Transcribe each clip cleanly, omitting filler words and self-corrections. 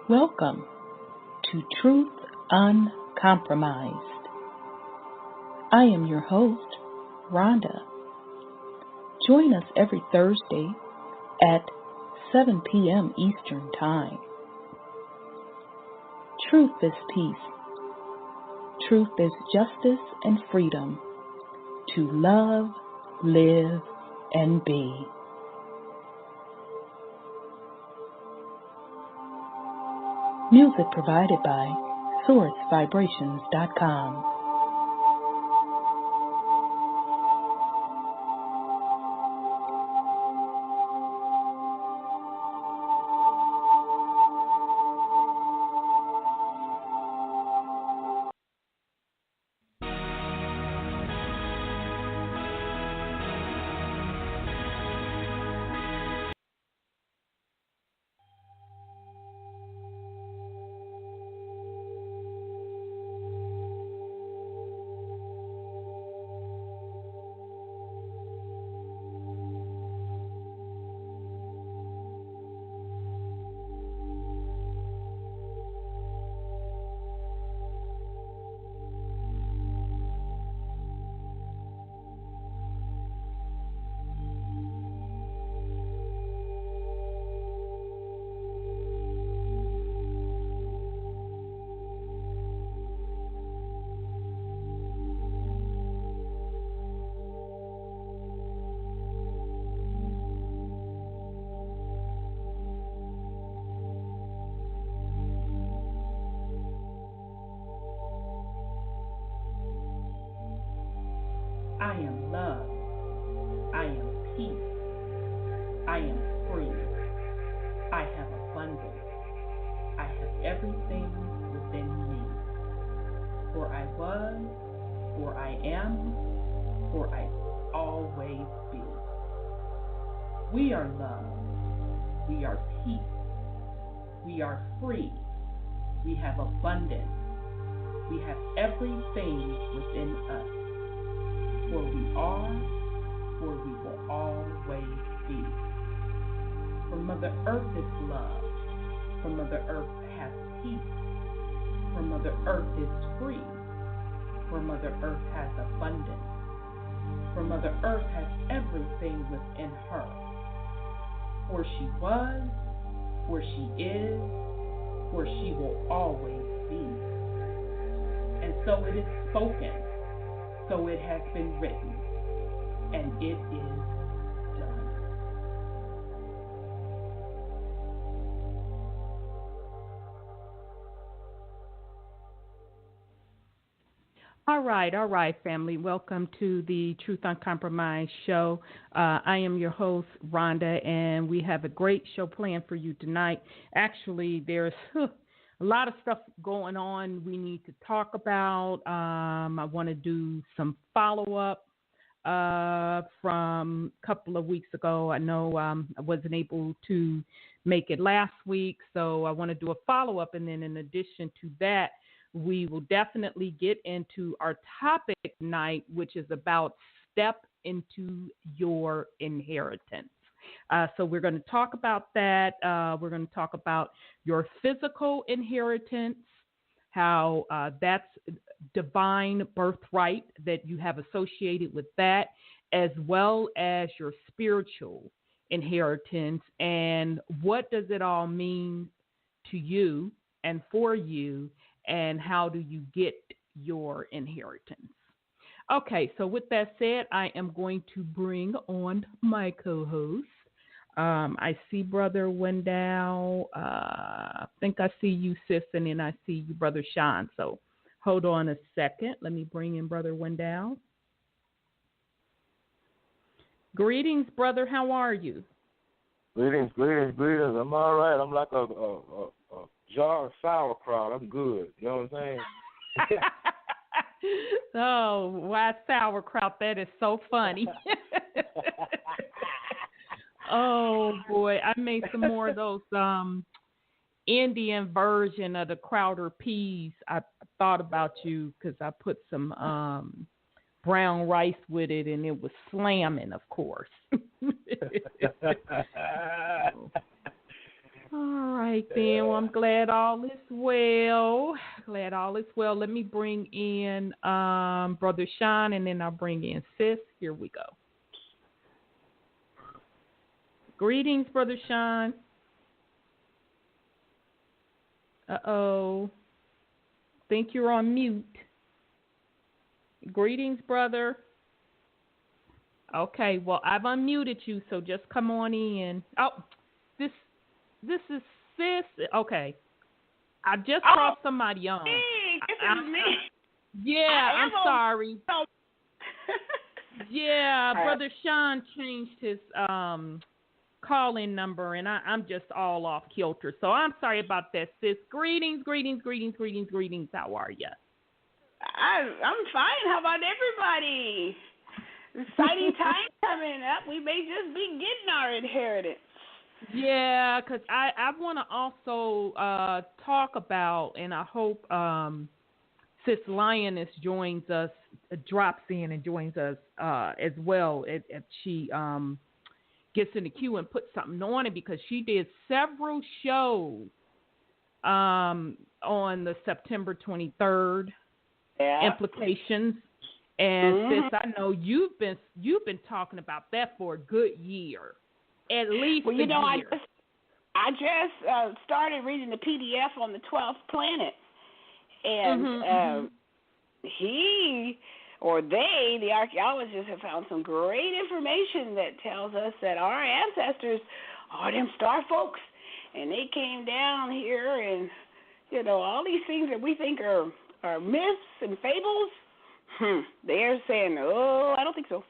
Welcome to Truth Uncompromised. I am your host, Rhonda. Join us every Thursday at 7 p.m. Eastern Time. Truth is peace. Truth is justice and freedom to love, live, and be. Music provided by sourcevibrations.com. I am love. I am peace. I am free. I have abundance. I have everything within me. For I was, for I am, for I will always be. We are love. We are peace. We are free. We have abundance. We have everything within us. For we are, for we will always be. For Mother Earth is love. For Mother Earth has peace. For Mother Earth is free. For Mother Earth has abundance. For Mother Earth has everything within her. For she was, for she is, for she will always be. And so it is spoken. So it has been written, and it is done. All right, family. Welcome to the Truth Uncompromised show. I am your host, Rhonda, and we have a great show planned for you tonight. Actually, there's a lot of stuff going on we need to talk about. I want to do some follow-up from a couple of weeks ago. I know I wasn't able to make it last week, so I want to do a follow-up. And then in addition to that, we will definitely get into our topic tonight, which is about step into your inheritance. So we're going to talk about that. We're going to talk about your physical inheritance, how that's divine birthright that you have associated with that, as well as your spiritual inheritance, and what does it all mean to you and for you, and how do you get your inheritance? Okay, so with that said, I am going to bring on my co-host. I see Brother Wendell. I think I see you, sis, and then I see you, Brother Sean. So hold on a second. Let me bring in Brother Wendell. Greetings, brother. How are you? Greetings. I'm all right. I'm like a jar of sauerkraut. I'm good. You know what I'm saying? Oh, why sauerkraut? That is so funny. Oh, boy. I made some more of those Indian version of the Crowder peas. I thought about you because I put some brown rice with it, and it was slamming, of course. All right, then. Well, I'm glad all is well. Glad all is well. Let me bring in Brother Sean, and then I'll bring in Sis. Here we go. Greetings, Brother Sean. Uh-oh. Think you're on mute. Greetings, brother. Okay, well, I've unmuted you, so just come on in. Oh, this is Sis. Okay. I just brought somebody on. Hey, this is me. Yeah, I'm sorry. Yeah, right. Brother Sean changed his call-in number, and I'm just all off kilter. So I'm sorry about that, Sis. Greetings. How are you? I'm fine. How about everybody? Exciting time coming up. We may just be getting our inheritance. Yeah, because I want to also talk about, and I hope Sis Lioness joins us, drops in and joins us as well if she gets in the queue and puts something on it, because she did several shows on the September 23rd implications. And Sis, I know you've been talking about that for a good year, at least. Well, you know, year. I just started reading the PDF on the 12th planet, and he or they, the archaeologists, have found some great information that tells us that our ancestors are them star folks, and they came down here, and you know, all these things that we think are myths and fables. They're saying, oh, I don't think so.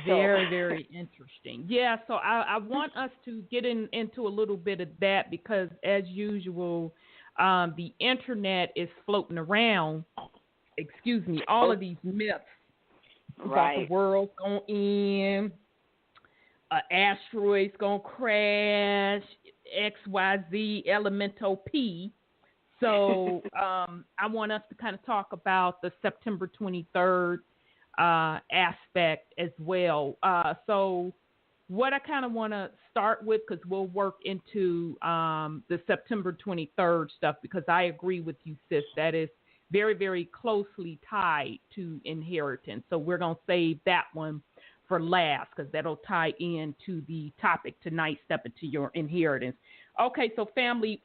Very, very interesting. Yeah, so I want us to get into a little bit of that, because, as usual, the internet is floating around, all of these myths about the world going in, asteroids going to crash, XYZ, Elemento P. So I want us to kind of talk about the September 23rd aspect as well. So what I kind of want to start with, because we'll work into the September 23rd stuff, because I agree with you, Sis, that is very, very closely tied to inheritance. So we're going to save that one for last, because that'll tie into the topic tonight, step into your inheritance. Okay, so family,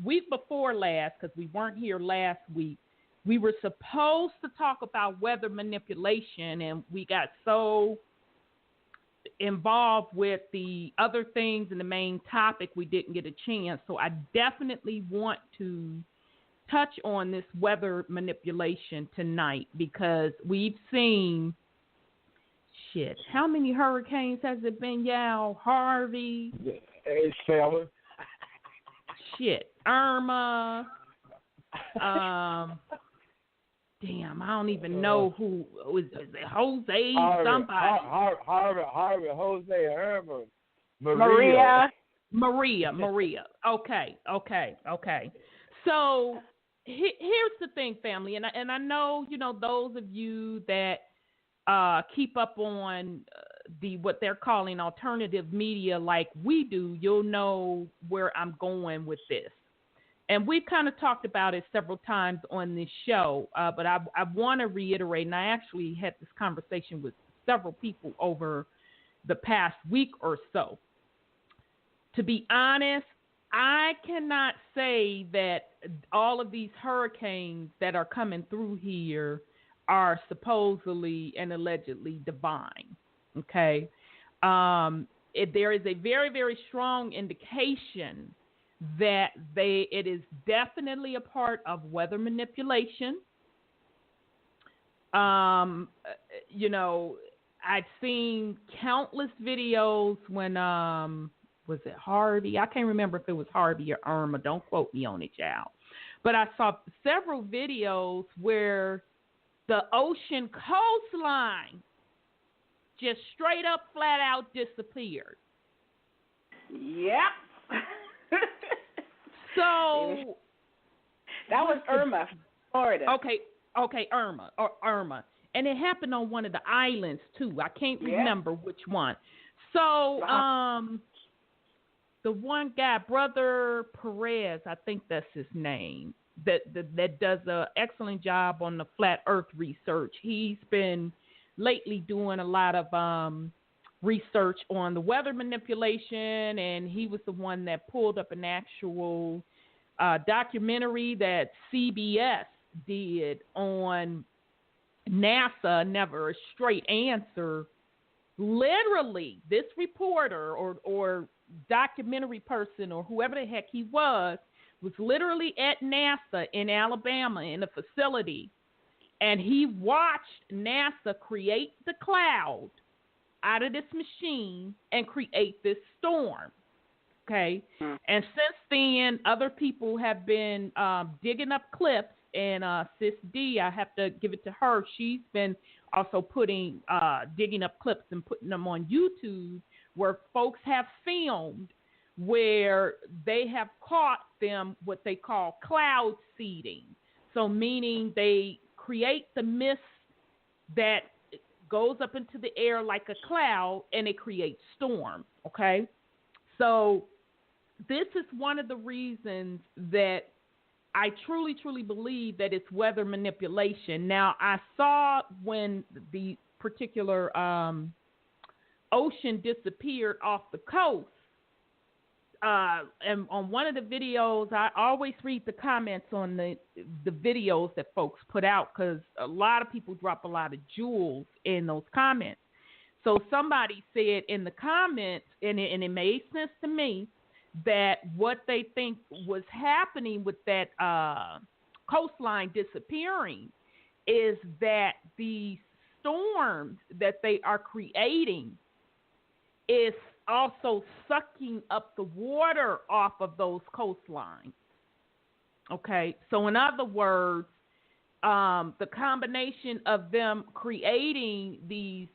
week before last, because we weren't here last week, we were supposed to talk about weather manipulation, and we got so involved with the other things in the main topic, we didn't get a chance. So I definitely want to touch on this weather manipulation tonight, because we've seen, how many hurricanes has it been, y'all? Harvey. It's 7. Irma. Damn, I don't even know who was it. Jose, somebody. Harvey, Jose, Irma, Maria. Okay. So here's the thing, family, and I know, you know, those of you that keep up on what they're calling alternative media like we do, you'll know where I'm going with this. And we've kind of talked about it several times on this show, but I want to reiterate, and I actually had this conversation with several people over the past week or so. To be honest, I cannot say that all of these hurricanes that are coming through here are supposedly and allegedly divine, okay? There is a very, very strong indication that it is definitely a part of weather manipulation. You know, I've seen countless videos when, was it Harvey? I can't remember if it was Harvey or Irma. Don't quote me on it, y'all. But I saw several videos where the ocean coastline just straight up, flat out disappeared. Yep. So that was Irma, Florida. Okay, Irma. And it happened on one of the islands too. I can't remember which one. So the one guy, Brother Perez, I think that's his name, that does an excellent job on the flat Earth research. He's been lately doing a lot of research on the weather manipulation, and he was the one that pulled up an actual documentary that CBS did on NASA, Never a Straight Answer. Literally, this reporter or documentary person or whoever the heck he was literally at NASA in Alabama in a facility, and he watched NASA create the cloud out of this machine and create this storm. Okay. And since then, other people have been digging up clips, and Sis D, I have to give it to her. She's been also digging up clips and putting them on YouTube where folks have filmed where they have caught them what they call cloud seeding. So meaning they create the mist that goes up into the air like a cloud, and it creates storms, okay? So this is one of the reasons that I truly, truly believe that it's weather manipulation. Now, I saw when the particular ocean disappeared off the coast, and on one of the videos, I always read the comments on the videos that folks put out, because a lot of people drop a lot of jewels in those comments. So somebody said in the comments, and it made sense to me, that what they think was happening with that coastline disappearing is that the storms that they are creating is also sucking up the water off of those coastlines. Okay, so in other words, the combination of them creating these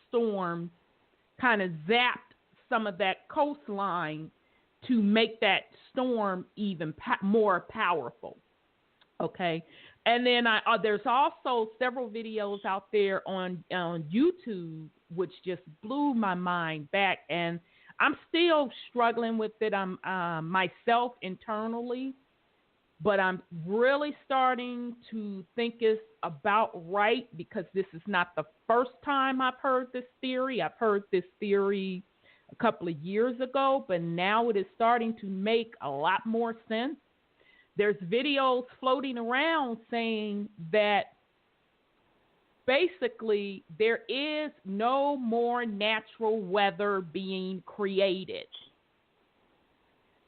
storms kind of zapped some of that coastline to make that storm even more powerful. Okay, and then there's also several videos out there on YouTube which just blew my mind back, and I'm still struggling with it. I'm myself internally, but I'm really starting to think it's about right, because this is not the first time I've heard this theory. I've heard this theory a couple of years ago, but now it is starting to make a lot more sense. There's videos floating around saying that basically there is no more natural weather being created.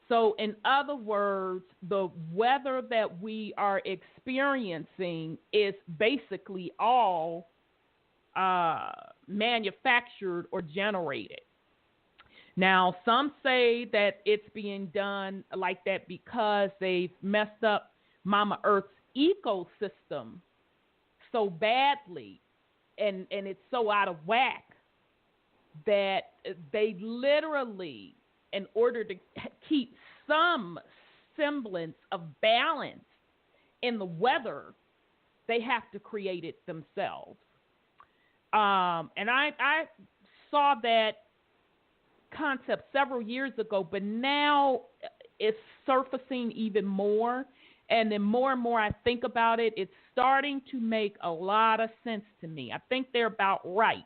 So in other words, the weather that we are experiencing is basically all manufactured or generated. Now, some say that it's being done like that because they've messed up Mama Earth's ecosystem so badly, and it's so out of whack that they literally, in order to keep some semblance of balance in the weather, they have to create it themselves. And I saw that concept several years ago, but now it's surfacing even more. And then more and more I think about it, it's starting to make a lot of sense to me. I think they're about right,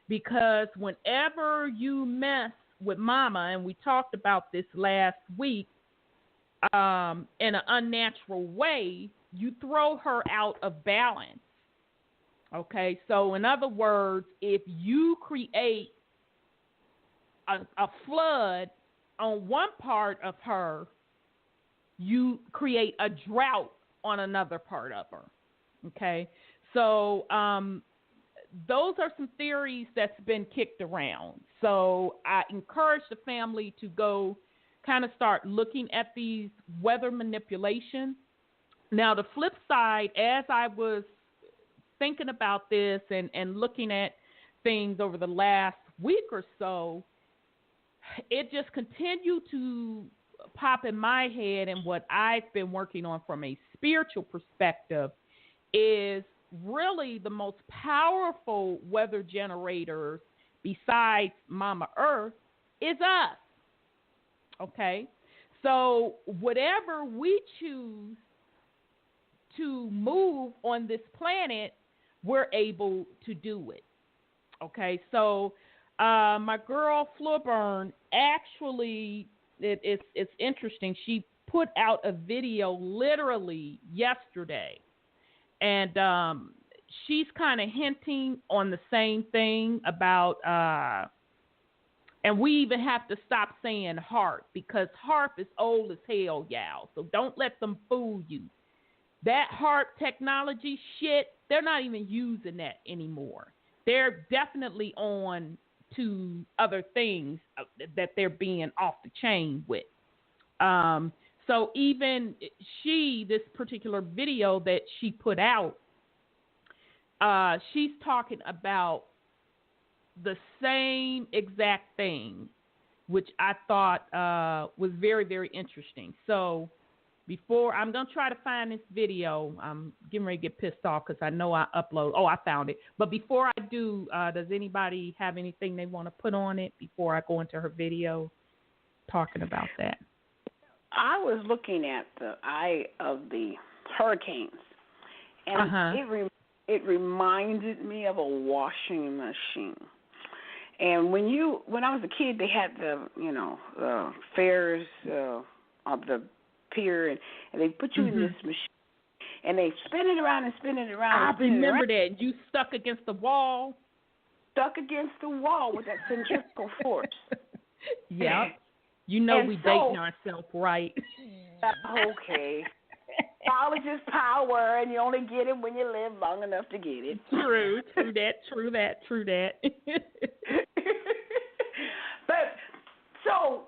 because whenever you mess with Mama, and we talked about this last week, in an unnatural way, you throw her out of balance. Okay, so in other words, if you create a flood on one part of her, you create a drought on another part of her. Okay, so those are some theories that's been kicked around. So I encourage the family to go kind of start looking at these weather manipulations. Now, the flip side, as I was thinking about this and looking at things over the last week or so, it just continued to pop in my head, and what I've been working on from a spiritual perspective is really the most powerful weather generators besides Mama Earth is us. Okay? So whatever we choose to move on this planet, we're able to do it. Okay? So my girl Fluburn actually, it's interesting. She put out a video literally yesterday, and she's kind of hinting on the same thing about, and we even have to stop saying HARP, because HARP is old as hell, y'all. So don't let them fool you. That HARP technology shit, they're not even using that anymore. They're definitely on to other things that they're being off the chain with. So even this particular video that she put out, she's talking about the same exact thing, which I thought was very, very interesting. So I'm going to try to find this video. I'm getting ready to get pissed off because I know I upload. Oh, I found it. But before I do, does anybody have anything they want to put on it before I go into her video talking about that? I was looking at the eye of the hurricanes, and it reminded me of a washing machine. And when I was a kid, they had the fairs of the pier, and they put you in this machine, and they spin it around and spin it around. I remember that. You stuck against the wall. Stuck against the wall with that centrifugal force. Yeah. You know, and we dating ourselves, right? Okay. Knowledge is power, and you only get it when you live long enough to get it. True that. But so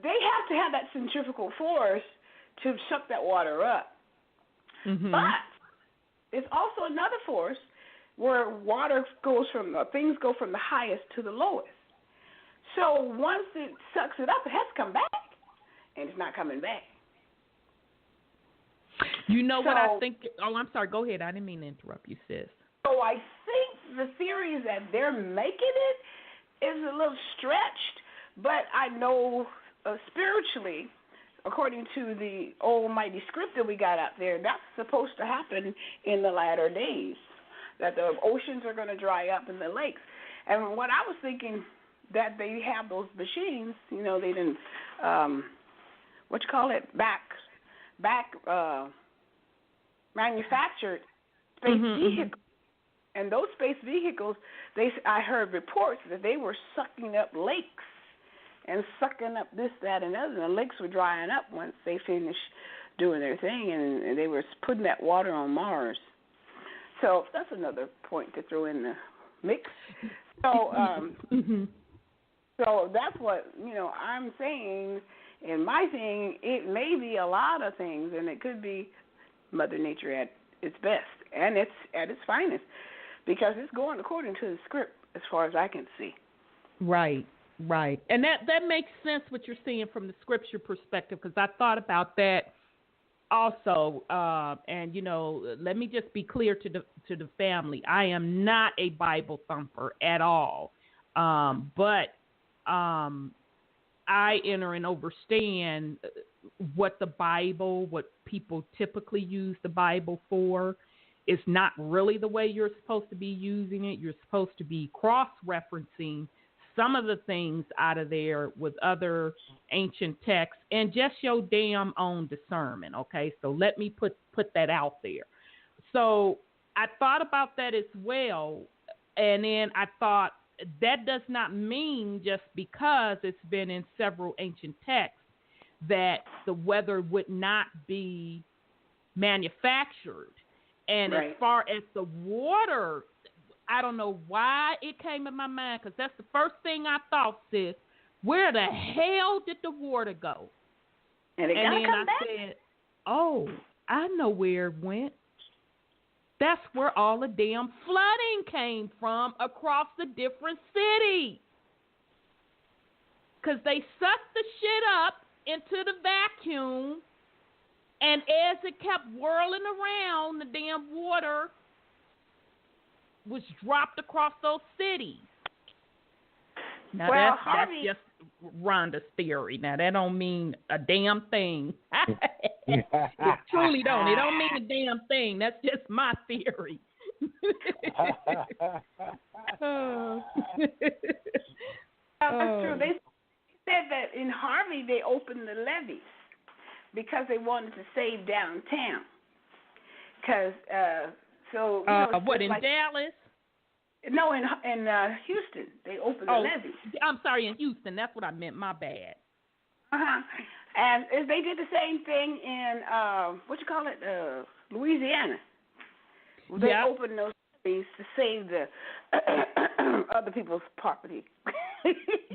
they have to have that centrifugal force to suck that water up. Mm-hmm. But it's also another force where things go from the highest to the lowest. So once it sucks it up, it has to come back, and it's not coming back. You know what I think? Oh, I'm sorry. Go ahead. I didn't mean to interrupt you, sis. So I think the theory is that they're making it is a little stretched, but I know spiritually, according to the almighty script that we got out there, that's supposed to happen in the latter days, that the oceans are going to dry up in the lakes. And what I was thinking, that they have those machines, they didn't, back manufactured space vehicles. And those space vehicles, I heard reports that they were sucking up lakes and sucking up this, that, and other. And the lakes were drying up once they finished doing their thing, and they were putting that water on Mars. So that's another point to throw in the mix. So, so that's what, I'm saying. In my thing, it may be a lot of things, and it could be Mother Nature at its best and it's at its finest, because it's going according to the script as far as I can see. Right. And that makes sense what you're saying from the scripture perspective, because I thought about that also. And, let me just be clear to the family. I am not a Bible thumper at all. But I enter and understand what people typically use the Bible for. It's not really the way you're supposed to be using it. You're supposed to be cross-referencing some of the things out of there with other ancient texts and just your damn own discernment, okay? So let me put that out there. So I thought about that as well, and then I thought, that does not mean just because it's been in several ancient texts that the weather would not be manufactured. And right. As far as the water, I don't know why it came in my mind, because that's the first thing I thought, sis. Where the hell did the water go? And then I said, oh, I know where it went. That's where all the damn flooding came from across the different cities. Because they sucked the shit up into the vacuum, and as it kept whirling around, the damn water was dropped across those cities. Now, well, Harvey, Rhonda's theory. Now, that don't mean a damn thing. It truly don't. It don't mean a damn thing. That's just my theory. That's true. They said that in Harvey they opened the levees because they wanted to save downtown. Because what in Dallas? No, in Houston they opened the levees. I'm sorry, in Houston. That's what I meant. My bad. And they did the same thing in Louisiana. They opened those levees to save the other people's property.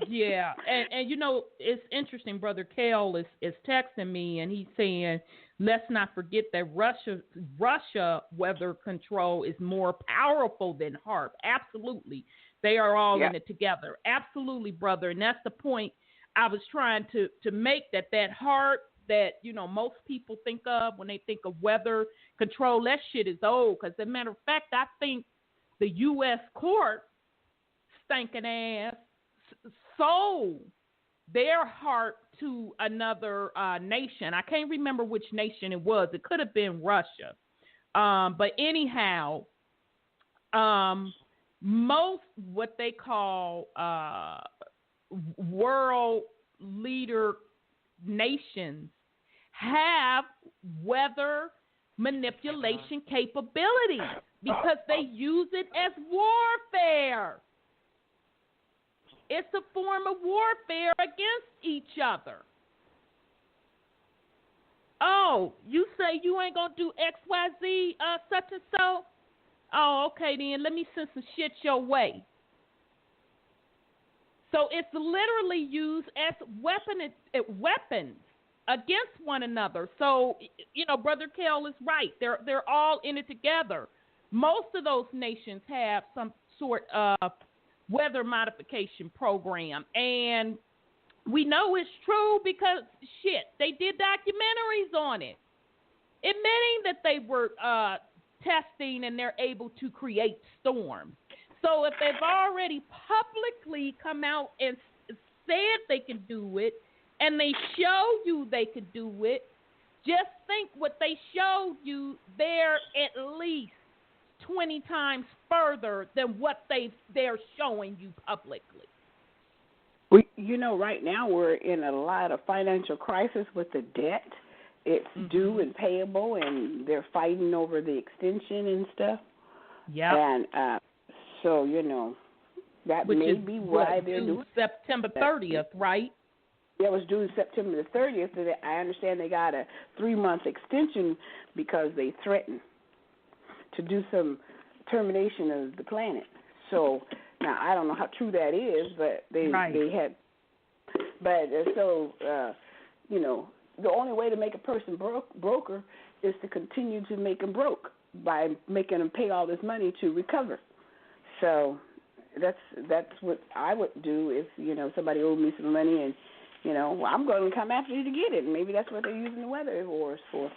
Yeah, and you know, it's interesting. Brother Kel is texting me, and he's saying, let's not forget that Russia weather control is more powerful than HAARP. Absolutely. They are all in it together. Absolutely, brother. And that's the point I was trying to make, that HAARP that, you know, most people think of when they think of weather control, that shit is old. Because as a matter of fact, I think the U.S. court, stinking ass, sold their HAARP to another nation. I can't remember which nation it was. It could have been Russia. But anyhow, most what they call world leader nations have weather manipulation capabilities because they use it as warfare. It's a form of warfare against each other. Oh, you say you ain't going to do XYZ, such and so? Oh, okay, then let me send some shit your way. So it's literally used as weapons against one another. So, you know, Brother Kel is right. They're all in it together. Most of those nations have some sort of weather modification program, and we know it's true because they did documentaries on it, admitting that they were testing and they're able to create storms. So if they've already publicly come out and said they can do it, and they show you they could do it, just think what they showed you, they're at least 20 times further than what they're showing you publicly. Well, you know, right now we're in a lot of financial crisis with the debt. It's due and payable, and they're fighting over the extension and stuff. Yeah. And so, you know, that may be why they're doing September 30th, right? Yeah, it was due September the 30th. So I understand they got a 3-month extension because they threatened to do some termination of the planet. So now I don't know how true that is, but they had. But you know, the only way to make a person broker is to continue to make them broke by making them pay all this money to recover. So that's what I would do if, you know, somebody owed me some money and, you know, well, I'm going to come after you to get it. And maybe that's what they're using the weather wars for.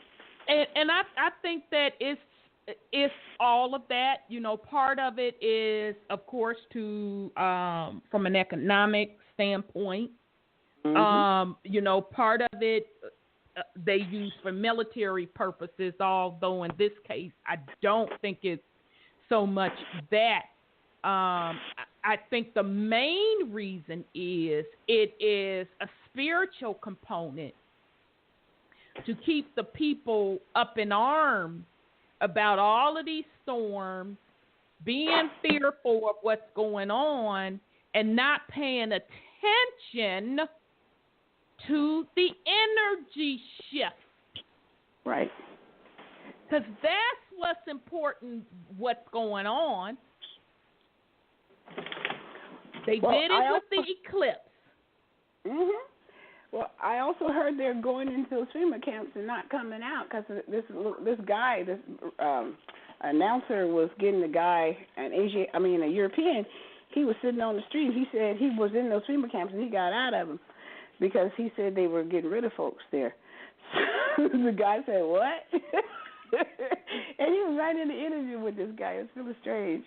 And I think that it's all of that. You know, part of it is, of course, to from an economic standpoint. You know, part of it they use for military purposes, although in this case I don't think it's so much that. I think the main reason is it is a spiritual component to keep the people up in arms about all of these storms, being fearful of what's going on, and not paying attention to the energy shift. Right. Because that's what's important, what's going on. They did it with the eclipse. Well, I also heard they're going into those FEMA camps and not coming out because this guy, this announcer was getting a guy, a European. He was sitting on the street. He said he was in those FEMA camps and he got out of them because he said they were getting rid of folks there. So the guy said, "What?" And he was right in the interview with this guy. It's really strange.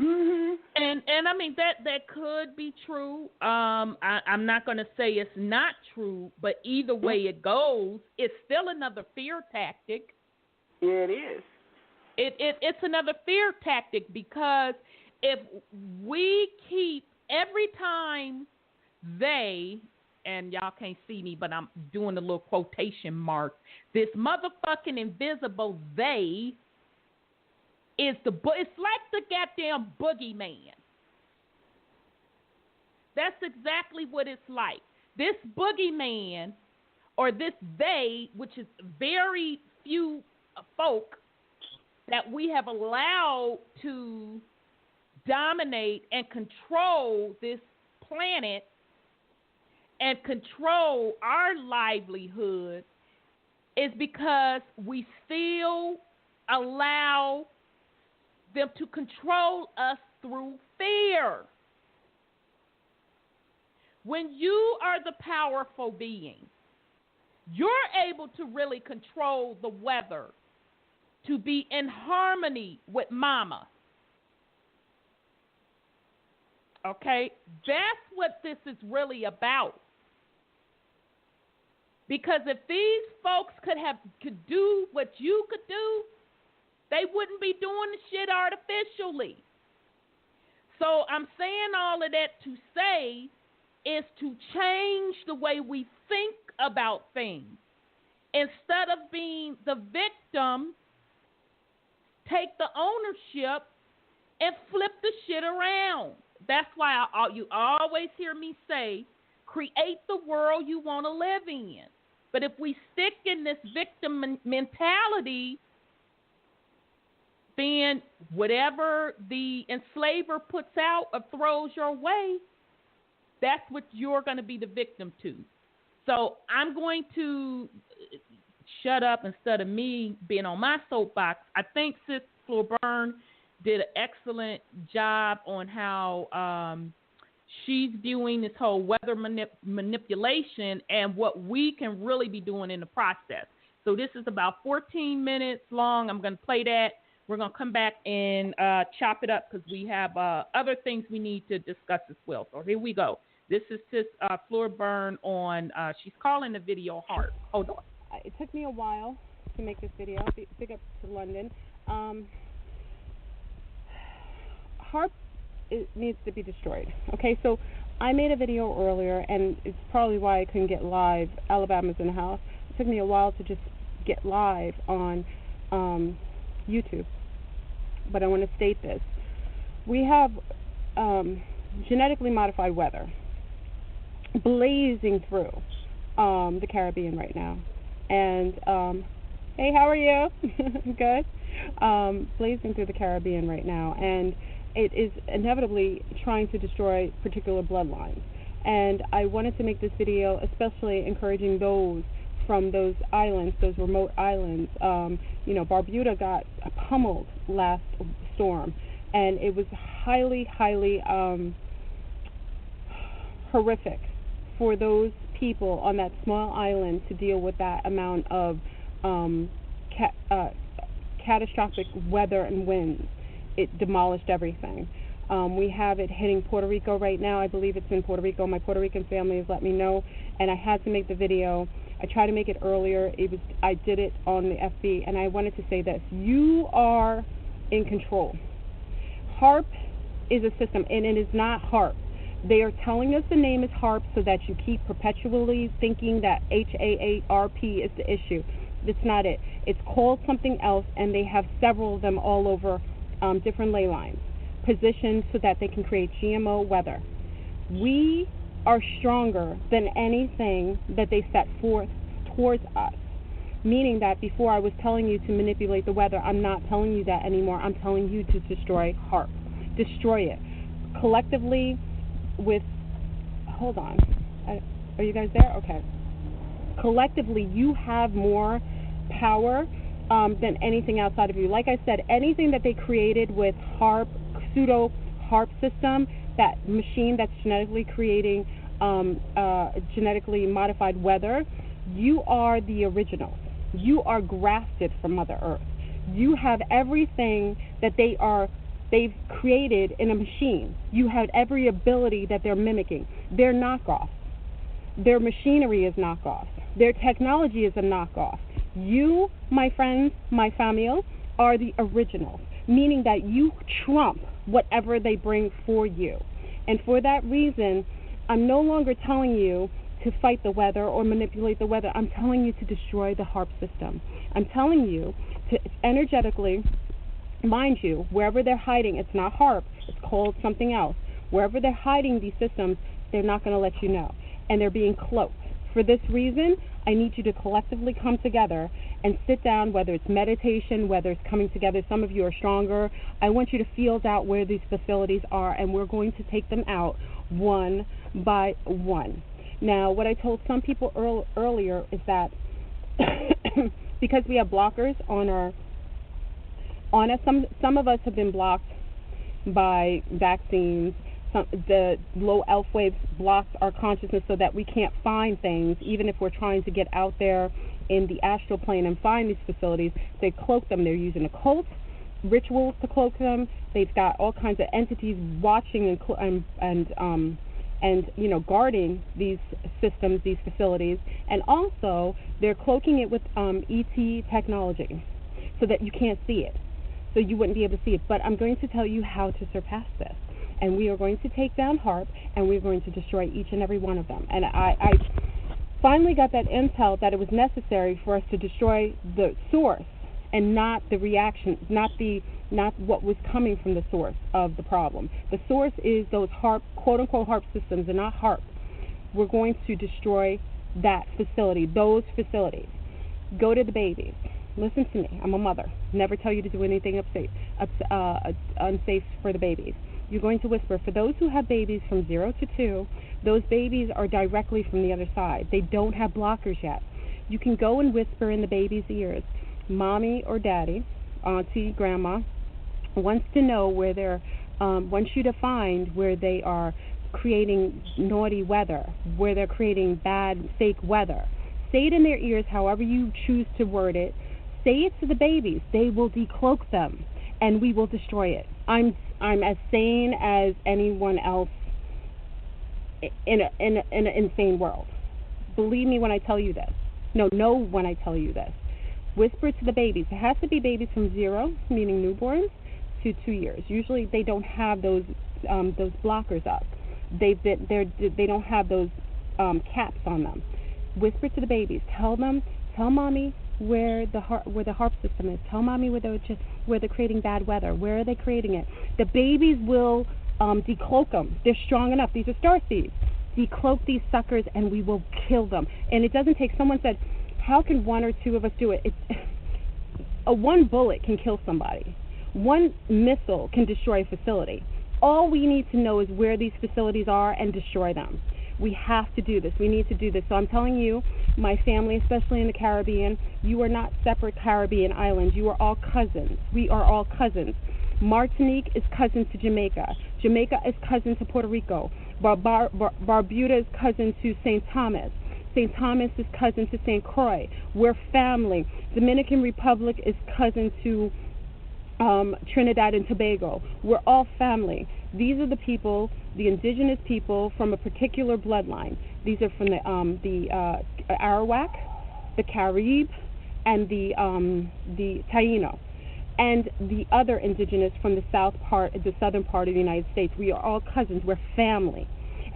Mhm. And I mean that could be true. I'm not going to say it's not true, but either way it goes, it's still another fear tactic. Yeah, it is. It's another fear tactic, because if we keep every time they, and y'all can't see me, but I'm doing a little quotation mark, this motherfucking invisible they is it's like the goddamn boogeyman. That's exactly what it's like. This boogeyman, or this they, which is very few folk that we have allowed to dominate and control this planet and control our livelihood, is because we still allow them to control us through fear. When you are the powerful being, you're able to really control the weather to be in harmony with mama. Okay? That's what this is really about. Because if these folks could do what you could do, they wouldn't be doing the shit artificially. So I'm saying all of that to say is to change the way we think about things. Instead of being the victim, take the ownership and flip the shit around. That's why you always hear me say, create the world you want to live in. But if we stick in this victim mentality, then whatever the enslaver puts out or throws your way, that's what you're going to be the victim to. So I'm going to shut up instead of me being on my soapbox. I think Sis Fleur Byrne did an excellent job on how she's viewing this whole weather manipulation and what we can really be doing in the process. So this is about 14 minutes long. I'm going to play that. We're going to come back and chop it up because we have other things we need to discuss as well. So here we go. This is Sis Fleur Byrne on, she's calling the video Heart. Hold on. It took me a while to make this video. Big up to London. HAARP needs to be destroyed. Okay, so I made a video earlier, and it's probably why I couldn't get live. Alabama's in the house. It took me a while to just get live on YouTube. But I want to state this. We have genetically modified weather blazing through the Caribbean right now. And, hey, how are you? Good. Blazing through the Caribbean right now. And it is inevitably trying to destroy particular bloodlines. And I wanted to make this video especially encouraging those from those islands, those remote islands. Barbuda got pummeled last storm, and it was highly, highly horrific for those people on that small island to deal with that amount of catastrophic weather and winds. It demolished everything. We have it hitting Puerto Rico right now. I believe it's in Puerto Rico. My Puerto Rican family has let me know, and I had to make the video. I tried to make it earlier. I did it on the FB, and I wanted to say this. You are in control. HAARP is a system, and it is not HAARP. They are telling us the name is HAARP so that you keep perpetually thinking that HAARP is the issue. That's not it. It's called something else, and they have several of them all over different ley lines, positioned so that they can create GMO weather. We are stronger than anything that they set forth towards us, meaning that before I was telling you to manipulate the weather, I'm not telling you that anymore. I'm telling you to destroy HAARP. Destroy it. Collectively with, hold on, are you guys there? Okay. Collectively, you have more power than anything outside of you. Like I said, anything that they created with HAARP, pseudo HAARP system, that machine that's genetically creating genetically modified weather, you are the original. You are grafted from Mother Earth. You have everything that they are they've created in a machine. You have every ability that they're mimicking. They're knockoffs. Their machinery is knockoff. Their technology is a knockoff. You, my friends, my family, are the originals, meaning that you trump whatever they bring for you. And for that reason, I'm no longer telling you to fight the weather or manipulate the weather. I'm telling you to destroy the HARP system. I'm telling you to energetically, mind you, wherever they're hiding, it's not HARP, it's called something else. Wherever they're hiding these systems, they're not going to let you know. And they're being cloaked. For this reason, I need you to collectively come together and sit down, whether it's meditation, whether it's coming together. Some of you are stronger. I want you to field out where these facilities are, and we're going to take them out one by one. Now, what I told some people earlier is that because we have blockers on us, some of us have been blocked by vaccines. The low elf waves blocked our consciousness so that we can't find things, even if we're trying to get out there in the astral plane and find these facilities. They cloak them. They're using occult rituals to cloak them. They've got all kinds of entities watching and guarding these systems, these facilities, and also they're cloaking it with ET technology so that you can't see it, so you wouldn't be able to see it. But I'm going to tell you how to surpass this. And we are going to take down HARP, and we're going to destroy each and every one of them. And I finally got that intel that it was necessary for us to destroy the source and not the reaction, not what was coming from the source of the problem. The source is those HARP, quote-unquote HARP systems, and not HARP. We're going to destroy that facility, those facilities. Go to the babies. Listen to me. I'm a mother. Never tell you to do anything unsafe for the babies. You're going to whisper. For those who have babies from 0 to 2, those babies are directly from the other side. They don't have blockers yet. You can go and whisper in the baby's ears. Mommy or daddy, auntie, grandma, wants to know where they're, wants you to find where they are creating naughty weather, where they're creating bad, fake weather. Say it in their ears however you choose to word it. Say it to the babies. They will decloak them, and we will destroy it. I'm as sane as anyone else in an insane world. Believe me when I tell you this. Know when I tell you this. Whisper to the babies. It has to be babies from 0, meaning newborns, to 2 years. Usually they don't have those blockers up. They don't have those caps on them. Whisper to the babies. Tell mommy where the HARP system is. Tell mommy where they're creating bad weather. Where are they creating it? The babies will decloak them. They're strong enough. These are starseeds. Decloak these suckers, and we will kill them. And it doesn't take. Someone said, how can 1 or 2 of us do it? One bullet can kill somebody. One missile can destroy a facility. All we need to know is where these facilities are and destroy them. We have to do this. We need to do this. So I'm telling you, my family, especially in the Caribbean, you are not separate Caribbean islands. You are all cousins. We are all cousins. Martinique is cousin to Jamaica. Jamaica is cousin to Puerto Rico. Barbuda is cousin to St. Thomas. St. Thomas is cousin to St. Croix. We're family. Dominican Republic is cousin to Trinidad and Tobago. We're all family. These are the people, the indigenous people from a particular bloodline. These are from the Arawak, the Carib, and the Taino, and the other indigenous from the southern part of the United States. We are all cousins. We're family.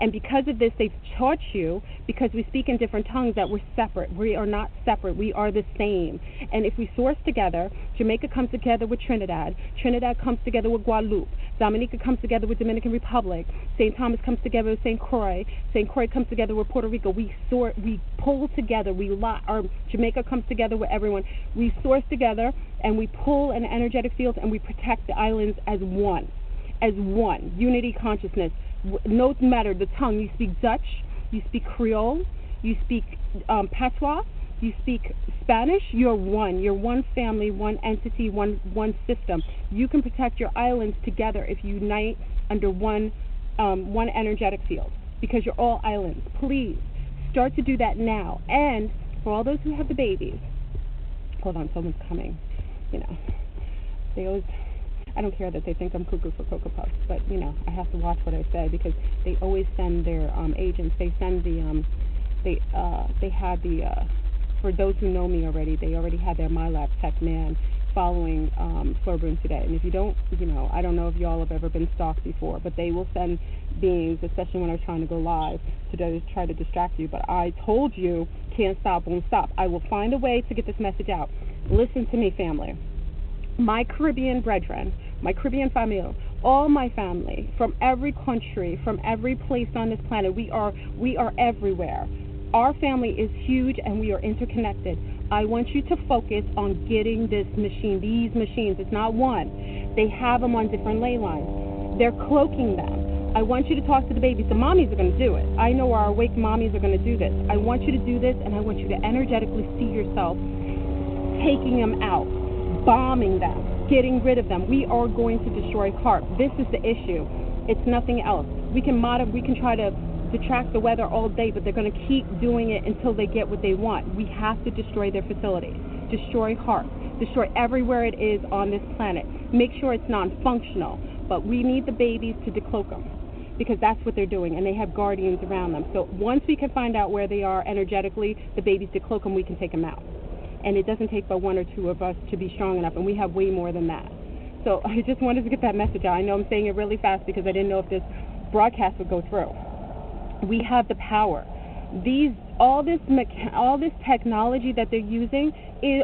And because of this, they've taught you, because we speak in different tongues, that we're separate. We are not separate. We are the same. And if we source together, Jamaica comes together with Trinidad. Trinidad comes together with Guadeloupe. Dominica comes together with Dominican Republic. St. Thomas comes together with St. Croix. St. Croix comes together with Puerto Rico. We pull together. Jamaica comes together with everyone. We source together, and we pull an energetic field, and we protect the islands as one. As one. Unity consciousness. No matter the tongue, you speak Dutch, you speak Creole, you speak Patois, you speak Spanish, you're one. You're one family, one entity, one system. You can protect your islands together if you unite under one energetic field, because you're all islands. Please start to do that now. And for all those who have the babies, hold on, someone's coming. They always. I don't care that they think I'm cuckoo for Cocoa Puffs, but I have to watch what I say because they always send their agents. They send the they had the for those who know me already, they already had their My Lab Tech man following Floor Broom today. And if you don't, I don't know if y'all have ever been stalked before, but they will send beings, especially when I was trying to go live, to try to distract you. But I told you, can't stop, won't stop. I will find a way to get this message out. Listen to me, family. My Caribbean brethren, my Caribbean family, all my family, from every country, from every place on this planet, we are everywhere. Our family is huge and we are interconnected. I want you to focus on getting this machine, these machines. It's not one. They have them on different ley lines. They're cloaking them. I want you to talk to the babies. The mommies are going to do it. I know our awake mommies are going to do this. I want you to do this, and I want you to energetically see yourself taking them out, bombing them, getting rid of them. We are going to destroy HAARP. This is the issue. It's nothing else. We can try to detract the weather all day, but they're going to keep doing it until they get what they want. We have to destroy their facilities, destroy HAARP, destroy everywhere it is on this planet. Make sure it's non-functional, but we need the babies to decloak them because that's what they're doing, and they have guardians around them. So once we can find out where they are energetically, the babies decloak them, we can take them out. And it doesn't take but one or two of us to be strong enough, and we have way more than that. So I just wanted to get that message out. I know I'm saying it really fast because I didn't know if this broadcast would go through. We have the power. All this technology that they're using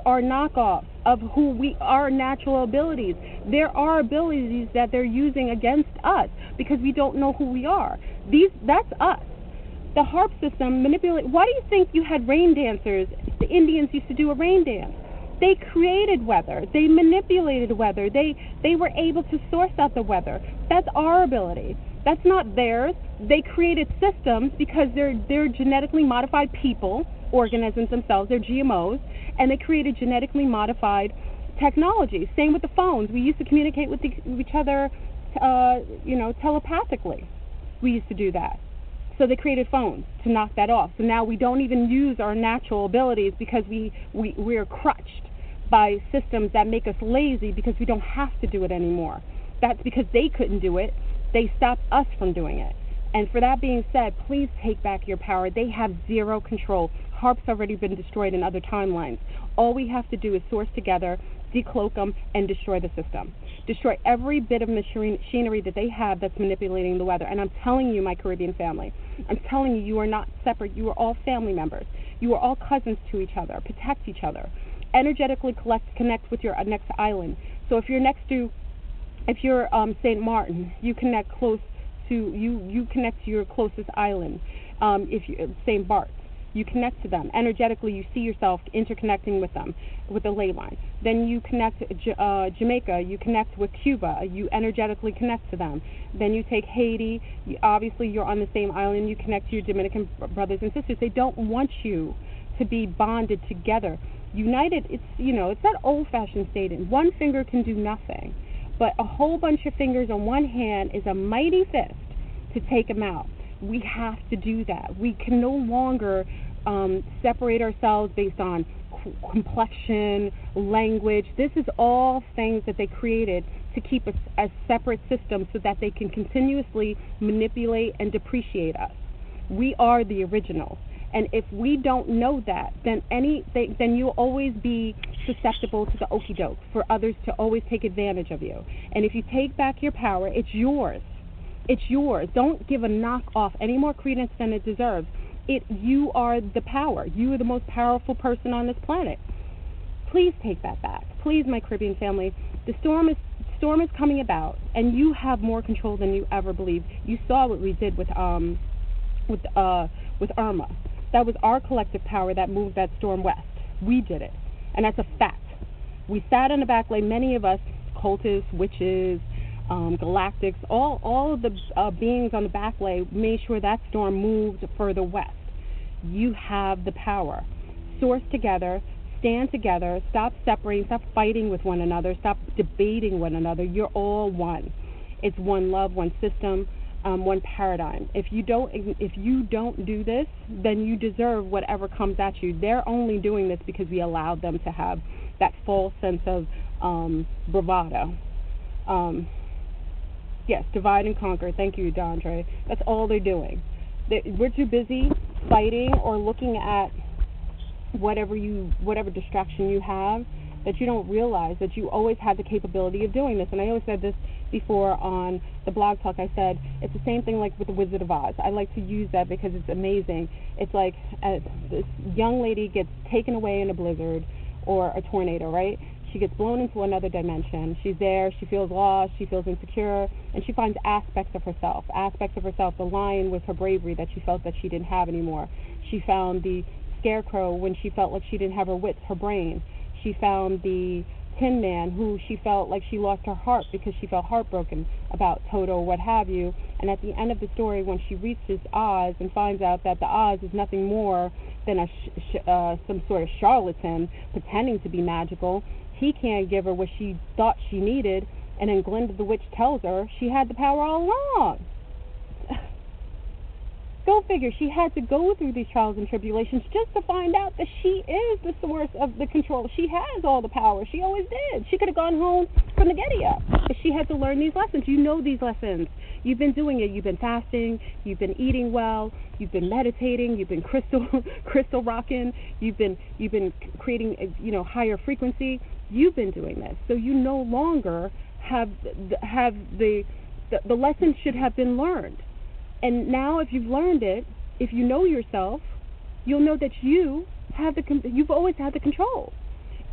are knockoffs of who we are, natural abilities. There are abilities that they're using against us because we don't know who we are. That's us. The HAARP system manipulate. Why do you think you had rain dancers? The Indians used to do a rain dance. They created weather. They manipulated weather. They were able to source out the weather. That's our ability. That's not theirs. They created systems because they're genetically modified people, organisms themselves. They're GMOs, and they created genetically modified technology. Same with the phones. We used to communicate with each other, telepathically. We used to do that. So they created phones to knock that off. So now we don't even use our natural abilities because we're crutched by systems that make us lazy because we don't have to do it anymore. That's because they couldn't do it. They stopped us from doing it. And for that being said, please take back your power. They have zero control. HAARP's already been destroyed in other timelines. All we have to do is source together, decloak them, and destroy the system. Destroy every bit of machinery that they have that's manipulating the weather. And I'm telling you, my Caribbean family, I'm telling you, you are not separate. You are all family members. You are all cousins to each other. Protect each other. Energetically connect with your next island. So if you're St. Martin, you connect you connect to your closest island. If you St. Bart's, you connect to them energetically. You see yourself interconnecting with them with the ley line. Then you connect Jamaica. You connect with Cuba. You energetically connect to them. Then you take Haiti. Obviously, you're on the same island. You connect to your Dominican brothers and sisters. They don't want you to be bonded together. United. It's that old-fashioned statement. One finger can do nothing. But a whole bunch of fingers on one hand is a mighty fist to take them out. We have to do that. We can no longer separate ourselves based on complexion, language. This is all things that they created to keep us as separate systems so that they can continuously manipulate and depreciate us. We are the originals. And if we don't know that, then you'll always be susceptible to the okie doke for others to always take advantage of you. And if you take back your power, it's yours. It's yours. Don't give a knockoff any more credence than it deserves. You are the power. You are the most powerful person on this planet. Please take that back. Please, my Caribbean family. The storm is coming about, and you have more control than you ever believed. You saw what we did with Irma. That was our collective power that moved that storm west. We did it, and that's a fact. We sat on the back lane. Many of us, cultists, witches, galactics, all of the beings on the back lane made sure that storm moved further west. You have the power. Source together, stand together, stop separating, stop fighting with one another, stop debating one another. You're all one. It's one love, one system, one paradigm. If you don't do this, then you deserve whatever comes at you. They're only doing this because we allowed them to have that false sense of bravado. Yes, divide and conquer. Thank you, Dondre. That's all they're doing. We're too busy fighting or looking at whatever distraction you have, that you don't realize that you always have the capability of doing this. And I always said this before on the blog talk. I said it's the same thing like with the Wizard of Oz. I like to use that because it's amazing. It's like this young lady gets taken away in a blizzard or a tornado, right? She gets blown into another dimension. She's there. She feels lost. She feels insecure. And she finds aspects of herself. The lion was her bravery that she felt that she didn't have anymore. She found the scarecrow when she felt like she didn't have her wits, her brain. She found the Tin Man, who she felt like she lost her heart because she felt heartbroken about Toto, what have you. And at the end of the story, when she reaches Oz and finds out that the Oz is nothing more than some sort of charlatan pretending to be magical, he can't give her what she thought she needed. And then Glinda the witch tells her she had the power all along. Go figure, she had to go through these trials and tribulations just to find out that she is the source of the control. She has all the power. She always did. She could have gone home from the Giddy-Up, but she had to learn these lessons. You know these lessons. You've been doing it. You've been fasting. You've been eating well. You've been meditating. You've been crystal rocking. You've been creating higher frequency. You've been doing this, so you no longer have the lessons should have been learned. And now, if you've learned it, if you know yourself, you'll know that you've always had the control.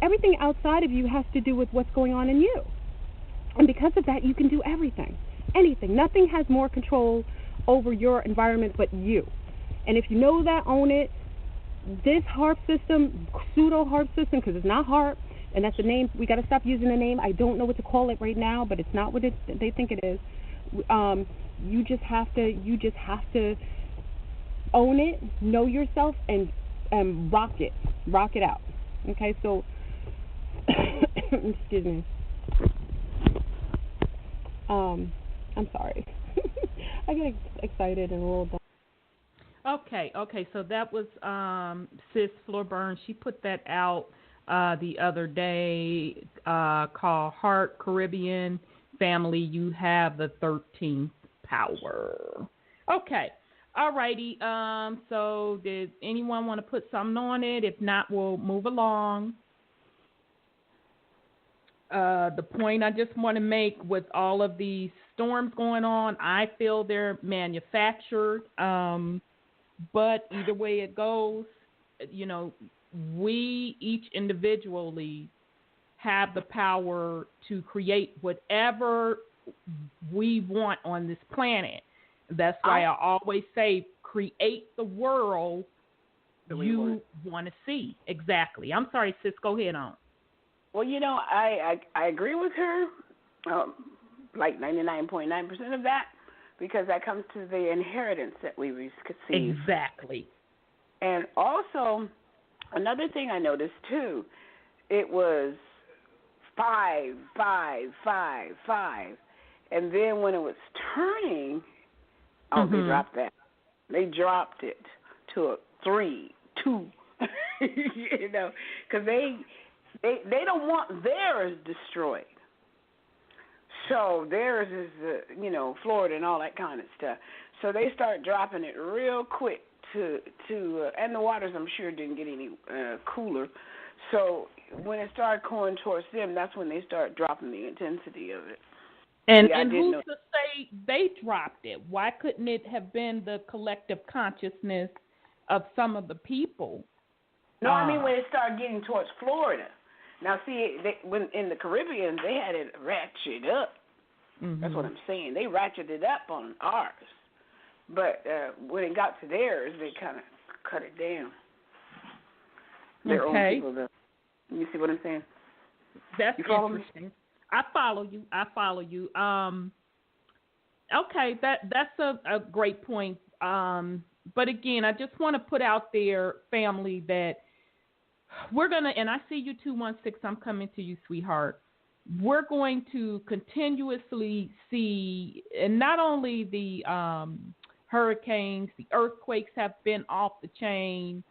Everything outside of you has to do with what's going on in you. And because of that, you can do everything, anything. Nothing has more control over your environment but you. And if you know that, own it. This harp system, pseudo harp system, because it's not harp, and that's the name. We got to stop using the name. I don't know what to call it right now, but it's not what they think it is. You just have to own it, know yourself, and rock it out. Okay, so excuse me. I'm sorry. I get excited and a little dumb. Okay. So that was Sis Flor Burns. She put that out the other day called Heart Caribbean Family. You have the 13th power. Okay. All righty. So did anyone want to put something on it? If not, we'll move along. The point I just want to make with all of these storms going on, I feel they're manufactured. But either way it goes, we each individually have the power to create whatever we want on this planet. That's why I always say create the world you want to see. Exactly. I'm sorry, sis, go ahead on. Well, I agree with her, like 99.9% of that, because that comes to the inheritance that we receive. Exactly. And also, another thing I noticed, too, it was 5, 5, 5, 5. And then when it was turning, they dropped that. They dropped it to a 3, 2, because they don't want theirs destroyed. So theirs is, Florida and all that kind of stuff. So they start dropping it real quick and the waters, I'm sure, didn't get any cooler. So when it started going towards them, that's when they start dropping the intensity of it. And who's to say they dropped it? Why couldn't it have been the collective consciousness of some of the people? No, I mean when it started getting towards Florida. Now, see, when in the Caribbean, they had it ratcheted up. Mm-hmm. That's what I'm saying. They ratcheted up on ours. But when it got to theirs, they kind of cut it down. Their own people, though. You see what I'm saying? That's interesting. I follow you. Okay, that's a great point. But again, I just want to put out there, family, that we're going to, and I see you 216, I'm coming to you, sweetheart. We're going to continuously see, and not only the hurricanes, the earthquakes have been off the chain,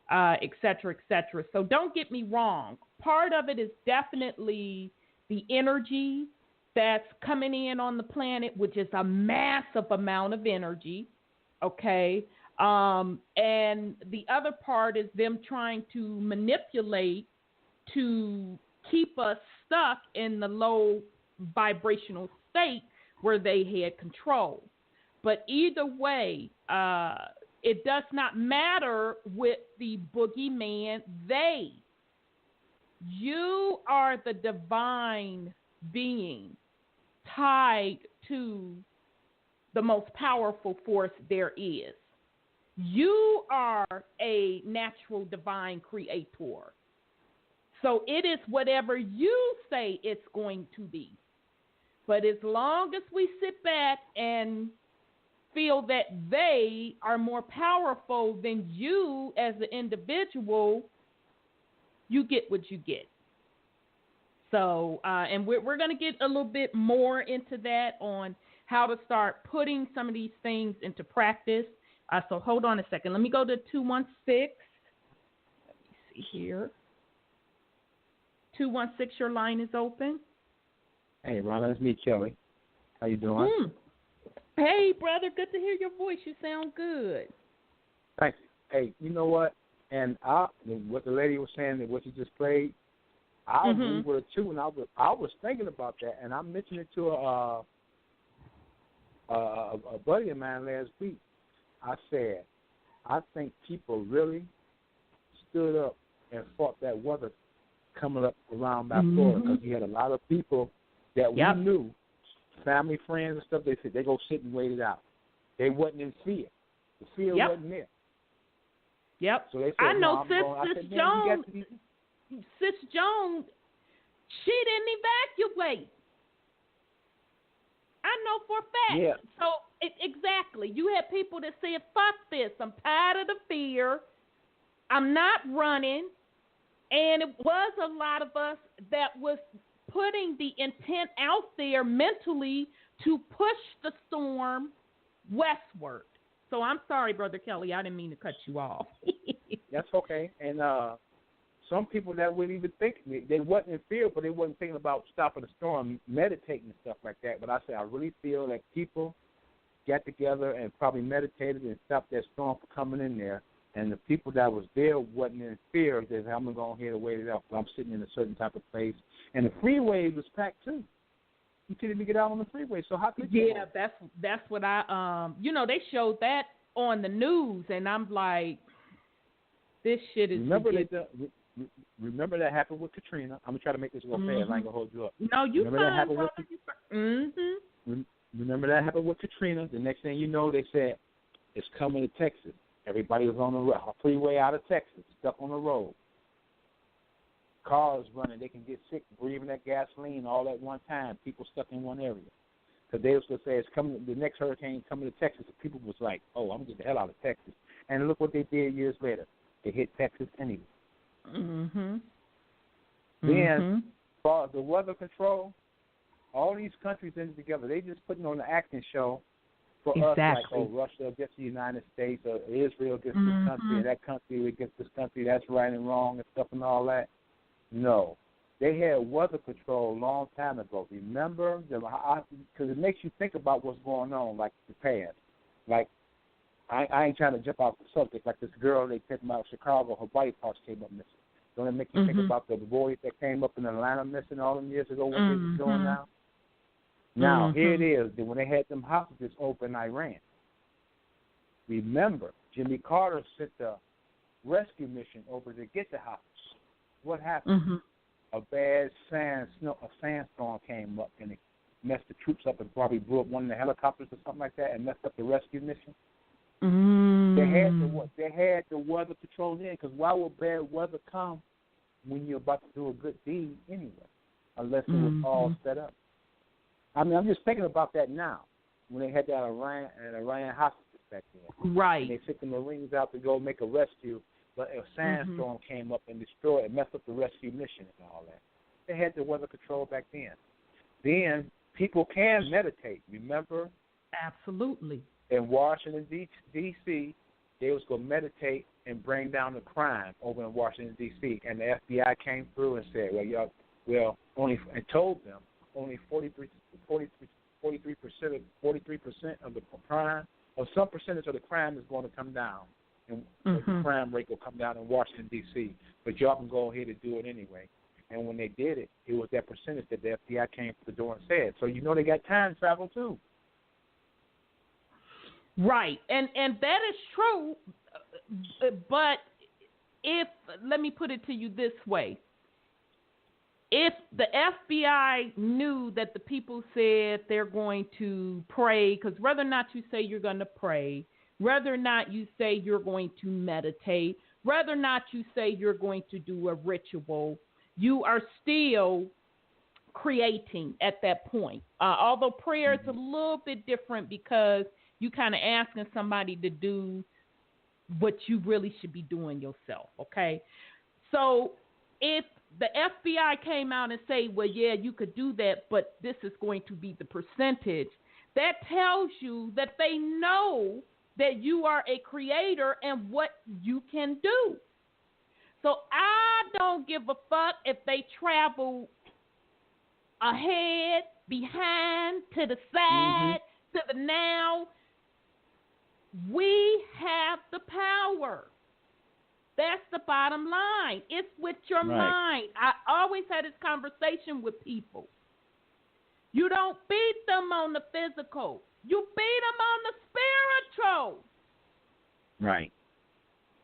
et cetera, et cetera. So don't get me wrong. Part of it is definitely the energy that's coming in on the planet, which is a massive amount of energy, okay? And the other part is them trying to manipulate to keep us stuck in the low vibrational state where they had control. But either way, it does not matter with the boogeyman. You are the divine being tied to the most powerful force there is. You are a natural divine creator. So it is whatever you say it's going to be. But as long as we sit back and feel that they are more powerful than you as an individual, you get what you get. So, and we're going to get a little bit more into that on how to start putting some of these things into practice. So hold on a second. Let me go to 216. Let me see here. 216, your line is open. Hey, Ron, it's me, Kelly. How you doing? Hey, brother, good to hear your voice. You sound good. Thank you. Hey, you know what? And what the lady was saying, that what you just played, I agree with it too. And I was thinking about that, and I mentioned it to a buddy of mine last week. I said, I think people really stood up and fought that weather coming up around by Florida, because you had a lot of people that we knew, family, friends, and stuff. They said they go sit and wait it out. They wasn't in fear. The fear wasn't there. Yep. So they said, I know Sis Jones, she didn't evacuate. I know for a fact. Yeah. So, exactly. You had people that said, fuck this. I'm tired of the fear. I'm not running. And it was a lot of us that was putting the intent out there mentally to push the storm westward. So I'm sorry, Brother Kelly. I didn't mean to cut you off. That's okay. And some people that wouldn't even think, they wasn't in fear, but they wasn't thinking about stopping the storm, meditating and stuff like that. But I say I really feel that people got together and probably meditated and stopped that storm from coming in there. And the people that was there wasn't in fear. They said, I'm going to go ahead and wait it out. I'm sitting in a certain type of place. And the freeway was packed, too. You couldn't even get out on the freeway. So how could you? Yeah, that's what I, they showed that on the news. And I'm like, this shit is Remember that happened with Katrina. I'm going to try to make this go fast. I ain't going to hold you up. No, you Remember that happened Remember that happened with Katrina. The next thing you know, they said, it's coming to Texas. Everybody was on the freeway out of Texas, stuck on the road. Cars running, they can get sick, breathing that gasoline all at one time. People stuck in one area. Because they was going to say, it's coming, the next hurricane coming to Texas. And people was like, oh, I'm going to get the hell out of Texas. And look what they did years later. They hit Texas anyway. Then, for the weather control, all these countries ended together. They just putting on the acting show for us, like, oh, Russia against the United States, or Israel against this country, and that country against this country, that's right and wrong and stuff and all that. No. They had weather control a long time ago. Remember? Because it makes you think about what's going on, like the past. Like, I ain't trying to jump off the subject. Like this girl they picked out of Chicago, her body parts came up missing. Don't it make you think about the boys that came up in Atlanta missing all them years ago, what they was doing now? Now, here it is, that when they had them hostages open in Iran, remember, Jimmy Carter sent a rescue mission over to get the hostages. What happened? A bad sandstorm came up, and it messed the troops up and probably blew up one of the helicopters or something like that and messed up the rescue mission. They had the weather controlled in, because why would bad weather come when you're about to do a good deed anyway, unless it was all set up? I mean, I'm just thinking about that now, when they had that Iran hostages back then. Right. And they took the Marines out to go make a rescue, but a sandstorm came up and destroyed and messed up the rescue mission and all that. They had the weather control back then. Then people can meditate, remember? Absolutely. In Washington, D.C., they was going to meditate and bring down the crime over in Washington, D.C., and the FBI came through and said, and told them, only 43% of the crime, or some percentage of the crime is going to come down, and the crime rate will come down in Washington, D.C., but y'all can go ahead and do it anyway. And when they did it, it was that percentage that the FBI came to the door and said. So you know they got time travel too. Right, and that is true, but let me put it to you this way. If the FBI knew that the people said they're going to pray, because whether or not you say you're going to pray, whether or not you say you're going to meditate, whether or not you say you're going to do a ritual, you are still creating at that point. Although prayer is a little bit different because you kind of asking somebody to do what you really should be doing yourself, okay? So if the FBI came out and say, well, yeah, you could do that, but this is going to be the percentage, that tells you that they know that you are a creator and what you can do. So I don't give a fuck if they travel ahead, behind, to the side, to the now. We have the power. That's the bottom line. It's with your mind. I always had this conversation with people. You don't beat them on the physical. You beat them on the spiritual. Right.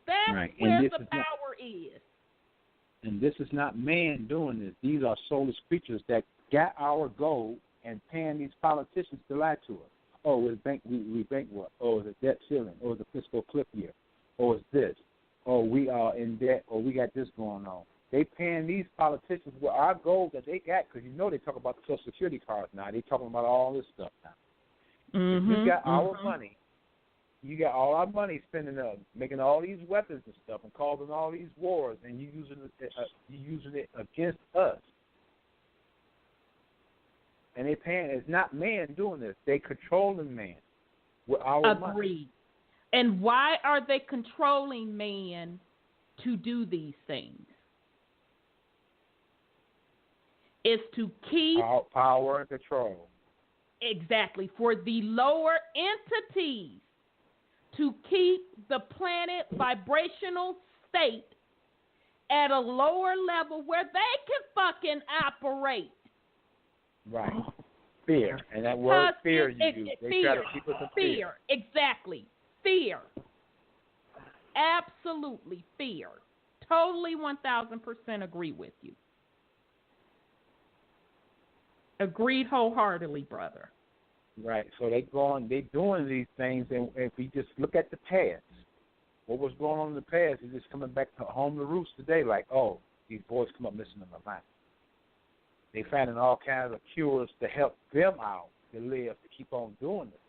That's where the power is. And this is not man doing this. These are soulless creatures that got our gold and paying these politicians to lie to us. Oh, it's we bankrupt. Oh, it's a debt ceiling. Oh, it's a fiscal cliff year. Oh, it's this. Oh, we are in debt. Oh, we got this going on. They paying these politicians with our gold that they got, because you know they talk about the Social Security cards now. They talking about all this stuff now. If you got our money, you got all our money spending up, making all these weapons and stuff, and causing all these wars, and you using it against us. And they paying. It's not man doing this. They controlling man with our money. Agreed. And why are they controlling man to do these things? It's to keep power and control. Exactly. For the lower entities to keep the planet vibrational state at a lower level where they can fucking operate. Right. Fear. And that word fear you use. They try to keep us in fear. Exactly. Fear. Absolutely fear. Totally 1,000% agree with you. Agreed wholeheartedly, brother. Right. So they doing these things, and if we just look at the past, what was going on in the past is just coming back to home to roost today. Like, oh, these boys come up missing in my mind. They finding all kinds of cures to help them out to live, to keep on doing it.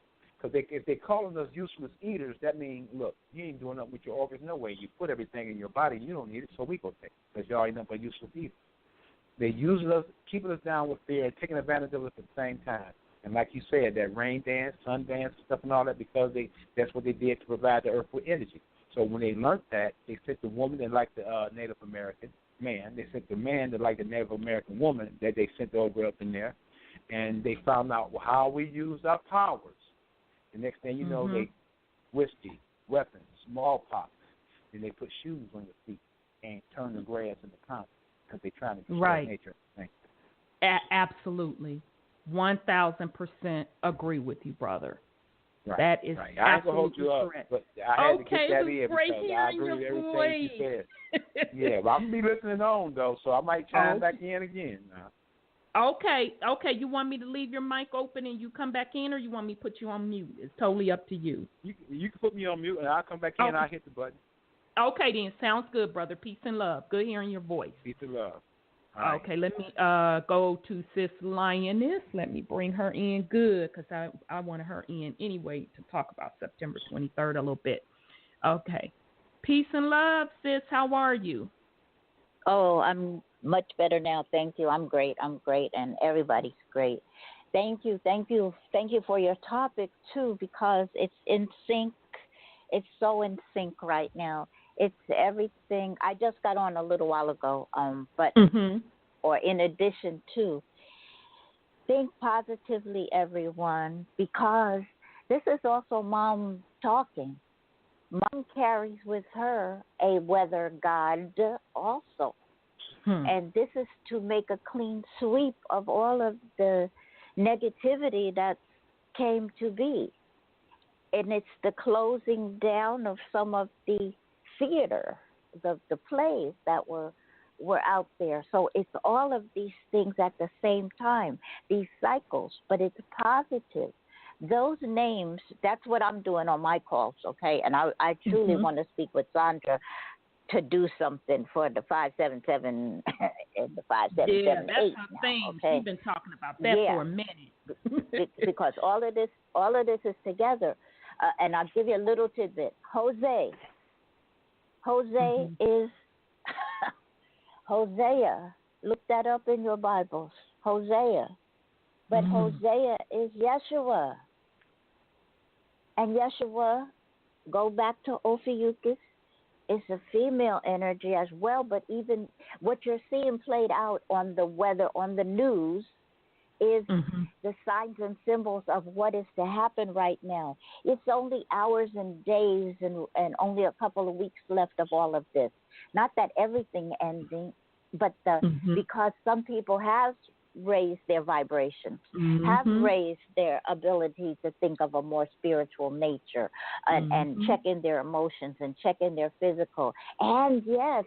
Because if they're calling us useless eaters, that means, look, you ain't doing nothing with your organs no way. You put everything in your body, you don't need it, so we go take it, because y'all ain't nothing but useless eaters. They're using us, keeping us down with fear, and taking advantage of us at the same time. And like you said, that rain dance, sun dance, stuff and all that, because that's what they did to provide the earth with energy. So when they learned that, they sent the woman that liked the Native American man. They sent the man that liked the Native American woman that they sent over up in there. And they found out how we used our powers. The next thing you know, they whiskey, weapons, smallpox. Then they put shoes on your feet and turn the grass into concrete because they're trying to destroy nature. Absolutely. 1,000% agree with you, brother. Right. That is right. I ain't gonna hold you up, correct. but I had to get that in because I hearing agree with your everything you said. Yeah, but I'm gonna be listening on though, so I might chime back in again. Okay. You want me to leave your mic open and you come back in, or you want me to put you on mute? It's totally up to you. You can put me on mute, and I'll come back in. I'll hit the button. Okay, then. Sounds good, brother. Peace and love. Good hearing your voice. Peace and love. Right. Okay, let me go to Sis Lioness. Let me bring her in good, because I wanted her in anyway to talk about September 23rd a little bit. Okay. Peace and love, sis. How are you? Oh, I'm much better now. Thank you. I'm great, and everybody's great. Thank you for your topic, too, because it's in sync. It's so in sync right now. It's everything. I just got on a little while ago, but or in addition to, think positively, everyone, because this is also Mom talking. Mom carries with her a weather god also. And this is to make a clean sweep of all of the negativity that came to be. And it's the closing down of some of the theater, the plays that were out there. So it's all of these things at the same time, these cycles, but it's positive. Those names, that's what I'm doing on my calls, okay? And I truly want to speak with Sandra to do something for the 577 and the 578. Yeah, that's her now, thing. okay? She's been talking about that for a minute. Because all of this is together. And I'll give you a little tidbit. Jose is Hosea. Look that up in your Bibles. Hosea. But Hosea is Yeshua. And Yeshua, go back to Ophiuchus, is a female energy as well. But even what you're seeing played out on the weather, on the news, is the signs and symbols of what is to happen right now. It's only hours and days and only a couple of weeks left of all of this. Not that everything ending, but because some people have raised their vibrations, have raised their ability to think of a more spiritual nature and check in their emotions and check in their physical. And yes,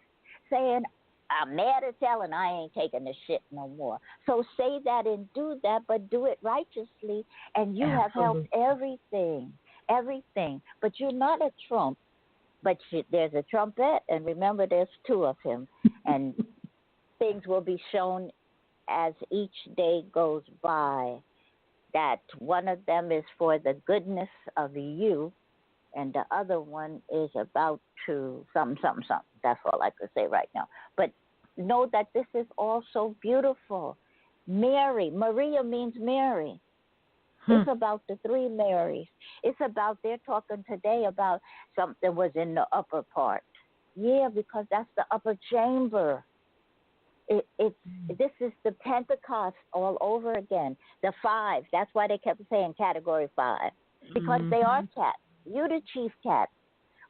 saying, I'm mad as hell and I ain't taking this shit no more. So say that and do that, but do it righteously, and you have helped everything. But you're not a Trump, but there's a trumpet, and remember there's two of him, and things will be shown as each day goes by, that one of them is for the goodness of you, and the other one is about to something. That's all I could say right now. But know that this is also beautiful. Maria means Mary. It's about the three Marys. It's about, they're talking today about something was in the upper part. Yeah, because that's the upper chamber. This is the Pentecost all over again. The five, that's why they kept saying category 5, because they are cats. You're the chief cat.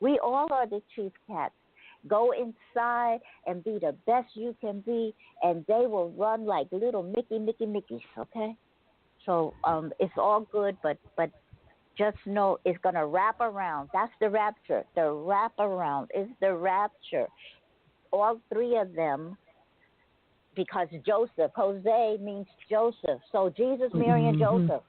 We all are the chief cats. Go inside and be the best you can be, and they will run like little Mickeys, okay? So it's all good, but just know it's going to wrap around. That's the rapture. The wrap around is the rapture. All three of them, because Joseph, Jose means Joseph. So Jesus, Mary, and Joseph.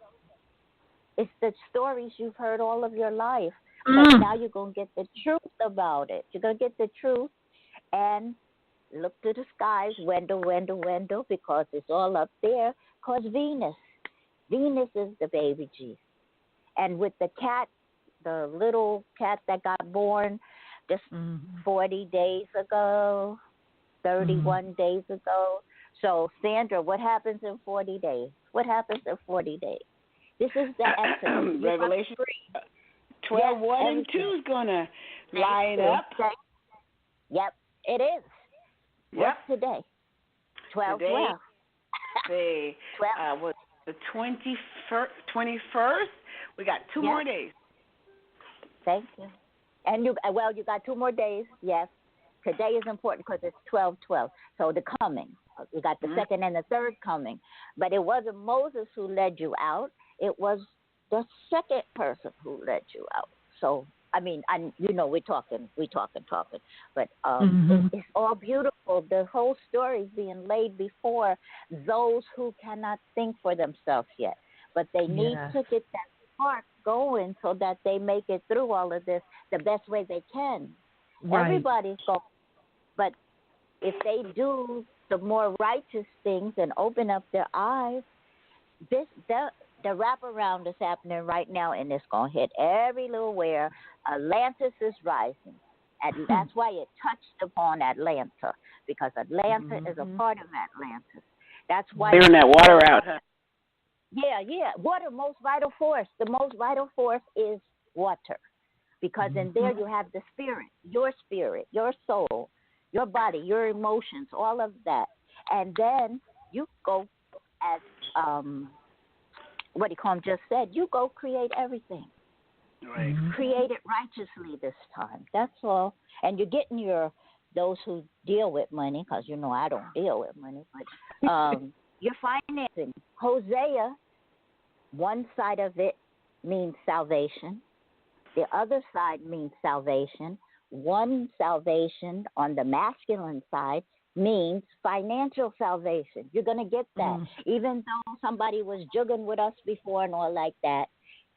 It's the stories you've heard all of your life. But now you're going to get the truth about it. You're going to get the truth and look to the skies, Wendell, because it's all up there. Because Venus is the baby Jesus. And with the cat, the little cat that got born just 40 days ago, 31 days ago. So, Sandra, what happens in 40 days? What happens in 40 days? This is the Exodus. Revelation 12, 1 and 2 is going to line up. Yep, it is. What's today? 12, today, 12. What's the 21st? We got two more days. Thank you. And you got 2 more days, yes. Today is important because it's 12/12. So the coming. We got the second and the third coming. But it wasn't Moses who led you out. It was the second person who led you out. So, I mean, we're talking. But it's all beautiful. The whole story is being laid before those who cannot think for themselves yet. But they need to get that spark going so that they make it through all of this the best way they can. Right. Everybody's going. But if they do the more righteous things and open up their eyes, the wraparound is happening right now, and it's going to hit every little where. Atlantis is rising. And that's why it touched upon Atlanta, because Atlanta is a part of Atlantis. That's why clearing that water out, huh? Yeah. Water, most vital force. The most vital force is water, because in there you have the spirit, your soul, your body, your emotions, all of that. And then you go as what do you call him just said, you go create everything. Right. Create it righteously this time. That's all. And you're getting those who deal with money, because you know I don't deal with money, but you're financing. Hosea, one side of it means salvation. The other side means salvation. One salvation on the masculine side means financial salvation. You're going to get that. Even though somebody was jugging with us before and all like that,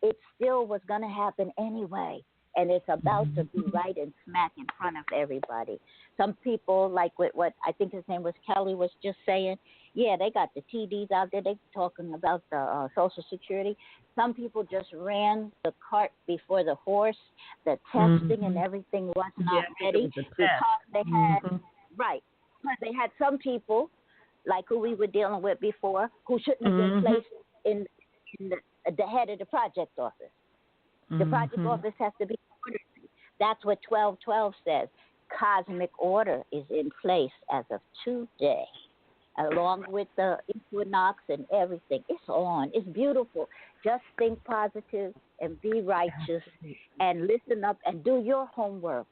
it still was going to happen anyway. And it's about to be right and smack in front of everybody. Some people, like what I think his name was Kelly was just saying, yeah, they got the TDs out there. They're talking about the Social Security. Some people just ran the cart before the horse. The testing and everything was not ready because they had, right, because they had some people, like who we were dealing with before, who shouldn't have been placed in the head of the project office. The project office has to be orderly. That's what 1212 says. Cosmic order is in place as of today, along with the equinox and everything. It's on. It's beautiful. Just think positive and be righteous and listen up and do your homework.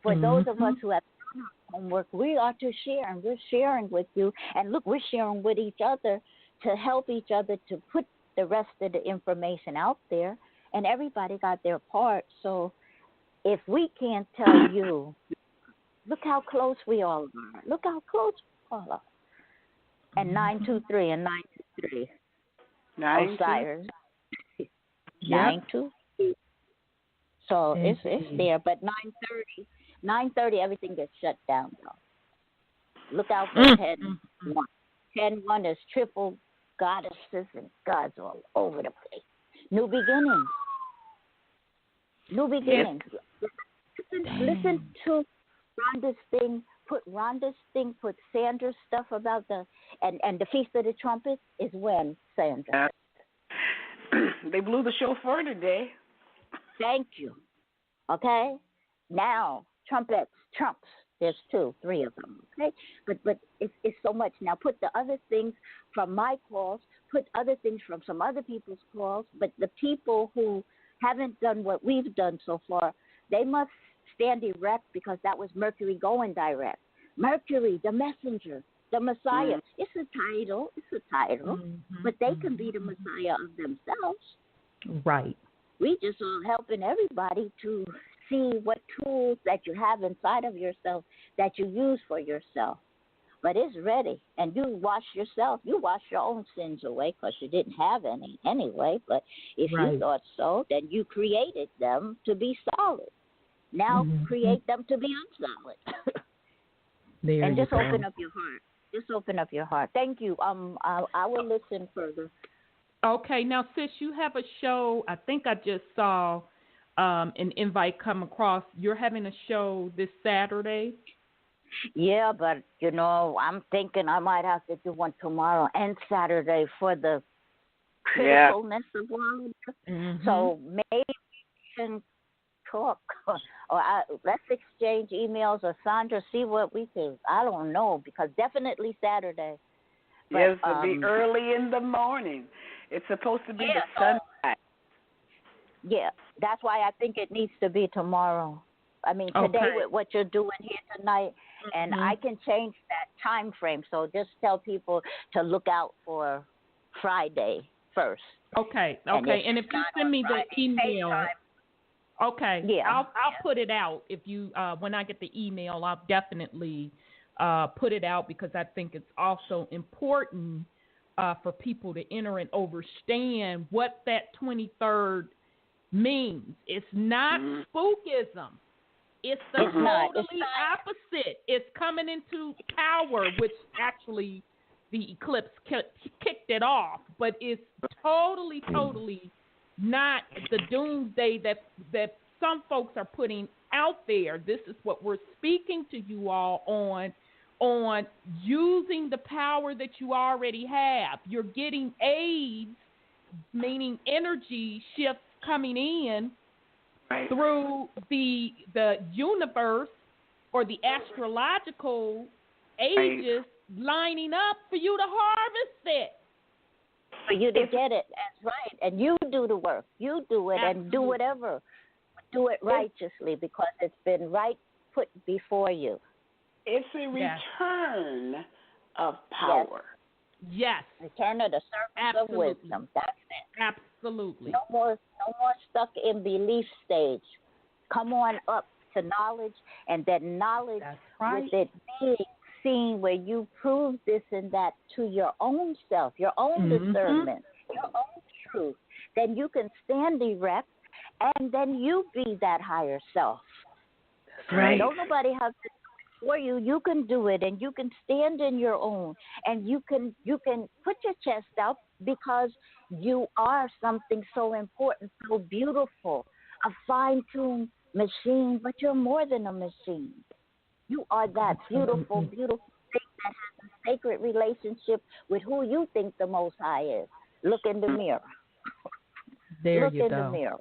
For those of us who have done our homework, we are to share, and we're sharing with you. And look, we're sharing with each other to help each other to put the rest of the information out there. And everybody got their part. So if we can't tell you, look how close we all are. Look how close we all are. And 923 and 923. Osiris. 923. So it's there. But 930, everything gets shut down, though. Look out for 10-1. 10-1 is triple goddesses and gods all over the place. New beginnings. New beginnings. Listen to Rhonda's thing. Put Sandra's stuff about and the Feast of the Trumpets is when, Sandra? They blew the shofar today. Thank you. Okay? Now, trumps. There's 2, 3 of them. Okay? But it's so much. Now put the other things from my calls, put other things from some other people's calls, but the people who haven't done what we've done so far, they must stand erect because that was Mercury going direct. Mercury, the messenger, the Messiah. It's a title, but they can be the Messiah of themselves. Right. We just are helping everybody to see what tools that you have inside of yourself that you use for yourself. But it's ready, and you wash yourself. You wash your own sins away because you didn't have any anyway. But if you thought so, then you created them to be solid. Now create them to be unsolid. And just open up your heart. Just open up your heart. Thank you. I will listen further. Okay, now sis, you have a show. I think I just saw an invite come across. You're having a show this Saturday. Yeah, but, I'm thinking I might have to do one tomorrow and Saturday for the criticalness of all of this. So maybe we can talk. Or let's exchange emails, or Sandra, see what we can. I don't know, because definitely Saturday. But, yes, it'll be early in the morning. It's supposed to be the sunrise. Yeah, that's why I think it needs to be tomorrow. I mean, today with what you're doing here tonight, and I can change that time frame. So just tell people to look out for Friday first. Okay. And if you send me the email, I'll put it out. If you when I get the email, I'll definitely put it out, because I think it's also important for people to enter and understand what that 23rd means. It's not spookism. It's the totally opposite. It's coming into power, which actually the eclipse kicked it off. But it's totally not the doomsday that some folks are putting out there. This is what we're speaking to you all on using the power that you already have. You're getting aids, meaning energy shifts coming in through the universe or the astrological ages lining up for you to harvest it. for you to get it. That's right. And you do the work. You do it. Absolutely. And do whatever. Do it righteously because it's been put before you. It's a return of power. Yes. Return of the servant of wisdom. That's it. Absolutely. No more stuck in belief stage. Come on up to knowledge, and that knowledge with it being seen where you prove this and that to your own self, your own discernment, your own truth. Then you can stand erect, and then you be that higher self. Right. Don't nobody have to do it for you. You can do it, and you can stand in your own, and you can put your chest out because you are something so important, so beautiful, a fine-tuned machine, but you're more than a machine. You are that beautiful, beautiful thing that has a sacred relationship with who you think the Most High is. Look in the mirror. Look in the mirror.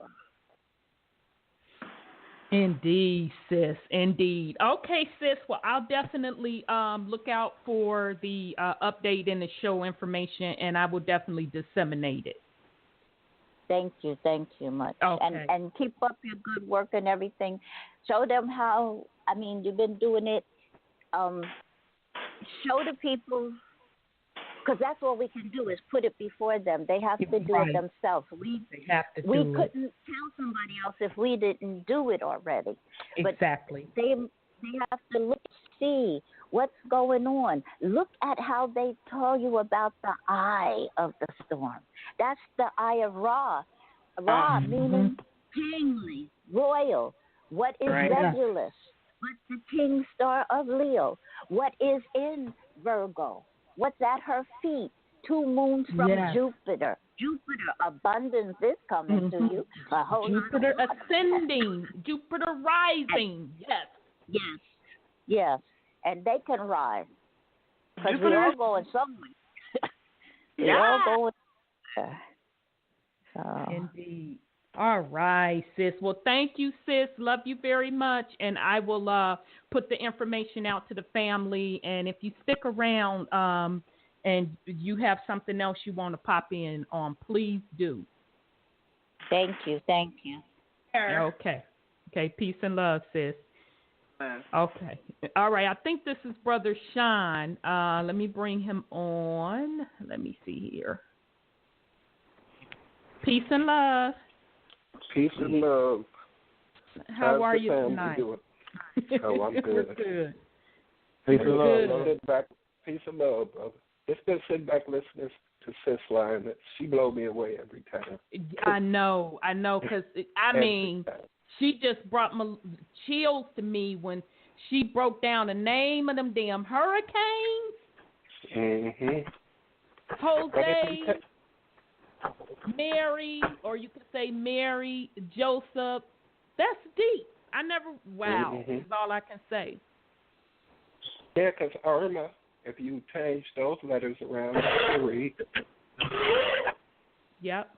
Indeed, sis. Indeed. Okay, sis. Well, I'll definitely look out for the update in the show information, and I will definitely disseminate it. Thank you much. Okay. And keep up your good work and everything. Show them how, you've been doing it. Show the people, because that's what we can do is put it before them. They have to do it themselves. We couldn't tell somebody else if we didn't do it already. Exactly. But they have to look, see what's going on. Look at how they tell you about the eye of the storm. That's the eye of Ra. Ra meaning kingly, royal. What is Regulus? What's the king star of Leo? What is in Virgo? What's at her feet? 2 moons from Jupiter. Jupiter, abundance is coming to you. Jupiter ascending. Jupiter rising. Yes. And they can rise. Because we're all going somewhere. We're all going somewhere. Indeed. All right, sis. Well, thank you, sis. Love you very much. And I will put the information out to the family. And if you stick around and you have something else you want to pop in on, please do. Thank you. Okay. Peace and love, sis. Okay. All right. I think this is Brother Sean. Let me bring him on. Let me see here. Peace and love. Peace and love. How are you tonight? Oh, I'm good. We're good. Peace and love. Sit back. Peace and love, brother. It's good sitting back listening to Sis Line. She blow me away every time. I know, because she just brought chills to me when she broke down the name of them damn hurricanes. Jose, Mary, or you could say Mary, Joseph. That's deep. Is all I can say. Yeah, because Irma, if you change those letters around, you can read. Yep.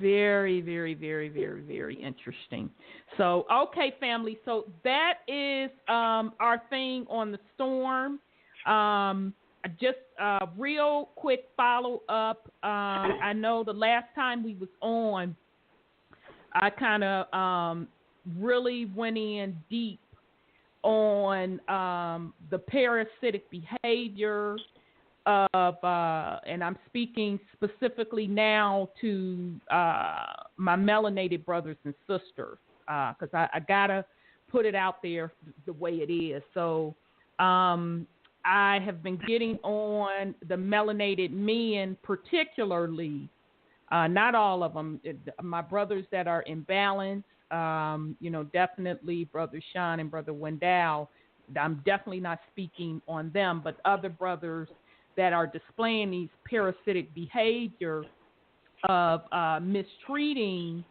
Very, very, very, very, very interesting. So, okay, family. So that is our thing on the storm. Just a real quick follow up. I know the last time we was on, I kind of really went in deep on the parasitic behavior of, and I'm speaking specifically now to my melanated brothers and sisters, because I gotta put it out there the way it is. So I have been getting on the melanated men, particularly, not all of them, my brothers that are imbalanced, definitely Brother Sean and Brother Wendell. I'm definitely not speaking on them, but other brothers that are displaying these parasitic behavior of mistreating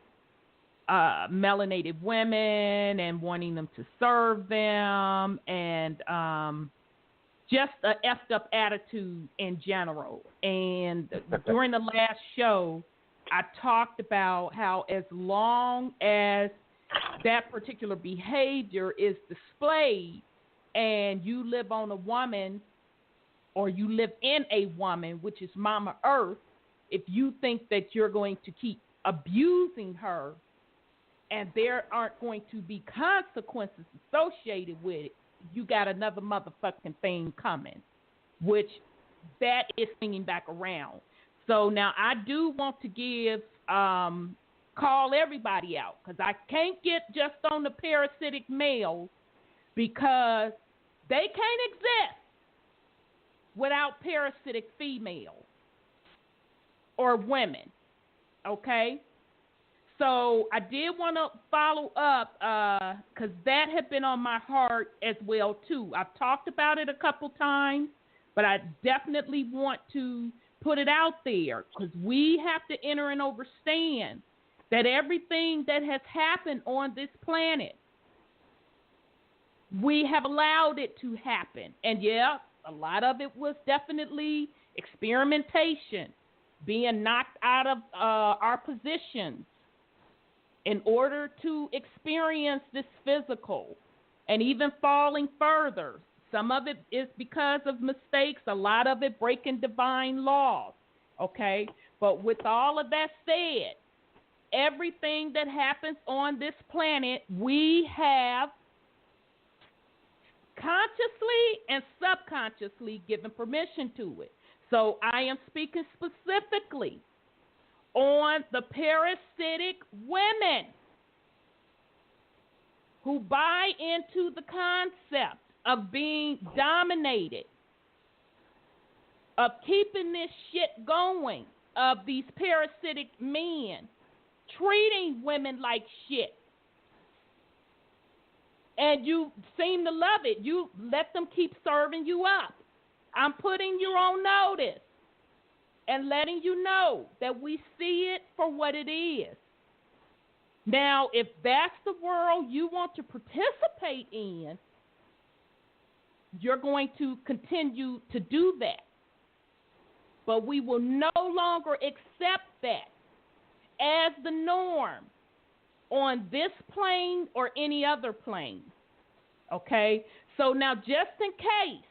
melanated women and wanting them to serve them, and just a effed up attitude in general. And during the last show, I talked about how as long as that particular behavior is displayed and you live on a woman or you live in a woman, which is Mama Earth, if you think that you're going to keep abusing her and there aren't going to be consequences associated with it, you got another motherfucking thing coming, which that is swinging back around. So now I do want to give, call everybody out, because I can't get just on the parasitic males, because they can't exist without parasitic females or women, okay? So I did want to follow up because that had been on my heart as well, too. I've talked about it a couple times, but I definitely want to put it out there because we have to enter and understand that everything that has happened on this planet, we have allowed it to happen. And, yeah, a lot of it was definitely experimentation, being knocked out of our positions in order to experience this physical, and even falling further. Some of it is because of mistakes, a lot of it breaking divine laws, okay? But with all of that said, everything that happens on this planet, we have consciously and subconsciously given permission to it. So I am speaking specifically on the parasitic women who buy into the concept of being dominated, of keeping this shit going, of these parasitic men treating women like shit. And you seem to love it. You let them keep serving you up. I'm putting you on notice and letting you know that we see it for what it is. Now, if that's the world you want to participate in, you're going to continue to do that. But we will no longer accept that as the norm on this plane or any other plane. Okay? So now, just in case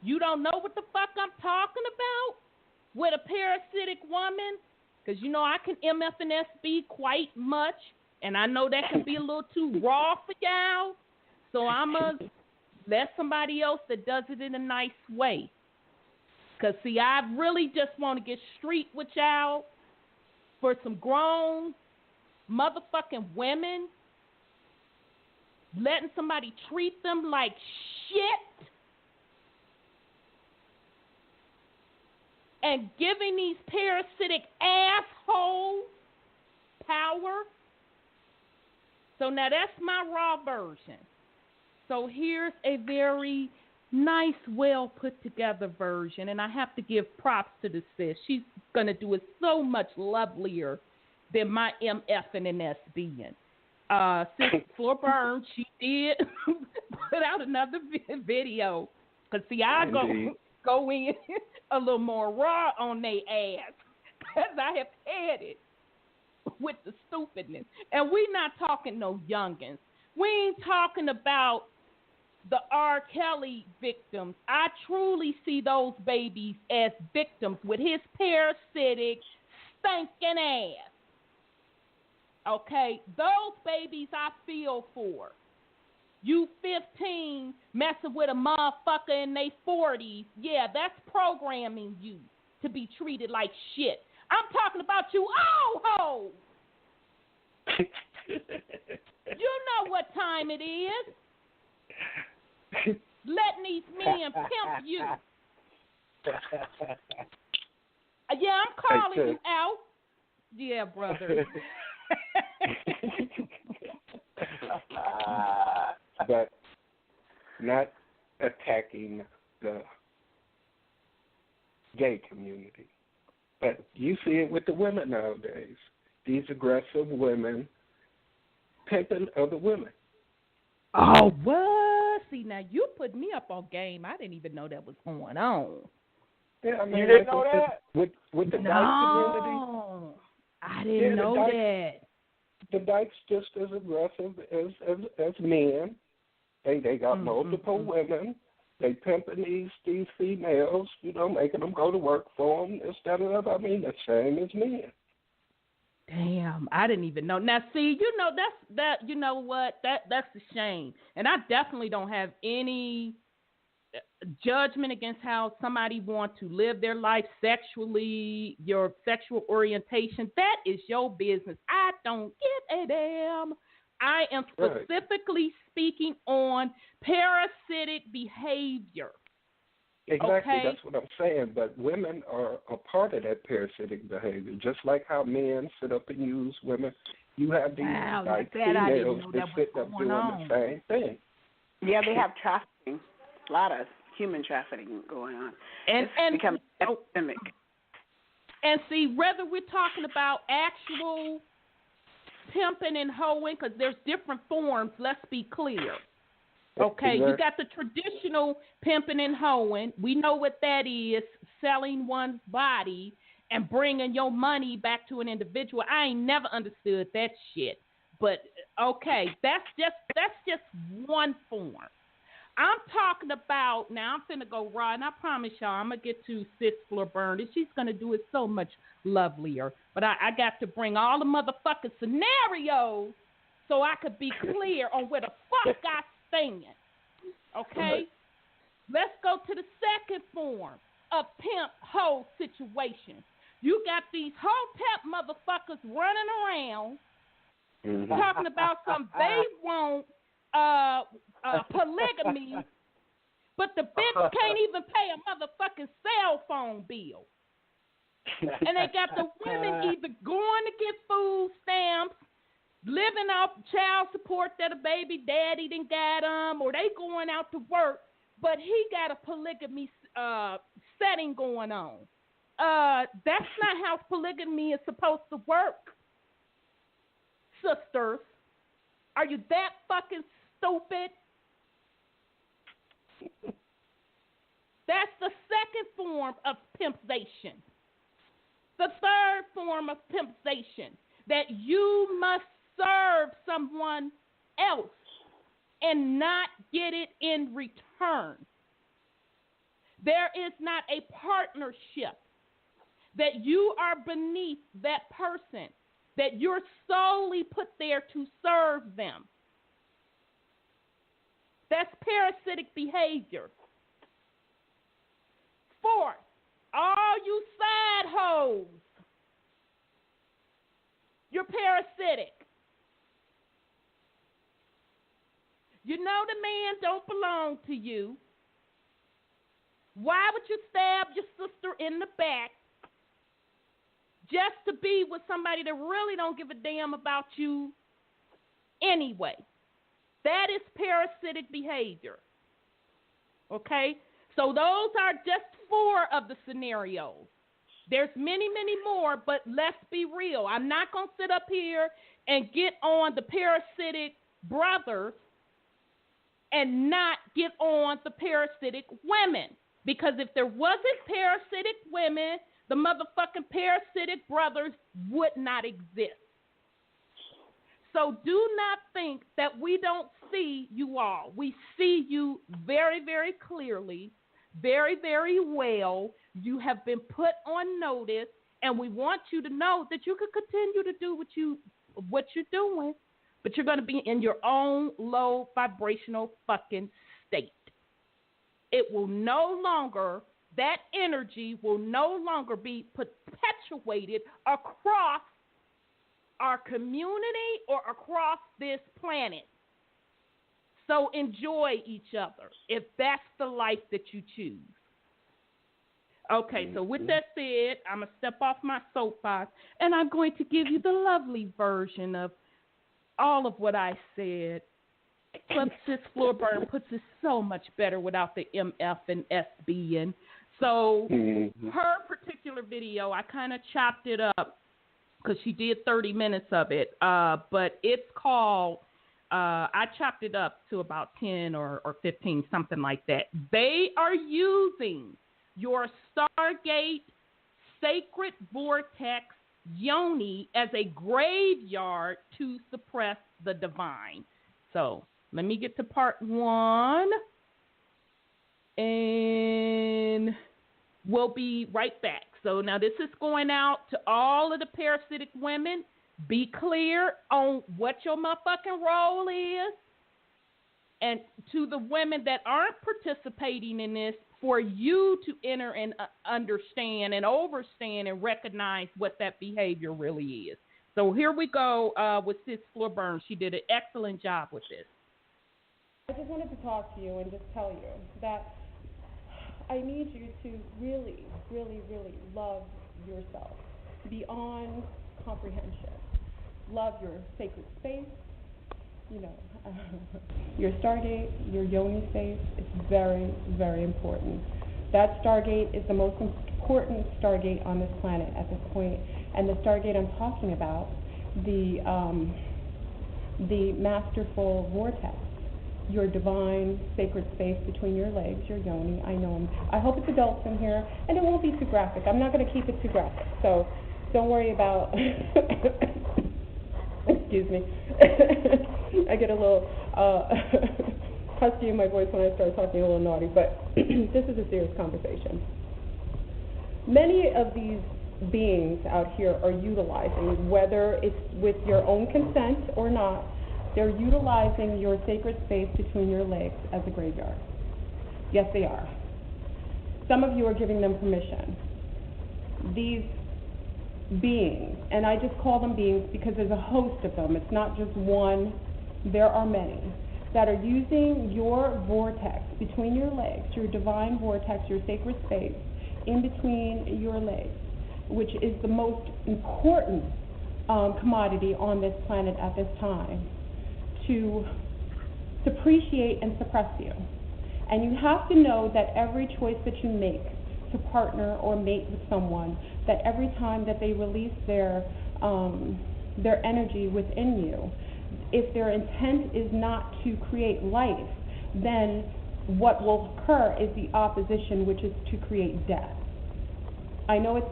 you don't know what the fuck I'm talking about with a parasitic woman, because you know I can MF and SB quite much, and I know that can be a little too raw for y'all, so I'm going to let somebody else that does it in a nice way. Because, see, I really just want to get street with y'all for some grown motherfucking women, letting somebody treat them like shit, and giving these parasitic assholes power. So now that's my raw version. So here's a very nice, well put together version, and I have to give props to the sis. She's going to do it so much lovelier than my MFing and SBing. Sis Floor Burns, she did put out another video. Because, see, I go in a little more raw on they ass because I have had it with the stupidness. And we not talking no youngins. We ain't talking about the R. Kelly victims. I truly see those babies as victims with his parasitic, stinking ass. Okay? Those babies I feel for. You 15 messing with a motherfucker in their 40s, yeah, that's programming you to be treated like shit. I'm talking about you old hoes. You know what time it is. Letting these men pimp you. Yeah, I'm calling you out. Yeah, brother. But not attacking the gay community. But you see it with the women nowadays. These aggressive women pimping other women. Oh, what? See, now you put me up on game. I didn't even know that was going on. Yeah, I mean, you didn't know that? With the no, dyke community? I didn't know that. The dykes just as aggressive as men. They got multiple women, They pimping these females, making them go to work for them instead of, the same as men. Damn, I didn't even know. Now, see, you know what? That's a shame. And I definitely don't have any judgment against how somebody wants to live their life sexually, your sexual orientation. That is your business. I don't give a damn. I am specifically speaking on parasitic behavior. Exactly, okay? That's what I'm saying. But women are a part of that parasitic behavior, just like how men sit up and use women. You have these females that sit up doing the same thing. Yeah, they have trafficking, a lot of human trafficking going on. And become epidemic. And see, whether we're talking about actual pimping and hoeing, because there's different forms, let's be clear. Okay, you got the traditional pimping and hoeing. We know what that is, selling one's body and bringing your money back to an individual. I ain't never understood that shit. But, okay, that's just one form. I'm talking about, now I'm finna go raw, and I promise y'all I'm going to get to Sis Fleur Burn, and she's going to do it so much lovelier. But I got to bring all the motherfucking scenarios so I could be clear on where the fuck I stand. Okay? Let's go to the second form of pimp-hoe situation. You got these hoe pimp motherfuckers running around talking about some they want polygamy, but the bitch can't even pay a motherfucking cell phone bill. And they got the women either going to get food stamps, living off child support that a baby daddy done got them, or they going out to work, but he got a polygamy setting going on. That's not how polygamy is supposed to work, sisters. Are you that fucking stupid? That's the second form of pimpzation. The third form of pimpzation, that you must serve someone else and not get it in return. There is not a partnership, that you are beneath that person, that you're solely put there to serve them. That's parasitic behavior. Fourth, all you side hoes, you're parasitic. You know the man don't belong to you. Why would you stab your sister in the back just to be with somebody that really don't give a damn about you anyway? That is parasitic behavior. Okay? So those are just 4 of the scenarios. There's many, many more, but let's be real. I'm not going to sit up here and get on the parasitic brothers and not get on the parasitic women. Because if there wasn't parasitic women, the motherfucking parasitic brothers would not exist. So do not think that we don't see you all. We see you very, very clearly, very, very well. You have been put on notice, and we want you to know that you can continue to do what you're doing, but you're going to be in your own low vibrational fucking state. It will no longer, that energy will no longer be perpetuated across our community or across this planet. So enjoy each other if that's the life that you choose. Okay, so with that said, I'm going to step off my soapbox, and I'm going to give you the lovely version of all of what I said. But Sis Fleur Burn puts it so much better without the MF and SB in. So her particular video, I kind of chopped it up because she did 30 minutes of it. But it's called, I chopped it up to about 10 or 15, something like that. They are using your Stargate Sacred Vortex Yoni as a graveyard to suppress the divine. So let me get to part 1. And we'll be right back. So now this is going out to all of the parasitic women. Be clear on what your motherfucking role is. And to the women that aren't participating in this, for you to enter and understand and overstand and recognize what that behavior really is. So here we go with Sis Fleur Burns. She did an excellent job with this. I just wanted to talk to you and just tell you that I need you to really, really, really love yourself beyond comprehension. Love your sacred space, your stargate, your yoni space. It's very, very important. That stargate is the most important stargate on this planet at this point. And the stargate I'm talking about, the masterful vortex, your divine sacred space between your legs, your yoni. I hope it's adults in here, and it won't be too graphic. I'm not going to keep it too graphic, so don't worry about. Excuse me. I get a little husky in my voice when I start talking a little naughty, but this is a serious conversation. Many of these beings out here are utilizing, whether it's with your own consent or not, they're utilizing your sacred space between your legs as a graveyard. Yes, they are. Some of you are giving them permission. These beings, and I just call them beings because there's a host of them. It's not just one. There are many that are using your vortex between your legs, your divine vortex, your sacred space in between your legs, which is the most important commodity on this planet at this time, to depreciate and suppress you. And you have to know that every choice that you make to partner or mate with someone, that every time that they release their energy within you, if their intent is not to create life, then what will occur is the opposition, which is to create death. I know it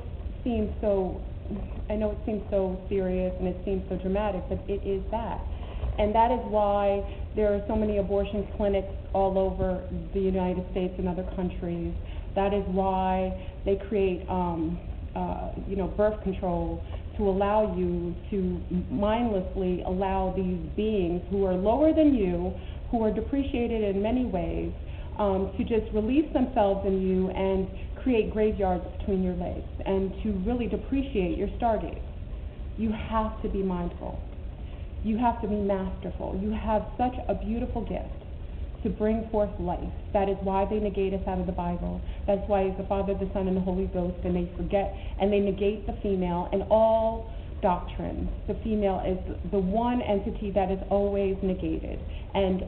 seems so serious and it seems so dramatic, but it is that. And that is why there are so many abortion clinics all over the United States and other countries. That is why they create, birth control to allow you to mindlessly allow these beings who are lower than you, who are depreciated in many ways, to just release themselves in you and create graveyards between your legs and to really depreciate your stargates. You have to be mindful. You have to be masterful. You have such a beautiful gift to bring forth life. That is why they negate us out of the Bible. That's why it's the Father, the Son, and the Holy Ghost, and they forget and they negate the female in all doctrines. The female is the one entity that is always negated and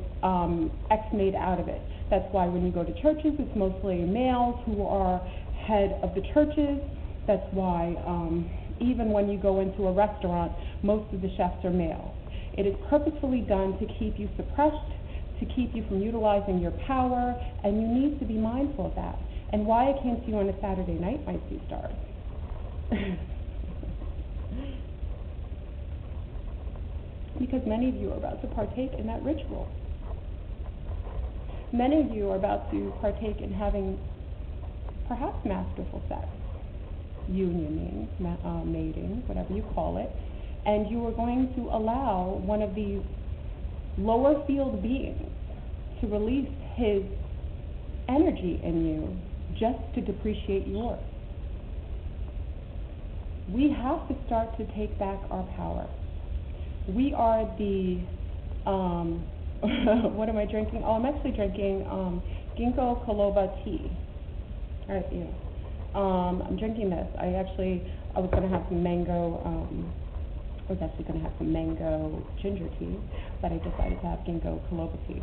exmade out of it. That's why when you go to churches, it's mostly males who are head of the churches. That's why even when you go into a restaurant, most of the chefs are males. It is purposefully done to keep you suppressed, to keep you from utilizing your power, and you need to be mindful of that. And why I came to you on a Saturday night, my sea stars. Because many of you are about to partake in that ritual. Many of you are about to partake in having perhaps masterful sex, unioning, mating, whatever you call it, and you are going to allow one of these lower field beings to release his energy in you just to depreciate yours. We have to start to take back our power. We are the, what am I drinking? Oh, I'm actually drinking ginkgo biloba tea. All right, yeah. I'm drinking this. I was going to have some mango, ginger tea, but I decided to have ginkgo biloba tea.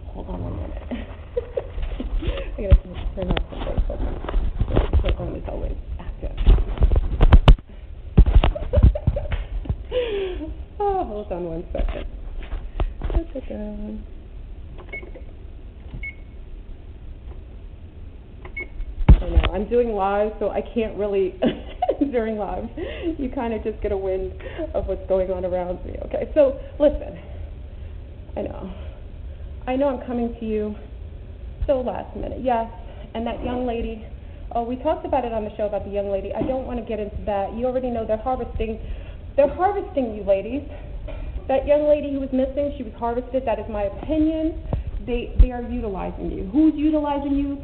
Hold on 1 minute. I got to turn off the face. The phone is always active. Oh, hold on 1 second. I know, I'm doing live, so I can't really, during live, you kind of just get a wind of what's going on around me, okay? So, listen, I know I'm coming to you so last minute. Yes, And that young lady, we talked about it on the show about the young lady. I don't want to get into that. You already know they're harvesting you ladies. That young lady who was missing, she was harvested. That is my opinion. They are utilizing you. Who's utilizing you?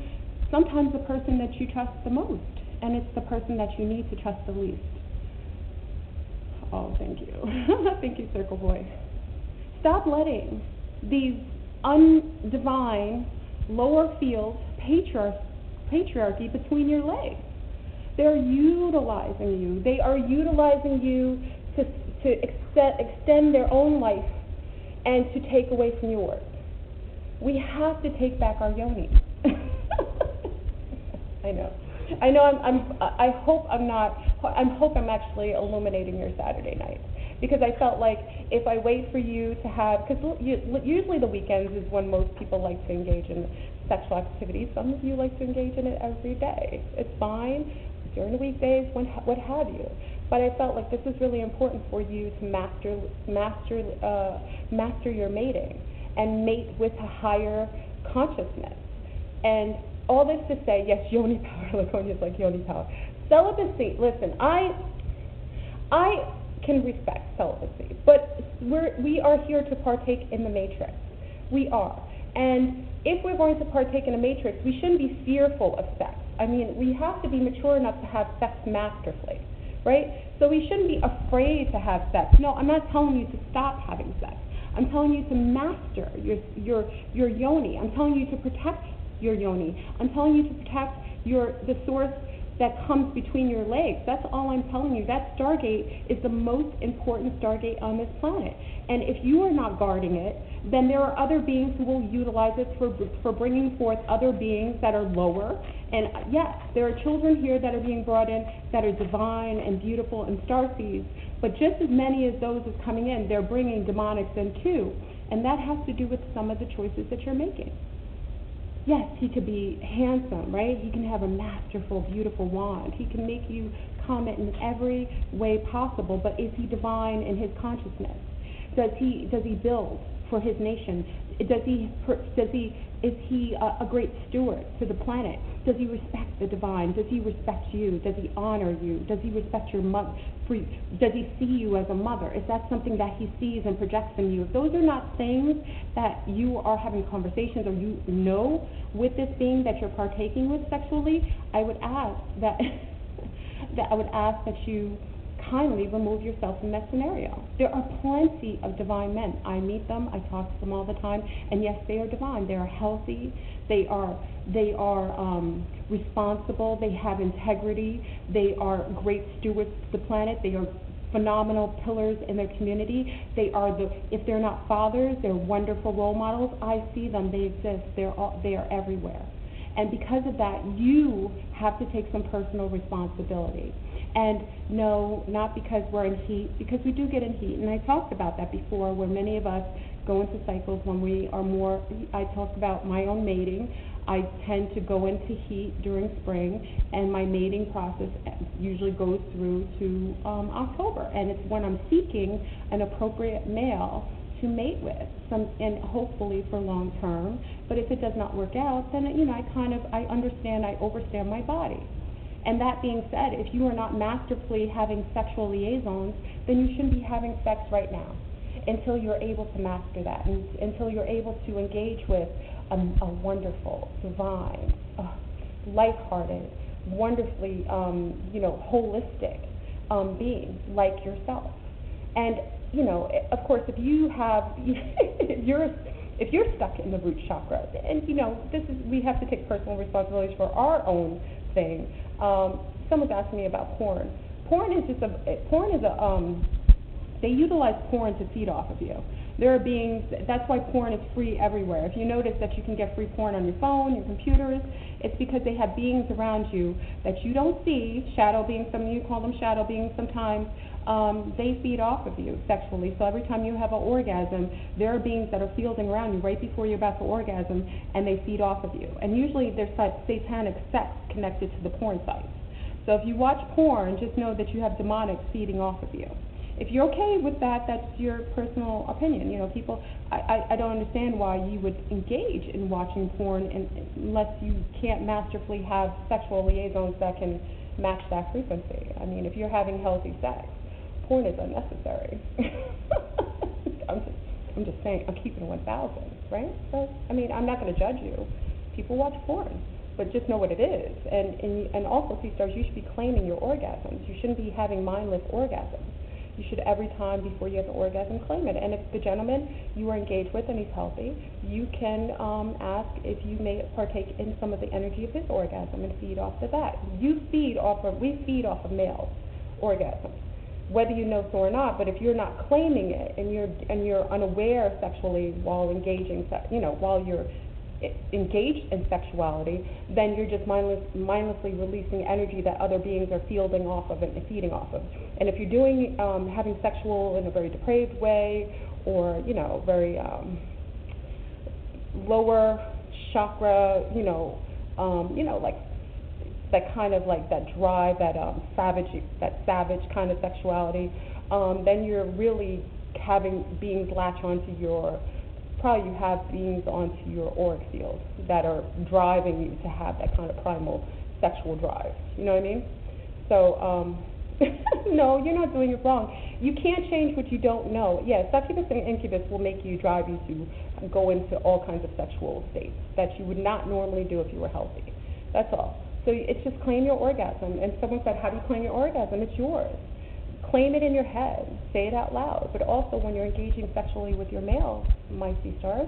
Sometimes the person that you trust the most, and it's the person that you need to trust the least. Oh, thank you. Thank you, Circle Boy. Stop letting these undivine, lower field patriarchy between your legs. They're utilizing you. They are utilizing you to extend their own life and to take away from yours. We have to take back our yoni. I know. I hope I'm actually illuminating your Saturday night, because I felt like if I wait for you to have, because usually the weekends is when most people like to engage in sexual activities. Some of you like to engage in it every day. It's fine during the weekdays, what have you. But I felt like this is really important for you to master your mating and mate with a higher consciousness. And all this to say, yes, yoni power. Laconia's like yoni power. Celibacy. Listen, I can respect celibacy, but we are here to partake in the matrix. We are. And if we're going to partake in a matrix, we shouldn't be fearful of sex. I mean, we have to be mature enough to have sex masterfully, right? So we shouldn't be afraid to have sex. No, I'm not telling you to stop having sex. I'm telling you to master your yoni. I'm telling you to protect your yoni. I'm telling you to protect the source that comes between your legs. That's all I'm telling you. That Stargate is the most important Stargate on this planet. And if you are not guarding it, then there are other beings who will utilize it for bringing forth other beings that are lower. And yes, there are children here that are being brought in that are divine and beautiful and starseeds, but just as many as those is coming in, they're bringing demonics in too. And that has to do with some of the choices that you're making. Yes, he could be handsome, right? He can have a masterful, beautiful wand. He can make you comment in every way possible, but is he divine in his consciousness? Does he build for his nation? Is he a great steward to the planet? Does he respect the divine? Does he respect you? Does he honor you? Does he respect your mother? Does he see you as a mother? Is that something that he sees and projects in you? If those are not things that you are having conversations or you know with this being that you're partaking with sexually, I would ask that you kindly remove yourself from that scenario. There are plenty of divine men. I meet them, I talk to them all the time, and yes, they are divine. They are healthy, they are responsible, they have integrity, they are great stewards to the planet, they are phenomenal pillars in their community. They are if they're not fathers, they're wonderful role models. I see them, they exist, they are everywhere. And because of that, you have to take some personal responsibility. And no, not because we're in heat, because we do get in heat. And I talked about that before, where many of us go into cycles when we are more, I talked about my own mating. I tend to go into heat during spring, and my mating process usually goes through to October. And it's when I'm seeking an appropriate male to mate with, and hopefully for long term. But if it does not work out, then I overstand my body. And that being said, if you are not masterfully having sexual liaisons, then you shouldn't be having sex right now until you're able to master that, and until you're able to engage with a wonderful, divine, lighthearted, wonderfully, holistic being like yourself. And of course, if you have, if you're stuck in the root chakra, and we have to take personal responsibility for our own thing. Someone's asking me about porn. They utilize porn to feed off of you. There are beings, that's why porn is free everywhere. If you notice that you can get free porn on your phone, your computers, it's because they have beings around you that you don't see, shadow beings, some of you call them shadow beings sometimes, they feed off of you sexually. So every time you have an orgasm, there are beings that are fielding around you right before you're about to orgasm, and they feed off of you. And usually there's satanic sex connected to the porn sites. So if you watch porn, just know that you have demonics feeding off of you. If you're okay with that, that's your personal opinion. You know, people, I don't understand why you would engage in watching porn unless you can't masterfully have sexual liaisons that can match that frequency. I mean, if you're having healthy sex, porn is unnecessary. I'm just saying, I'm keeping it 1,000, right? So, I mean, I'm not going to judge you. People watch porn, but just know what it is. And also, C-stars, you should be claiming your orgasms. You shouldn't be having mindless orgasms. You should, every time before you have an orgasm, claim it. And if the gentleman you are engaged with and he's healthy, you can ask if you may partake in some of the energy of his orgasm and feed off of that. We feed off of male orgasms, whether you know so or not. But if you're not claiming it and you're unaware sexually while engaging, while you're engaged in sexuality, then you're just mindlessly releasing energy that other beings are fielding off of and feeding off of. And if you're doing having sexual in a very depraved way, or very lower chakra, like that kind of like that drive, that savage kind of sexuality, then you're really having beings latch onto your. Probably you have beings onto your auric field that are driving you to have that kind of primal sexual drive. You know what I mean? So, no, you're not doing it wrong. You can't change what you don't know. Yeah, succubus and incubus will make you drive you to go into all kinds of sexual states that you would not normally do if you were healthy. That's all. So it's just claim your orgasm. And someone said, how do you claim your orgasm? It's yours. Claim it in your head, say it out loud, but also when you're engaging sexually with your male, my C-stars,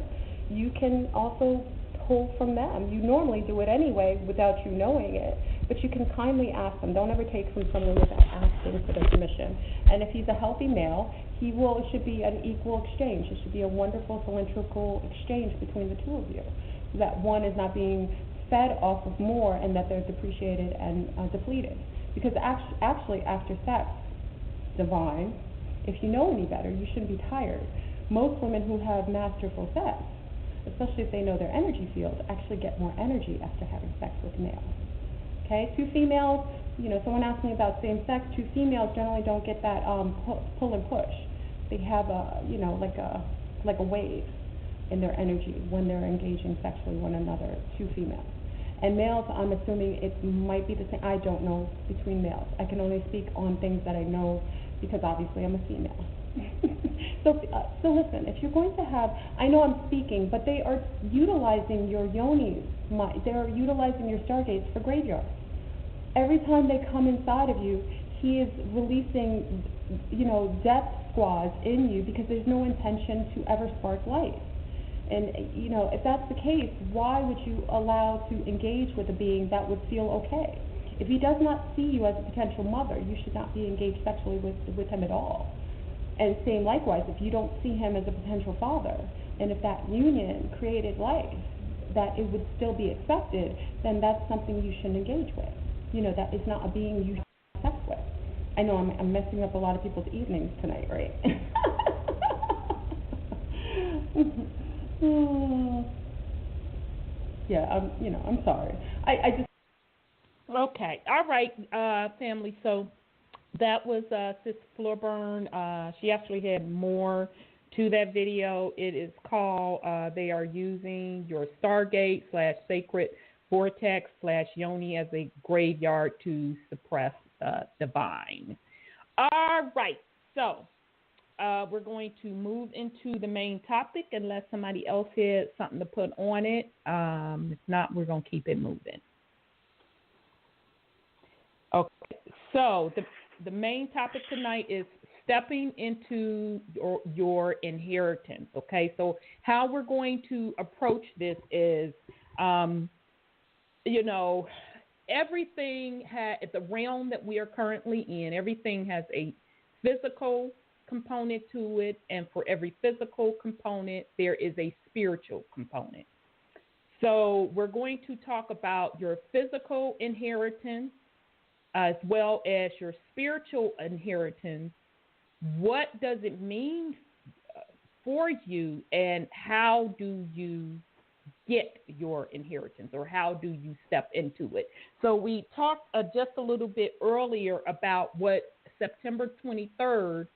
you can also pull from them. You normally do it anyway without you knowing it, but you can kindly ask them. Don't ever take from someone without asking for their permission. And if he's a healthy male, it should be an equal exchange. It should be a wonderful cylindrical exchange between the two of you, so that one is not being fed off of more and that they're depreciated and depleted. Because actually after sex, divine, if you know any better, you shouldn't be tired. Most women who have masterful sex, especially if they know their energy field, actually get more energy after having sex with males. Okay, two females, someone asked me about same sex, two females generally don't get that pull and push. They have like a wave in their energy when they're engaging sexually with one another, two females. And males, I'm assuming it might be the same. I don't know between males. I can only speak on things that I know because obviously I'm a female. So listen, if you're going to have, I know I'm speaking, but they are utilizing your yonis. They're utilizing your stargates for graveyards. Every time they come inside of you, he is releasing, death squads in you because there's no intention to ever spark life. And, if that's the case, why would you allow to engage with a being that would feel okay? If he does not see you as a potential mother, you should not be engaged sexually with him at all. And same likewise, if you don't see him as a potential father, and if that union created life, that it would still be accepted, then that's something you shouldn't engage with. That is not a being you should have sex with. I know I'm messing up a lot of people's evenings tonight, right? Yeah, I'm sorry. I just. Okay, all right, family. So that was Sis Floorburn. She actually had more to that video. It is called "They Are Using Your Stargate / Sacred Vortex / Yoni as a Graveyard to Suppress Divine." All right, so. We're going to move into the main topic unless somebody else had something to put on it. If not, we're going to keep it moving. Okay, so the main topic tonight is stepping into your inheritance. Okay, so how we're going to approach this is, everything the realm that we are currently in, everything has a physical component to it, and for every physical component there is a spiritual component. So we're going to talk about your physical inheritance as well as your spiritual inheritance. What does it mean for you, and how do you get your inheritance, or how do you step into it? So we talked just a little bit earlier about what September 23rd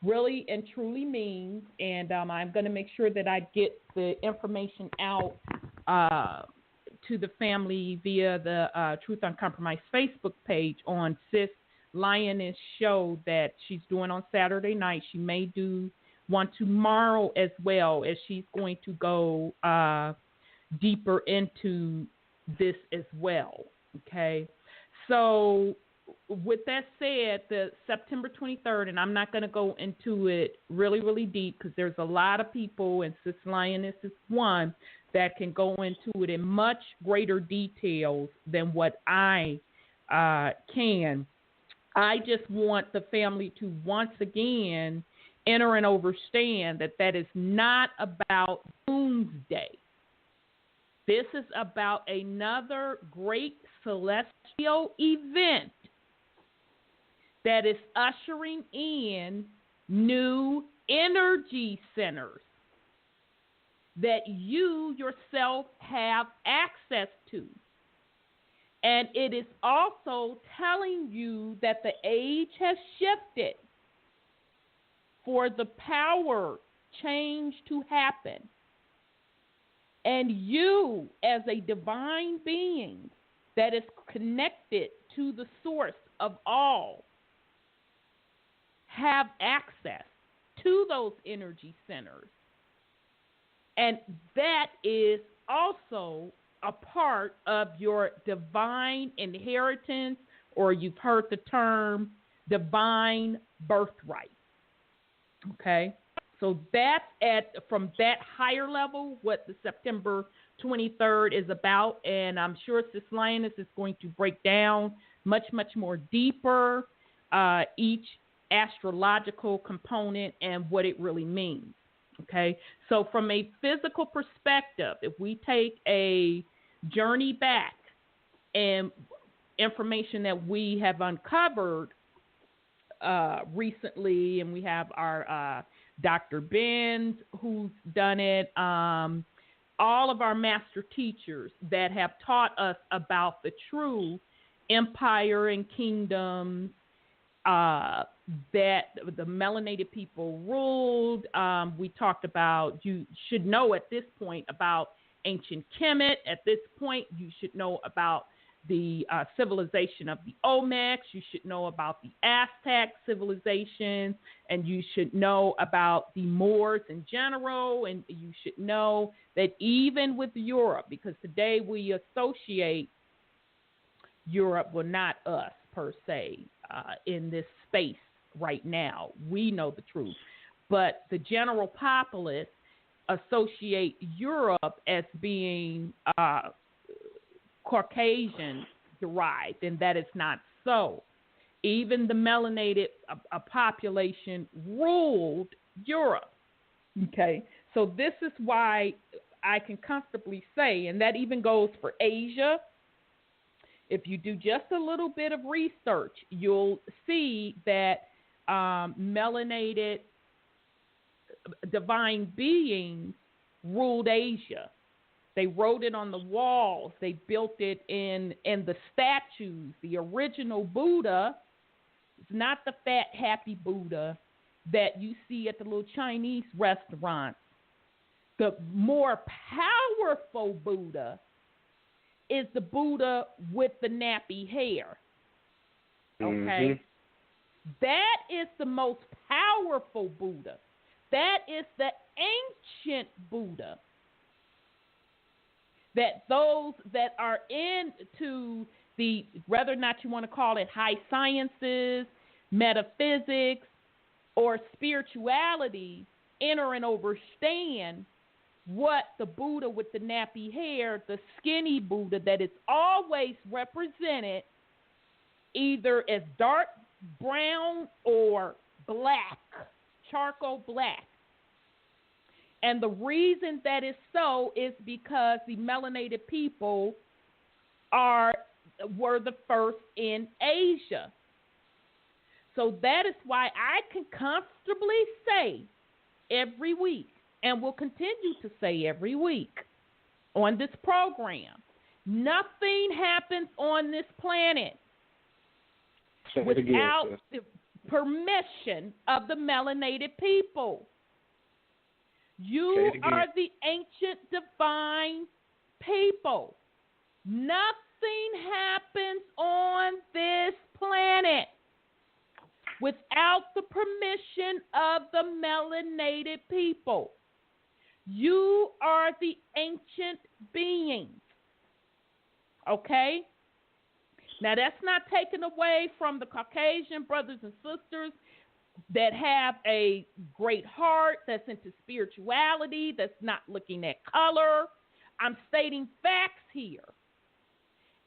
really and truly means. And I'm going to make sure that I get the information out to the family via the Truth Uncompromised Facebook page on Sis Lioness show that she's doing on Saturday night. She may do one tomorrow as well, as she's going to go deeper into this as well. Okay, so with that said, the September 23rd, and I'm not going to go into it really, really deep because there's a lot of people, and Sis Lioness is one, that can go into it in much greater details than what I can. I just want the family to once again enter and understand that that is not about doomsday. This is about another great celestial event that is ushering in new energy centers that you yourself have access to. And it is also telling you that the age has shifted for the power change to happen. And you, as a divine being that is connected to the source of all, have access to those energy centers. And that is also a part of your divine inheritance, or you've heard the term divine birthright. Okay? So that's from that higher level what the September 23rd is about. And I'm sure Sis Lioness is going to break down much, much more deeper each astrological component and what it really means. Okay, so from a physical perspective, if we take a journey back and information that we have uncovered recently, and we have our Dr. Benz who's done it, all of our master teachers that have taught us about the true empire and kingdoms that the melanated people ruled. We talked about, you should know at this point about ancient Kemet. At this point, you should know about the civilization of the Olmecs. You should know about the Aztec civilization, and you should know about the Moors in general, and you should know that even with Europe, because today we associate Europe, well, not us per se, in this space right now. We know the truth. But the general populace associate Europe as being Caucasian derived, and that is not so. Even the melanated population ruled Europe. Okay, so this is why I can comfortably say, and that even goes for Asia. If you do just a little bit of research, you'll see that melanated divine beings ruled Asia. They wrote it on the walls. They built it in the statues. The original Buddha is not the fat, happy Buddha that you see at the little Chinese restaurants. The more powerful Buddha is the Buddha with the nappy hair. Okay? Mm-hmm. That is the most powerful Buddha. That is the ancient Buddha. That those that are into the, whether or not you want to call it high sciences, metaphysics, or spirituality, enter and understand what the Buddha with the nappy hair, the skinny Buddha that is always represented either as dark brown or black, charcoal black. And the reason that is so is because the melanated people were the first in Asia. So that is why I can comfortably say every week, and will continue to say every week on this program, nothing happens on this planet without permission of the melanated people. You are the ancient divine people. Nothing happens on this planet without the permission of the melanated people. You are the ancient beings. Okay? Now, that's not taken away from the Caucasian brothers and sisters that have a great heart, that's into spirituality, that's not looking at color. I'm stating facts here.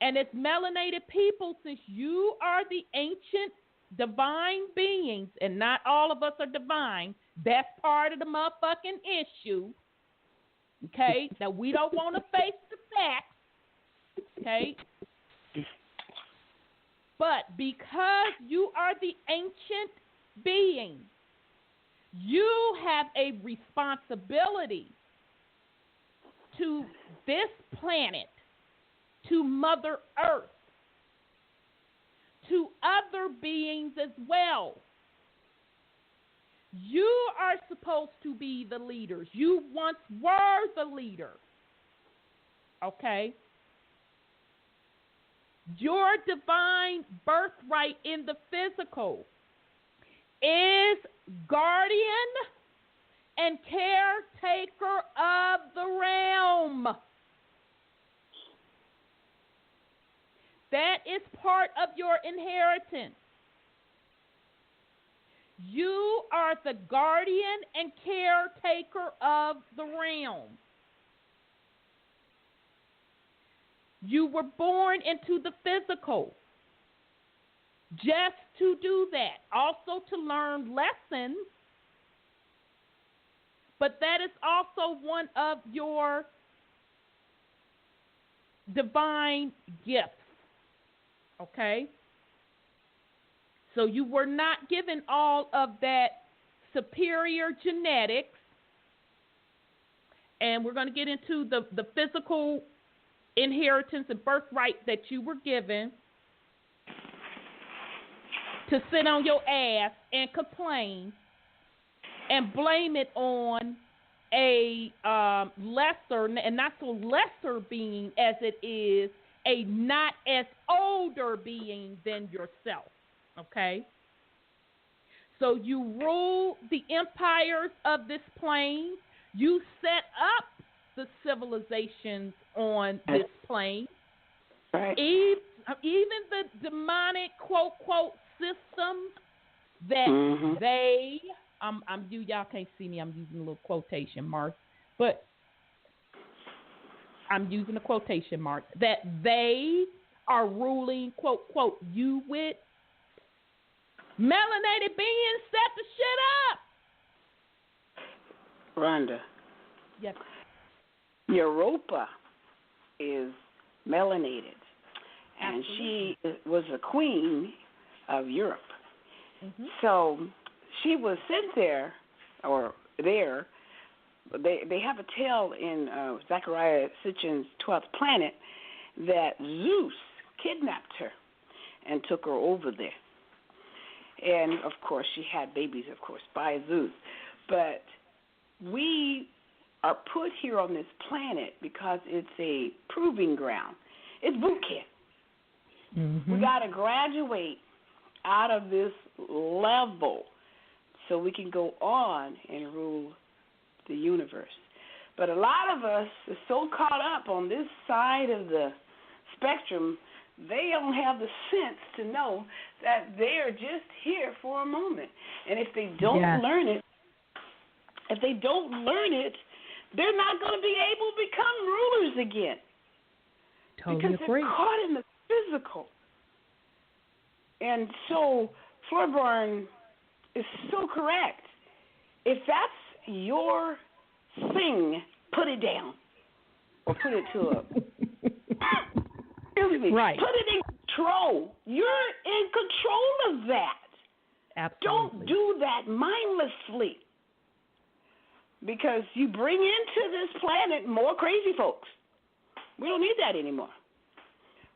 And as melanated people, since you are the ancient divine beings, and not all of us are divine, that's part of the motherfucking issue. Okay? Now, we don't want to face the facts. Okay? But because you are the ancient being, you have a responsibility to this planet, to Mother Earth, to other beings as well. You are supposed to be the leaders. You once were the leader. Okay? Your divine birthright in the physical is guardian and caretaker of the realm. That is part of your inheritance. You are the guardian and caretaker of the realm. You were born into the physical just to do that. Also to learn lessons. But that is also one of your divine gifts. Okay? So you were not given all of that superior genetics. And we're going to get into the physical inheritance and birthright that you were given to sit on your ass and complain and blame it on a lesser, and not so lesser being as it is a not as older being than yourself. Okay? So you rule the empires of this plane. You set up the civilizations on this plane. Right. Even the demonic quote system that they y'all can't see me, I'm using a little quotation mark, but I'm using a quotation mark, that they are ruling quote you with. Melanated beings, set the shit up. Rhonda. Yes. Europa is melanated, and she was a queen of Europe. Mm-hmm. So she was sent there, They have a tale in Zechariah Sitchin's 12th Planet that Zeus kidnapped her and took her over there. And, of course, she had babies, of course, by Zeus. But we are put here on this planet because it's a proving ground. It's boot camp. Mm-hmm. We got to graduate out of this level so we can go on and rule the universe. But a lot of us are so caught up on this side of the spectrum, they don't have the sense to know that they're just here for a moment. And if they don't learn it, they're not going to be able to become rulers again. Totally because agree. They're caught in the physical. And so Floorborn is so correct. If that's your thing, put it down. Or put it to a... excuse me. Right. Put it in control. You're in control of that. Absolutely. Don't do that mindlessly. Because you bring into this planet more crazy folks. We don't need that anymore.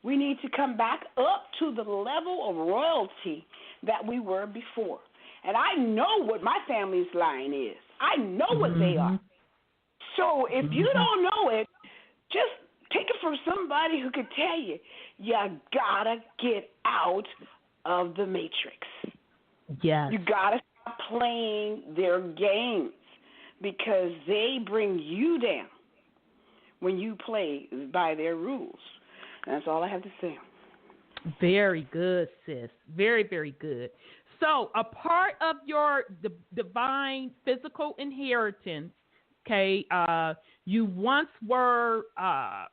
We need to come back up to the level of royalty that we were before. And I know what my family's line is. I know what they are. So if you don't know it, just take it from somebody who could tell you, you gotta get out of the matrix. Yes. You gotta stop playing their games because they bring you down when you play by their rules. And that's all I have to say. Very good, sis. Very, very good. So a part of your divine physical inheritance, okay, you once were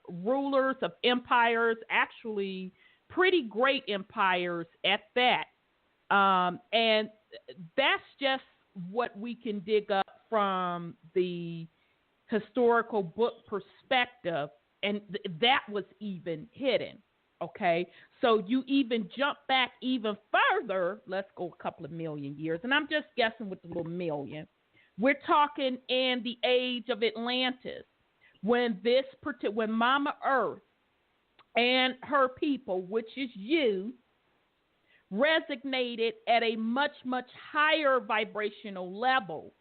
rulers of empires, actually pretty great empires at that. And that's just what we can dig up from the historical book perspective, and that was even hidden. Okay, so you even jump back even further. Let's go a couple of million years, and I'm just guessing with the little million. We're talking in the age of Atlantis, when when Mama Earth and her people, which is you, resonated at a much, much higher vibrational level.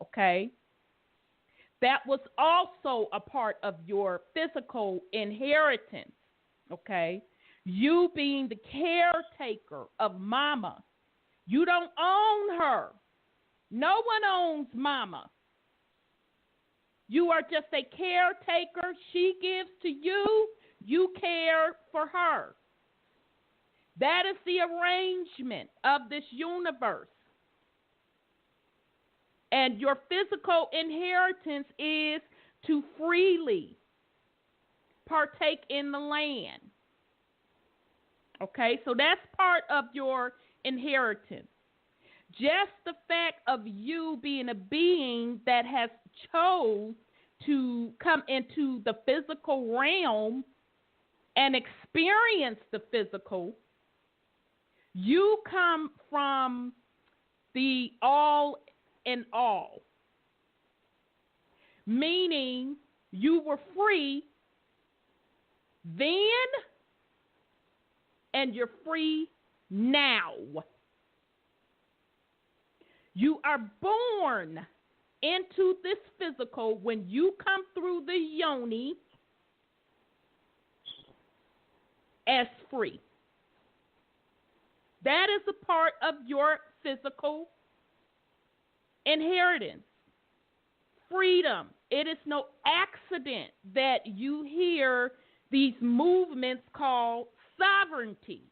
Okay, that was also a part of your physical inheritance. Okay, you being the caretaker of Mama, you don't own her. No one owns Mama. You are just a caretaker. She gives to you. You care for her. That is the arrangement of this universe. And your physical inheritance is to freely partake in the land. Okay, so that's part of your inheritance. Just the fact of you being a being that has chose to come into the physical realm and experience the physical, you come from the all in all, meaning you were free then, and you're free now. You are born into this physical when you come through the yoni as free. That is a part of your physical inheritance. Freedom. It is no accident that you hear these movements called sovereignty.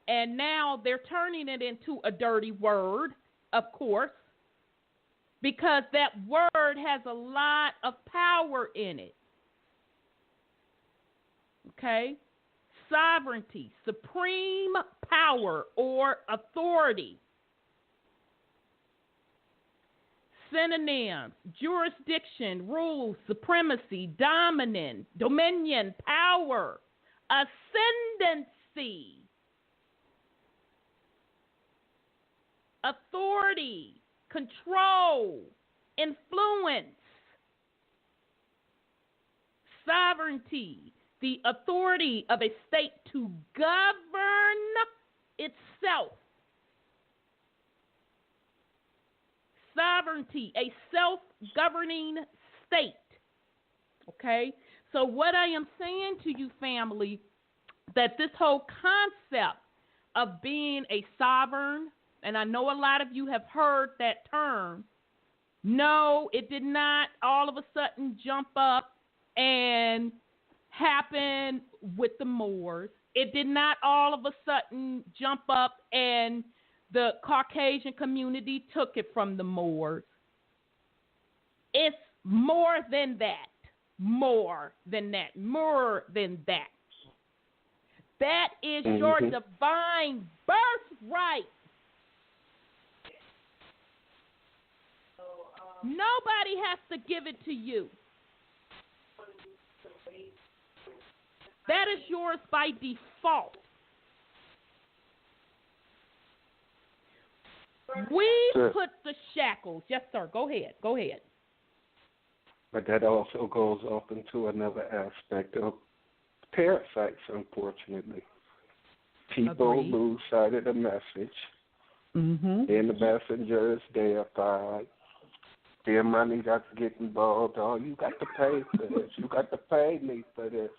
And now they're turning it into a dirty word, of course, because that word has a lot of power in it. Okay? Sovereignty, supreme power or authority. Synonyms: jurisdiction, rule, supremacy, dominance, dominion, power, ascendancy, authority, control, influence. Sovereignty, the authority of a state to govern itself. Sovereignty, a self-governing state. Okay? So what I am saying to you, family, that this whole concept of being a sovereign, and I know a lot of you have heard that term, no, it did not all of a sudden jump up and happen with the Moors. It did not all of a sudden jump up and the Caucasian community took it from the Moors. It's more than that. More than that. More than that. That is your divine birthright. Nobody has to give it to you. That is yours by default. We put the shackles. Yes, sir. Go ahead. Go ahead. But that also goes off into another aspect of parasites, unfortunately. People lose sight of the message. Then the messenger is deified. Then money got to get involved. Oh, you got to pay for this. You got to pay me for this.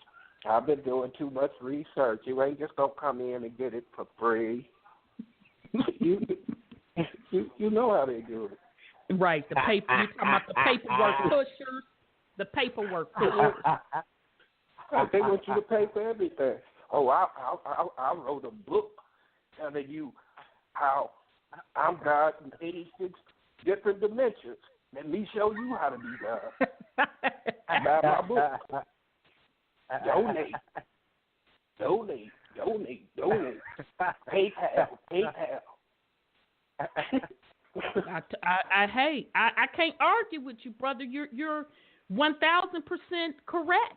I've been doing too much research. You ain't just going to come in and get it for free. you know how they do it. Right, the paper. You talking about the paperwork pushers? The paperwork pushers. Right, they want you to pay for everything. Oh, I wrote a book telling you how I'm God in 86 different dimensions. Let me show you how to be God. Buy my book. Donate. PayPal. I can't argue with you, brother. You're 1,000% correct.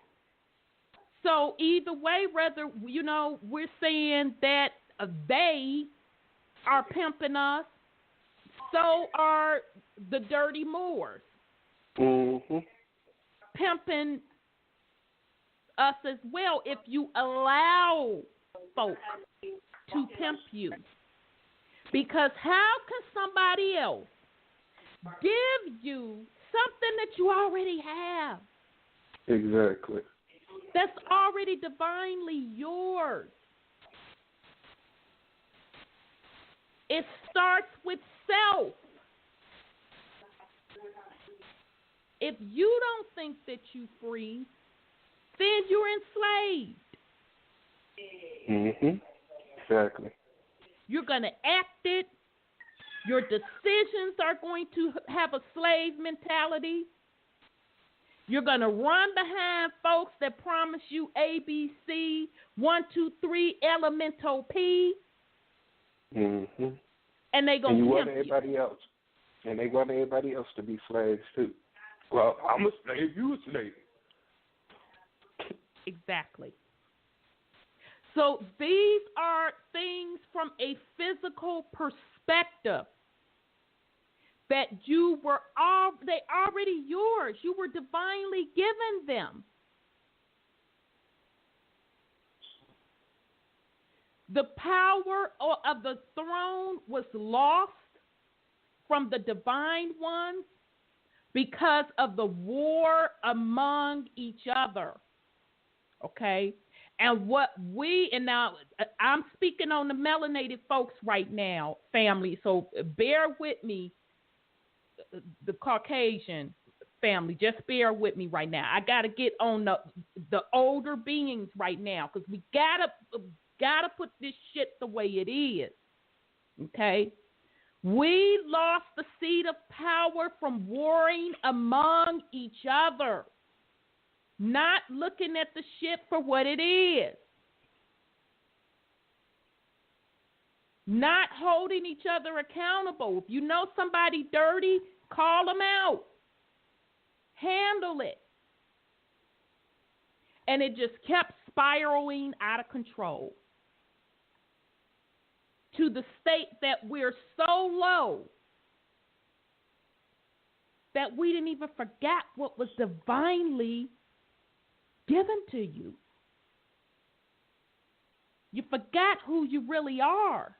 So either way, whether we're saying that they are pimping us, so are the dirty Moors pimping us as well. If you allow folks to pimp you. Because how can somebody else give you something that you already have? Exactly. That's already divinely yours. It starts with self. If you don't think that you're free, then you're enslaved. Exactly. You're going to act it. Your decisions are going to have a slave mentality. You're going to run behind folks that promise you ABC, 1, 2, 3, elemental P. And they going to want everybody else. And they want everybody else to be slaves too. Well, I'm a slave, you a slave. Exactly. So these are things from a physical perspective that they already yours. You were divinely given them. The power of the throne was lost from the divine ones because of the war among each other. Okay? And now I'm speaking on the melanated folks right now, family, so bear with me, the Caucasian family, just bear with me right now. I got to get on the older beings right now because we gotta put this shit the way it is, okay? We lost the seat of power from warring among each other. Not looking at the shit for what it is. Not holding each other accountable. If you know somebody dirty, call them out. Handle it. And it just kept spiraling out of control to the state that we're so low that we didn't even forget what was divinely given to you. You forgot who you really are.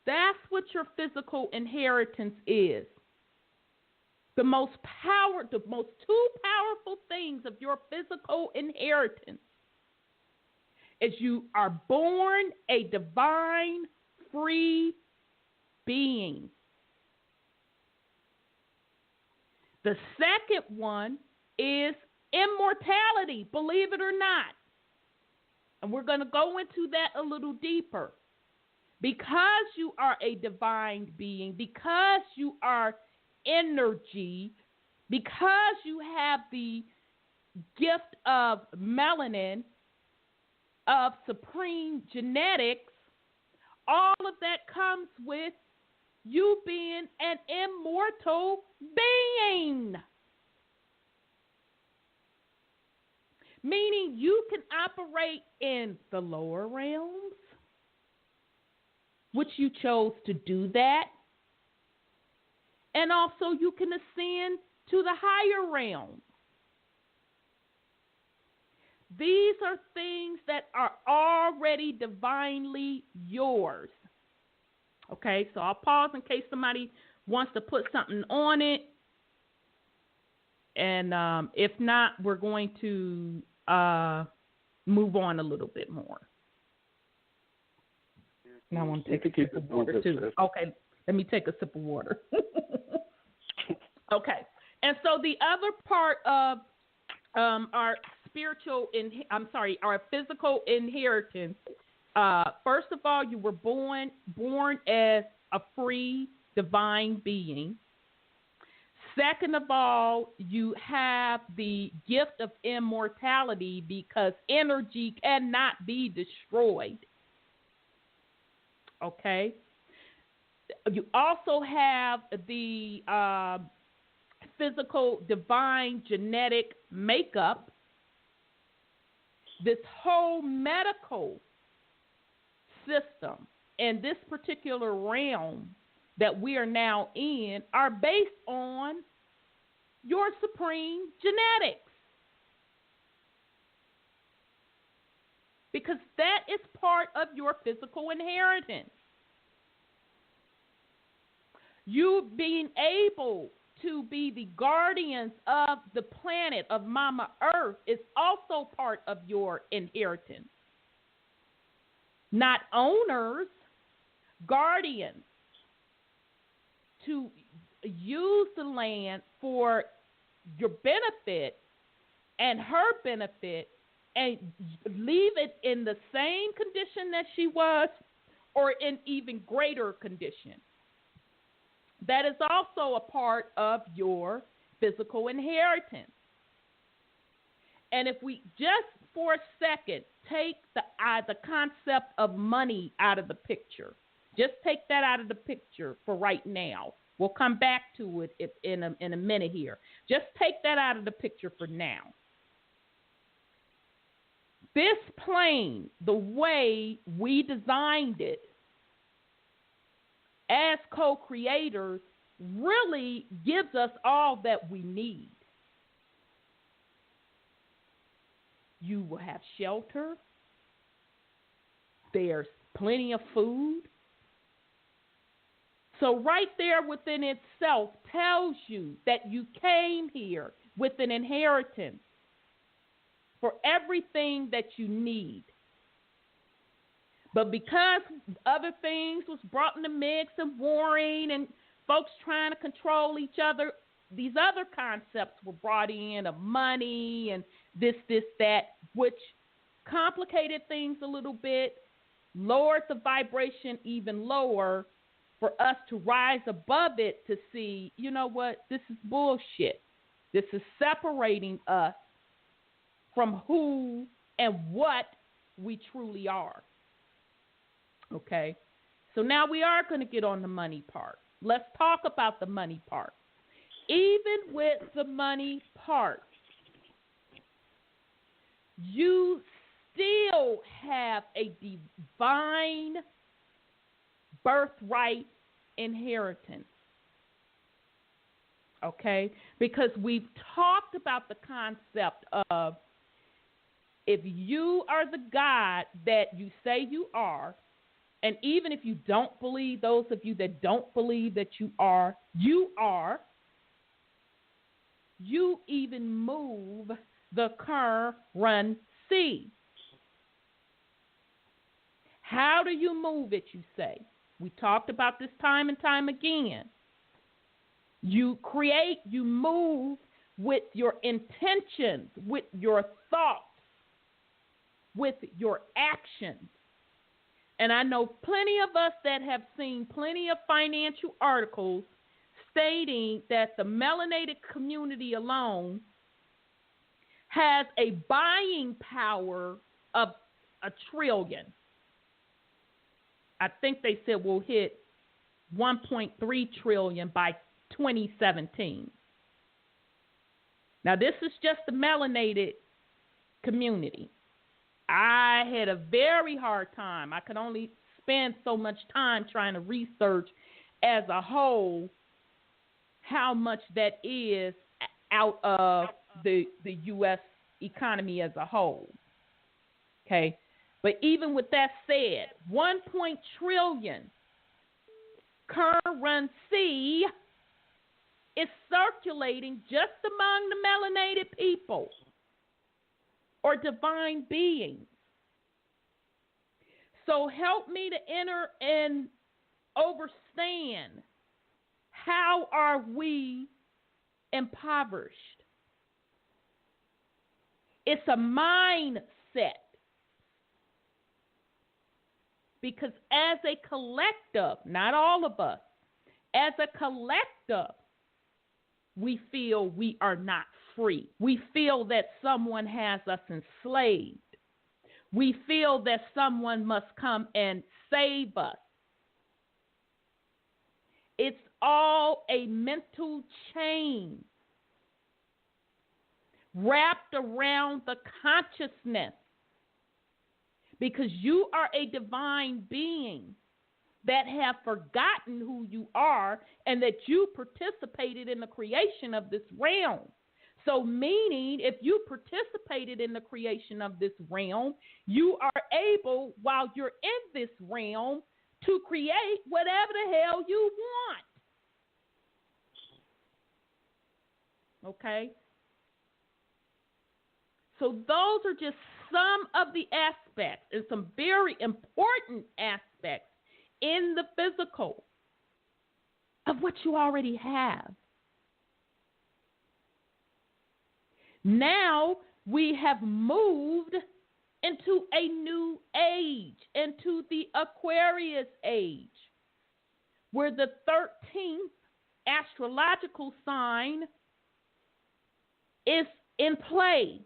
That's what your physical inheritance is. The most two powerful things of your physical inheritance is you are born a divine, free being. The second one is immortality, believe it or not. And we're going to go into that a little deeper. Because you are a divine being, because you are energy, because you have the gift of melanin, of supreme genetics, all of that comes with you being an immortal being. Meaning you can operate in the lower realms, which you chose to do that. And also you can ascend to the higher realms. These are things that are already divinely yours. Okay, so I'll pause in case somebody wants to put something on it. And if not, we're going to move on a little bit more. And I want to take a sip of water, too. Okay, let me take a sip of water. Okay, and so the other part of our our physical inheritance. First of all, you were born as a free divine being. Second of all, you have the gift of immortality because energy cannot be destroyed. Okay. You also have the physical divine genetic makeup. This whole medical system and this particular realm that we are now in are based on your supreme genetics. Because that is part of your physical inheritance. You being able to be the guardians of the planet of Mama Earth is also part of your inheritance. Not owners, guardians, to use the land for your benefit and her benefit and leave it in the same condition that she was or in even greater condition. That is also a part of your physical inheritance. And if we just for a second take the concept of money out of the picture, just take that out of the picture for right now. We'll come back to it in a minute here. Just take that out of the picture for now. This plane, the way we designed it as co-creators, really gives us all that we need. You will have shelter. There's plenty of food. So right there within itself tells you that you came here with an inheritance for everything that you need. But because other things was brought in the mix and warring and folks trying to control each other, these other concepts were brought in of money and this, that, which complicated things a little bit, lowered the vibration even lower for us to rise above it to see, you know what, this is bullshit. This is separating us from who and what we truly are. Okay, so now we are going to get on the money part. Let's talk about the money part. Even with the money part, you still have a divine birthright inheritance. Okay, because we've talked about the concept of if you are the God that you say you are, and even if you don't believe, those of you that don't believe that you are, you even move the currency. How do you move it, you say? We talked about this time and time again. You move with your intentions, with your thoughts, with your actions. And I know plenty of us that have seen plenty of financial articles stating that the melanated community alone has a buying power of $1 trillion. I think they said we'll hit 1.3 trillion by 2017. Now, this is just the melanated community. I had a very hard time. I could only spend so much time trying to research as a whole how much that is out of the U.S. economy as a whole. Okay. But even with that said, 1 trillion currency is circulating just among the melanated people or divine beings. So help me to enter and understand, how are we impoverished? It's a mindset. Because as a collective, not all of us, as a collective, we feel we are not free. We feel that someone has us enslaved. We feel that someone must come and save us. It's all a mental chain wrapped around the consciousness. Because you are a divine being that have forgotten who you are and that you participated in the creation of this realm. So meaning, if you participated in the creation of this realm, you are able, while you're in this realm, to create whatever the hell you want. Okay? So those are just some of the aspects, and some very important aspects in the physical of what you already have. Now we have moved into a new age, into the Aquarius age, where the 13th astrological sign is in play.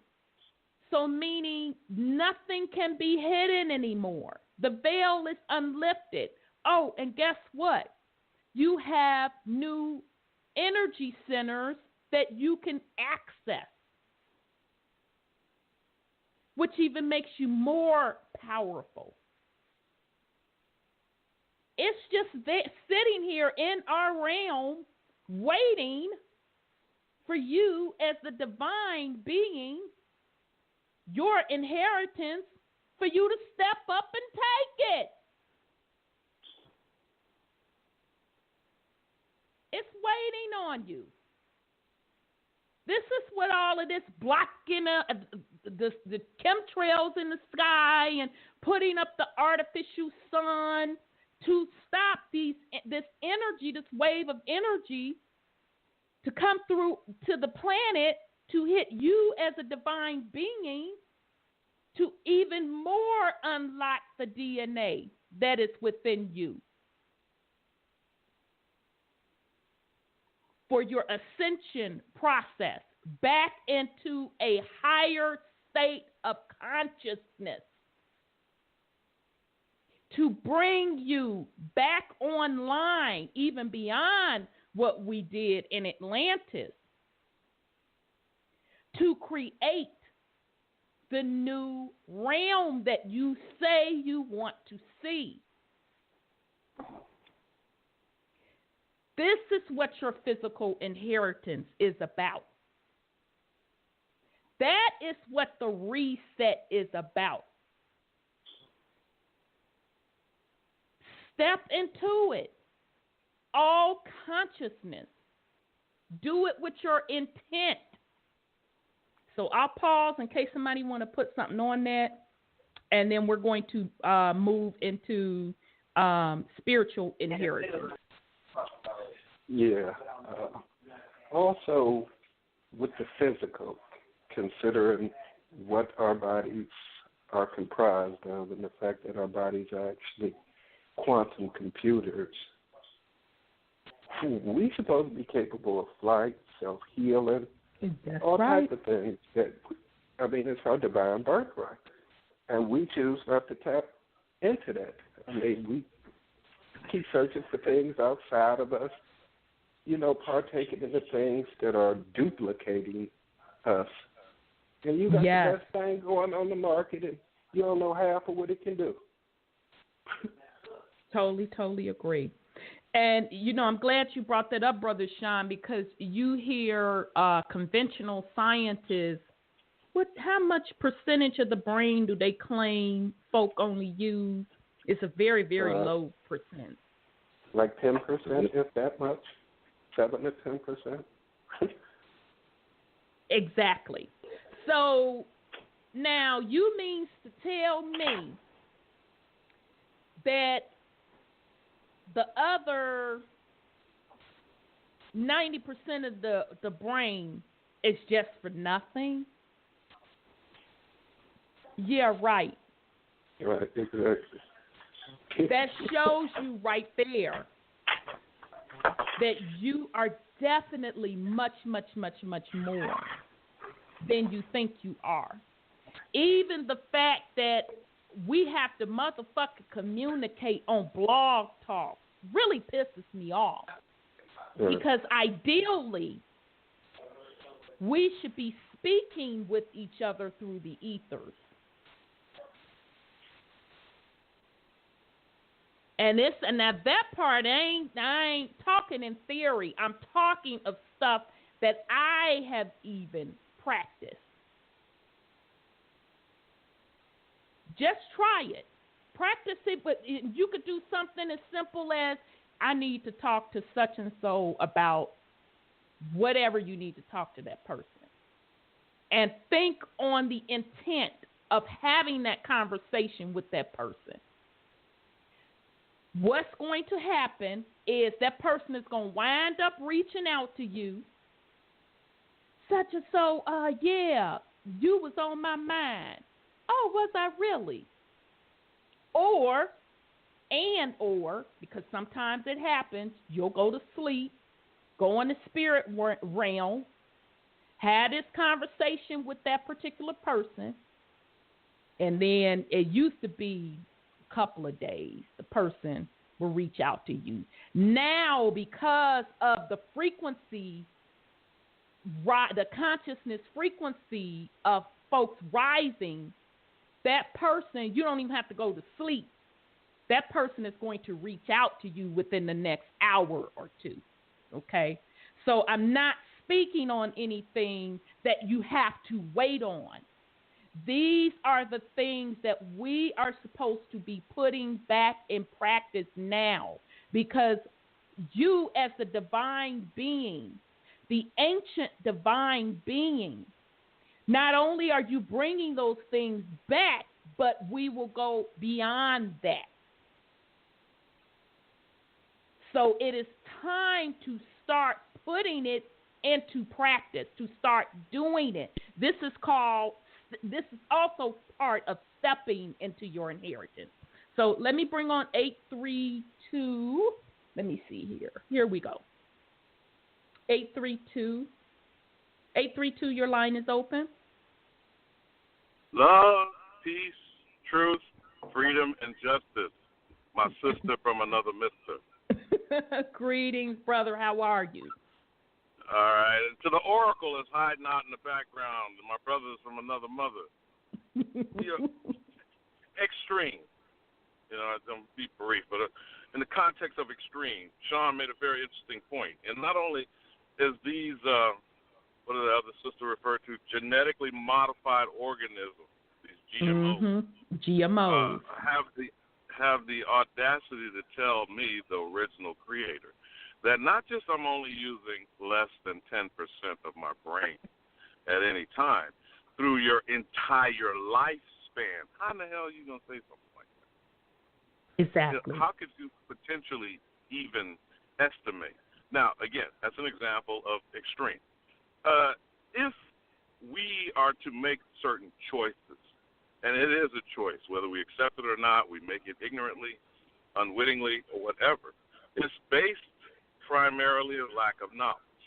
So meaning nothing can be hidden anymore. The veil is unlifted. Oh, and guess what? You have new energy centers that you can access, which even makes you more powerful. It's just sitting here in our realm waiting for you as the divine being, your inheritance, for you to step up and take it. It's waiting on you. This is what all of this blocking the chemtrails in the sky and putting up the artificial sun to stop this energy, this wave of energy to come through to the planet to hit you as a divine being, to even more unlock the DNA that is within you for your ascension process back into a higher state of consciousness, to bring you back online, even beyond what we did in Atlantis, to create the new realm that you say you want to see. This is what your physical inheritance is about. That is what the reset is about. Step into it. All consciousness. Do it with your intent. So I'll pause in case somebody want to put something on that, and then we're going to move into spiritual inheritance. Yeah. Also, with the physical, considering what our bodies are comprised of and the fact that our bodies are actually quantum computers, we're supposed to be capable of flight, self-healing, all types of things. It's our divine birthright. And we choose not to tap into that. We keep searching for things outside of us, partaking in the things that are duplicating us. And you got the best thing going on the market, and you don't know half of what it can do. Totally agree. And, I'm glad you brought that up, Brother Sean, because you hear conventional scientists how much percentage of the brain do they claim folk only use? It's a very, very low percent. Like 10%, if that much? 7 to 10%? Exactly. So now you mean to tell me that the other 90% of the brain is just for nothing? Yeah, right. Right, exactly. That shows you right there that you are definitely much, much, much, much more than you think you are. Even the fact that we have to motherfucking communicate on Blog Talk really pisses me off. Because ideally, we should be speaking with each other through the ethers. And at that part, I ain't talking in theory. I'm talking of stuff that I have even practiced. Just try it. Practice it, but you could do something as simple as, I need to talk to such and so about whatever you need to talk to that person. And think on the intent of having that conversation with that person. What's going to happen is that person is going to wind up reaching out to you. Such and so, yeah, you was on my mind. Oh, was I really? Or, because sometimes it happens, you'll go to sleep, go in the spirit realm, have this conversation with that particular person, and then it used to be a couple of days, the person will reach out to you. Now, because of the frequency, the consciousness frequency of folks rising, that person, you don't even have to go to sleep. That person is going to reach out to you within the next hour or two, okay? So I'm not speaking on anything that you have to wait on. These are the things that we are supposed to be putting back in practice now, because you as the divine being, the ancient divine being, not only are you bringing those things back, but we will go beyond that. So it is time to start putting it into practice, to start doing it. This is also part of stepping into your inheritance. So let me bring on 832. Let me see here. Here we go. 832. 832, your line is open. Love, peace, truth, freedom, and justice. My sister from another mister. Greetings, brother. How are you? All right. And to the oracle is hiding out in the background. My brother's from another mother. Extreme. I'm going to be brief, but in the context of extreme, Sean made a very interesting point. And not only is these, what did the other sister refer to, genetically modified organisms, these GMOs, GMOs, have the audacity to tell me, the original creator, that not just I'm only using less than 10% of my brain at any time through your entire lifespan. How in the hell are you going to say something like that? Exactly. How could you potentially even estimate? Now, again, that's an example of extreme. If we are to make certain choices, and it is a choice, whether we accept it or not, we make it ignorantly, unwittingly, or whatever, it's based primarily on lack of knowledge.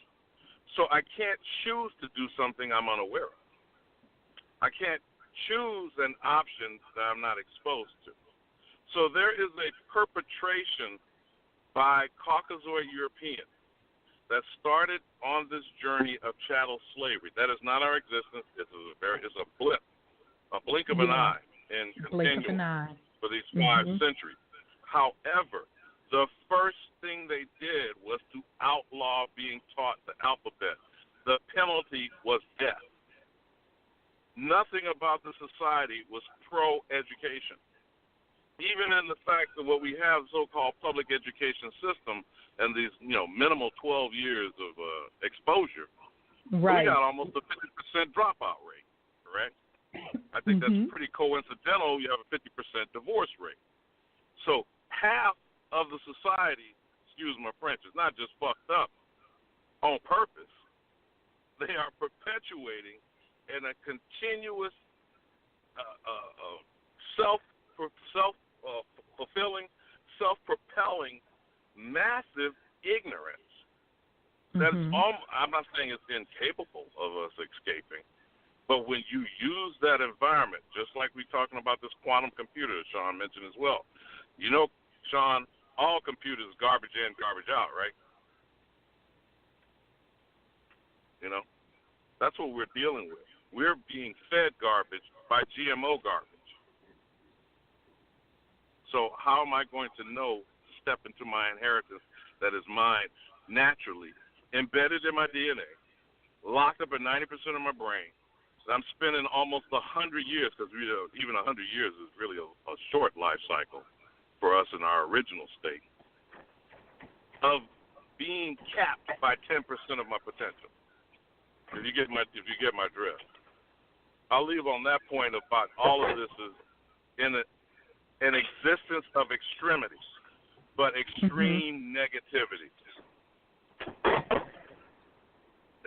So I can't choose to do something I'm unaware of. I can't choose an option that I'm not exposed to. So there is a perpetration by Caucasoid Europeans that started on this journey of chattel slavery. That is not our existence. It's a blip, a blink of an eye in continuum for these 5 centuries. However, the first thing they did was to outlaw being taught the alphabet. The penalty was death. nothing about the society was pro-education. Even in the fact that what we have, so-called public education system, and these, minimal 12 years of exposure, right. We got almost a 50% dropout rate, correct? I think that's pretty coincidental. You have a 50% divorce rate. So half of the society, excuse my French, is not just fucked up on purpose. They are perpetuating in a continuous self-fulfilling, self-propelling, massive ignorance. That is I'm not saying it's incapable of us escaping, but when you use that environment, just like we're talking about this quantum computer that Sean mentioned as well. Sean, all computers garbage in, garbage out, right? That's what we're dealing with. We're being fed garbage by GMO garbage. So how am I going to step into my inheritance that is mine naturally, embedded in my DNA, locked up at 90% of my brain? I'm spending almost 100 years, because even 100 years is really a short life cycle for us in our original state, of being capped by 10% of my potential. If you get my drift, I'll leave on that point about all of this is in an existence of extremities, but extreme negativity.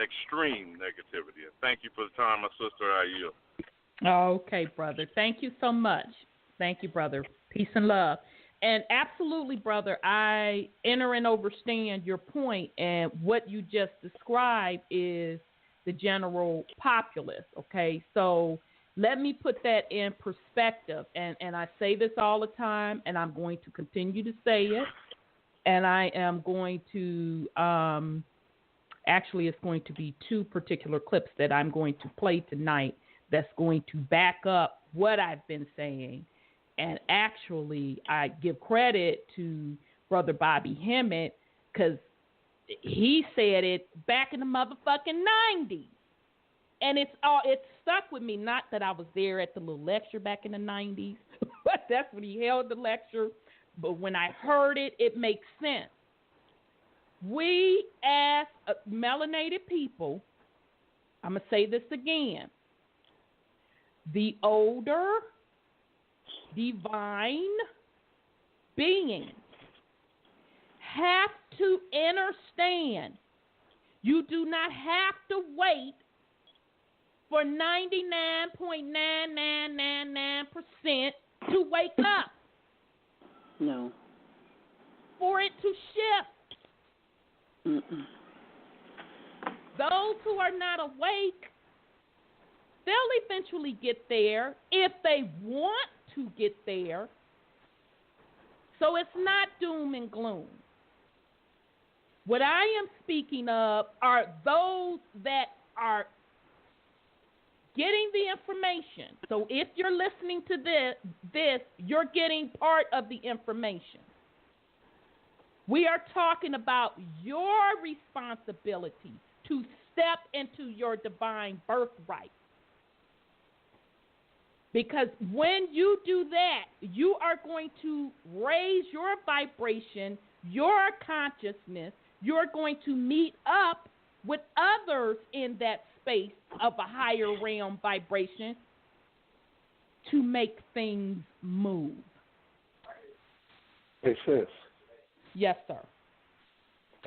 Extreme negativity. And thank you for the time, my sister. I yield. Okay, brother. Thank you so much. Thank you, brother. Peace and love. And absolutely, brother, I enter and understand your point, and what you just described is the general populace, okay? So let me put that in perspective, and I say this all the time, and I'm going to continue to say it, and I am going to actually it's going to be two particular clips that I'm going to play tonight that's going to back up what I've been saying. And actually, I give credit to Brother Bobby Hemmett, because he said it back in the motherfucking 90s. And it stuck with me, not that I was there at the little lecture back in the 90s, but that's when he held the lecture. But when I heard it, it makes sense. We as melanated people, I'm going to say this again, the older divine beings have to understand you do not have to wait for 99.9999% to wake up. No. For it to shift. Mm-mm. Those who are not awake, they'll eventually get there if they want to get there. So it's not doom and gloom. What I am speaking of are those that are getting the information. So if you're listening to this, you're getting part of the information. We are talking about your responsibility to step into your divine birthright. Because when you do that, you are going to raise your vibration, your consciousness. You're going to meet up with others in that space of a higher realm vibration to make things move. Hey, sis. Yes, sir.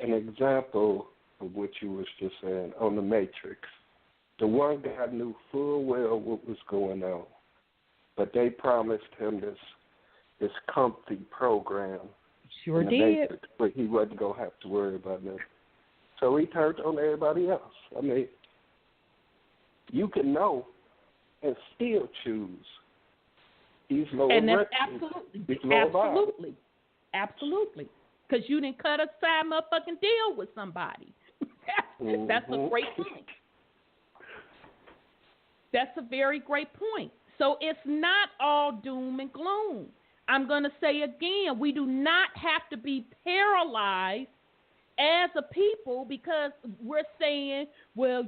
An example of what you was just saying on the Matrix. The one guy knew full well what was going on, but they promised him this comfy program. Sure did. Matrix, but he wasn't going to have to worry about that. So he turned on everybody else. I mean, you can know and still choose these lower and that's absolutely. Because you didn't cut a side motherfucking deal with somebody. That's a great point. That's a very great point. So it's not all doom and gloom. I'm going to say again, we do not have to be paralyzed as a people because we're saying, well,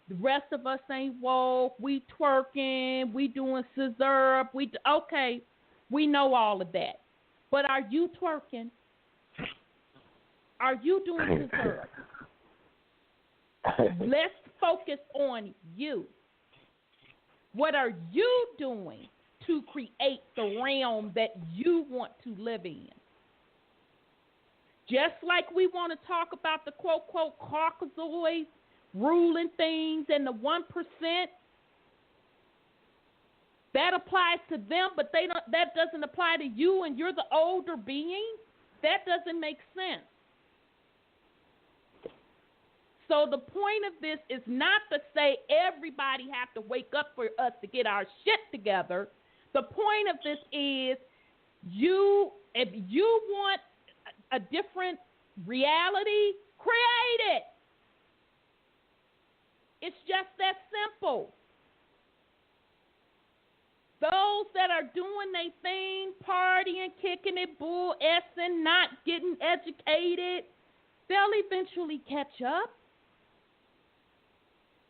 The rest of us ain't woke. We twerking. We doing scissor. Okay, we know all of that. But are you twerking? Are you doing scissor? Let's focus on you. What are you doing to create the realm that you want to live in? Just like we want to talk about the quote-quote Caucasoids ruling things and the 1%, that applies to them, but that doesn't apply to you, and you're the older being? That doesn't make sense. So the point of this is not to say everybody have to wake up for us to get our shit together. The point of this is if you want a different reality, create it. It's just that simple. Those that are doing their thing, partying, kicking it, bull-essing, not getting educated, they'll eventually catch up.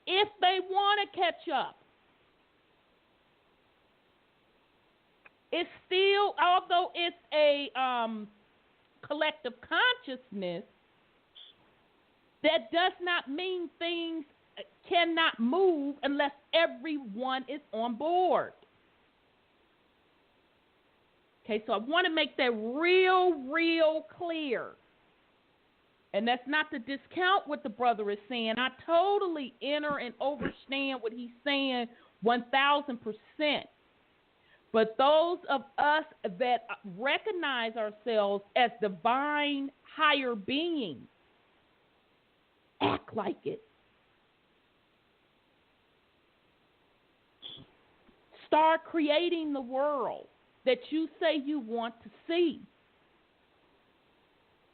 If they want to catch up. It's still, although it's a collective consciousness, that does not mean things cannot move unless everyone is on board. Okay, so I want to make that real clear. And that's not to discount what the brother is saying. I totally enter and understand what he's saying 1,000%. But those of us that recognize ourselves as divine higher beings, act like it. Start creating the world that you say you want to see.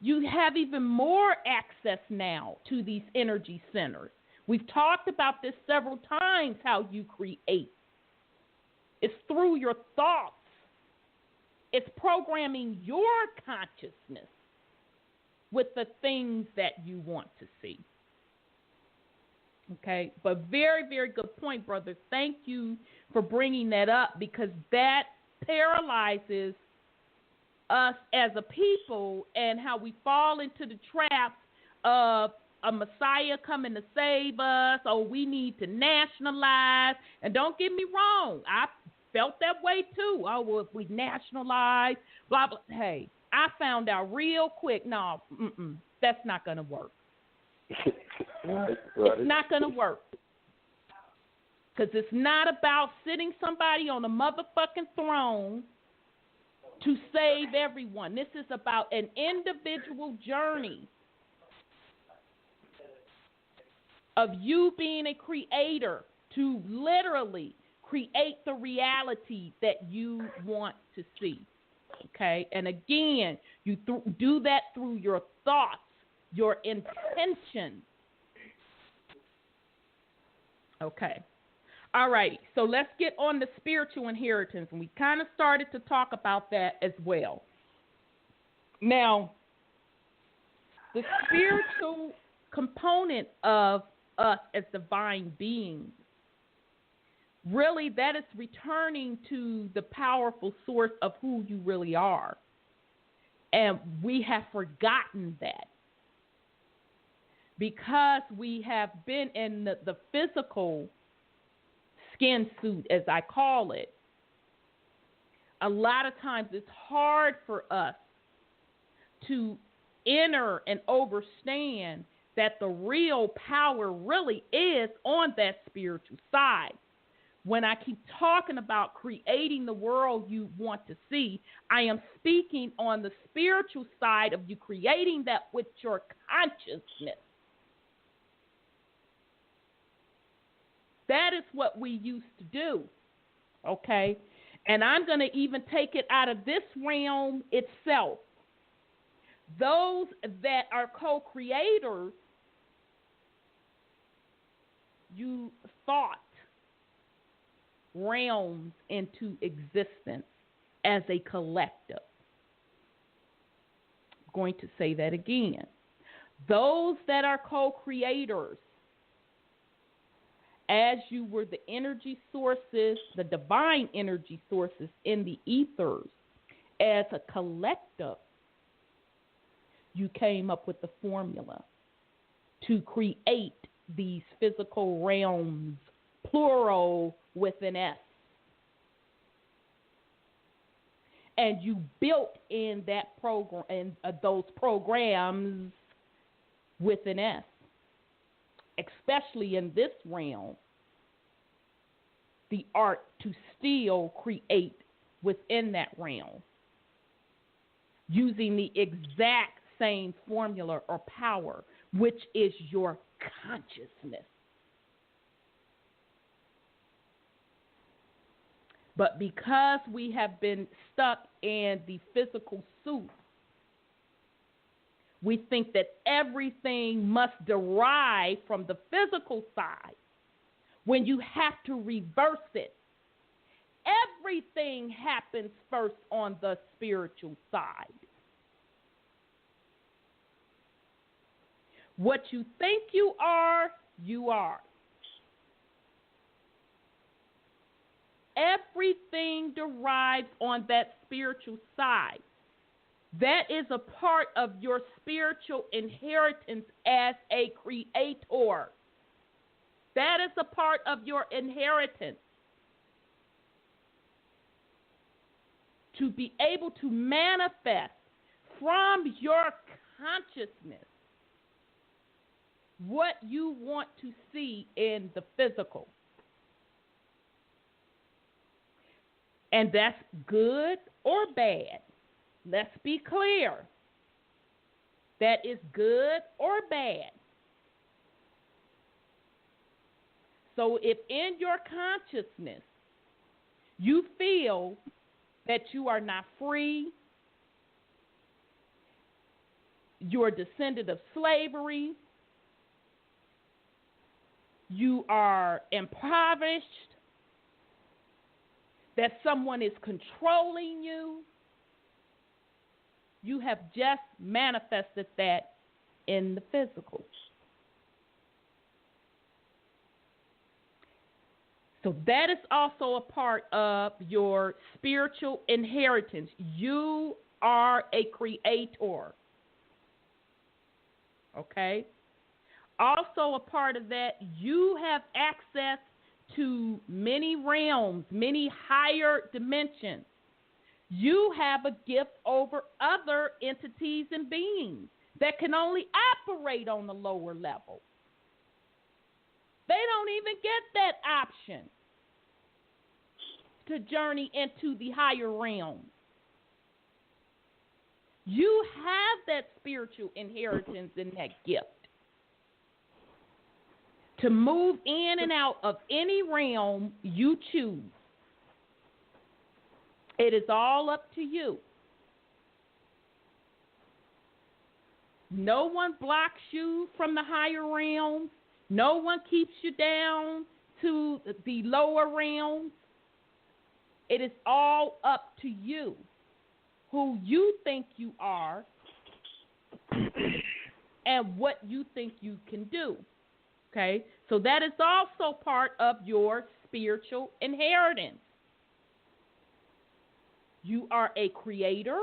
You have even more access now to these energy centers. We've talked about this several times, how you create. It's through your thoughts. It's programming your consciousness with the things that you want to see. Okay, but very, very good point, brother. Thank you for bringing that up, because that paralyzes us as a people, and how we fall into the trap of a Messiah coming to save us. Oh, we need to nationalize. And don't get me wrong, I felt that way too. Oh, well, if we nationalize, blah, blah. Hey, I found out real quick, no, that's not going to work. Right. It's not going to work. Because it's not about sitting somebody on a motherfucking throne to save everyone. This is about an individual journey of you being a creator to literally create the reality that you want to see. Okay? And again, you do that through your thoughts, your intention. Okay. All right, so let's get on the spiritual inheritance, and we kind of started to talk about that as well. Now, the spiritual component of us as divine beings, really that is returning to the powerful source of who you really are. And we have forgotten that because we have been in the physical skin suit, as I call it. A lot of times it's hard for us to enter and understand that the real power really is on that spiritual side. When I keep talking about creating the world you want to see, I am speaking on the spiritual side of you creating that with your consciousness. That is what we used to do, okay? And I'm going to even take it out of this realm itself. Those that are co-creators, you thought realms into existence as a collective. I'm going to say that again. Those that are co-creators as you were the energy sources, the divine energy sources in the ethers, as a collective, you came up with the formula to create these physical realms, plural with an S. And you built in that program, and those programs with an S, especially in this realm, the art to still create within that realm, using the exact same formula or power, which is your consciousness. But because we have been stuck in the physical suit, we think that everything must derive from the physical side when you have to reverse it. Everything happens first on the spiritual side. What you think you are, you are. Everything derives on that spiritual side. That is a part of your spiritual inheritance as a creator. That is a part of your inheritance. To be able to manifest from your consciousness what you want to see in the physical. And that's good or bad. Let's be clear. That is good or bad. So if in your consciousness you feel that you are not free, you're a descendant of slavery, you are impoverished, that someone is controlling you, you have just manifested that in the physical. So that is also a part of your spiritual inheritance. You are a creator. Okay? Also a part of that, you have access to many realms, many higher dimensions. You have a gift over other entities and beings that can only operate on the lower level. They don't even get that option to journey into the higher realms. You have that spiritual inheritance and that gift to move in and out of any realm you choose. It is all up to you. No one blocks you from the higher realms. No one keeps you down to the lower realms. It is all up to you, who you think you are and what you think you can do. Okay? So that is also part of your spiritual inheritance. You are a creator.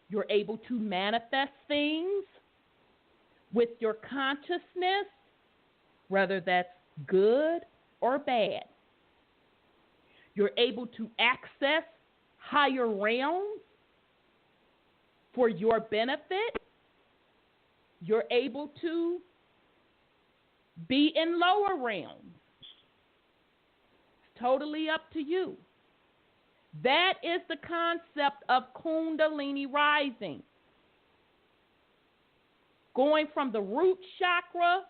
You're able to manifest things with your consciousness, whether that's good or bad. You're able to access higher realms for your benefit. You're able to be in lower realms. It's totally up to you. That is the concept of Kundalini rising. Going from the root chakra,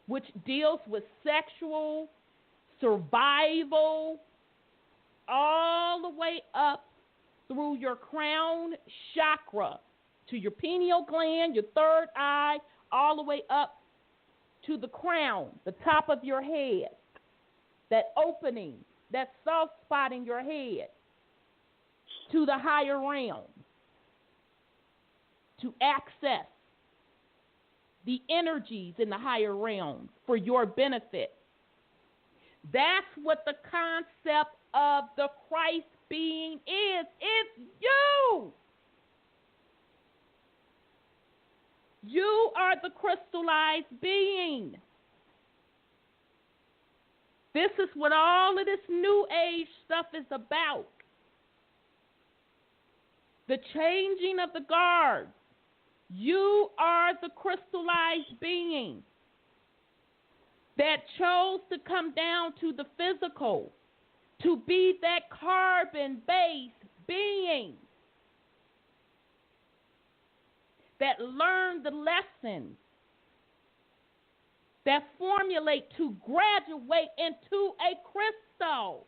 which deals with sexual survival, all the way up through your crown chakra to your pineal gland, your third eye, all the way up to the crown, the top of your head, that opening, that soft spot in your head, to the higher realm, to access the energies in the higher realms for your benefit. That's what the concept of the Christ being is. It's you. You are the crystallized being. This is what all of this new age stuff is about. The changing of the guards. You are the crystallized being that chose to come down to the physical, to be that carbon-based being that learned the lessons, that formulate to graduate into a crystal.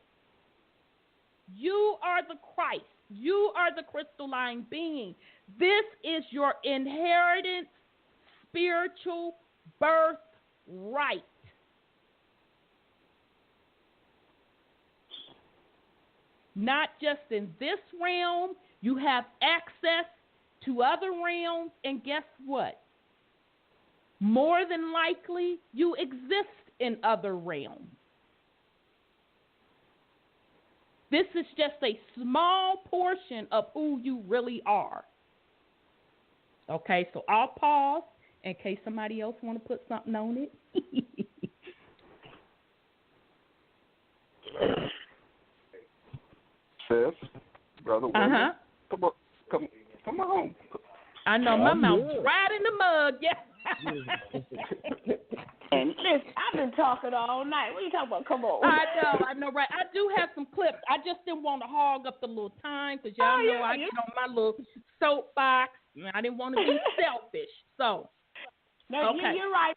You are the Christ. You are the crystalline being. This is your inheritance, spiritual birthright. Not just in this realm, you have access to other realms, and guess what? More than likely, you exist in other realms. This is just a small portion of who you really are. Okay, so I'll pause in case somebody else want to put something on it. Sis, brother, come on. I know my mouth right in the mug. Yeah. And listen, I've been talking all night. What are you talking about? Come on. I know, right? I do have some clips. I just didn't want to hog up the little time because y'all know I get on my little soapbox. I didn't want to be selfish. So, no, okay. You're right.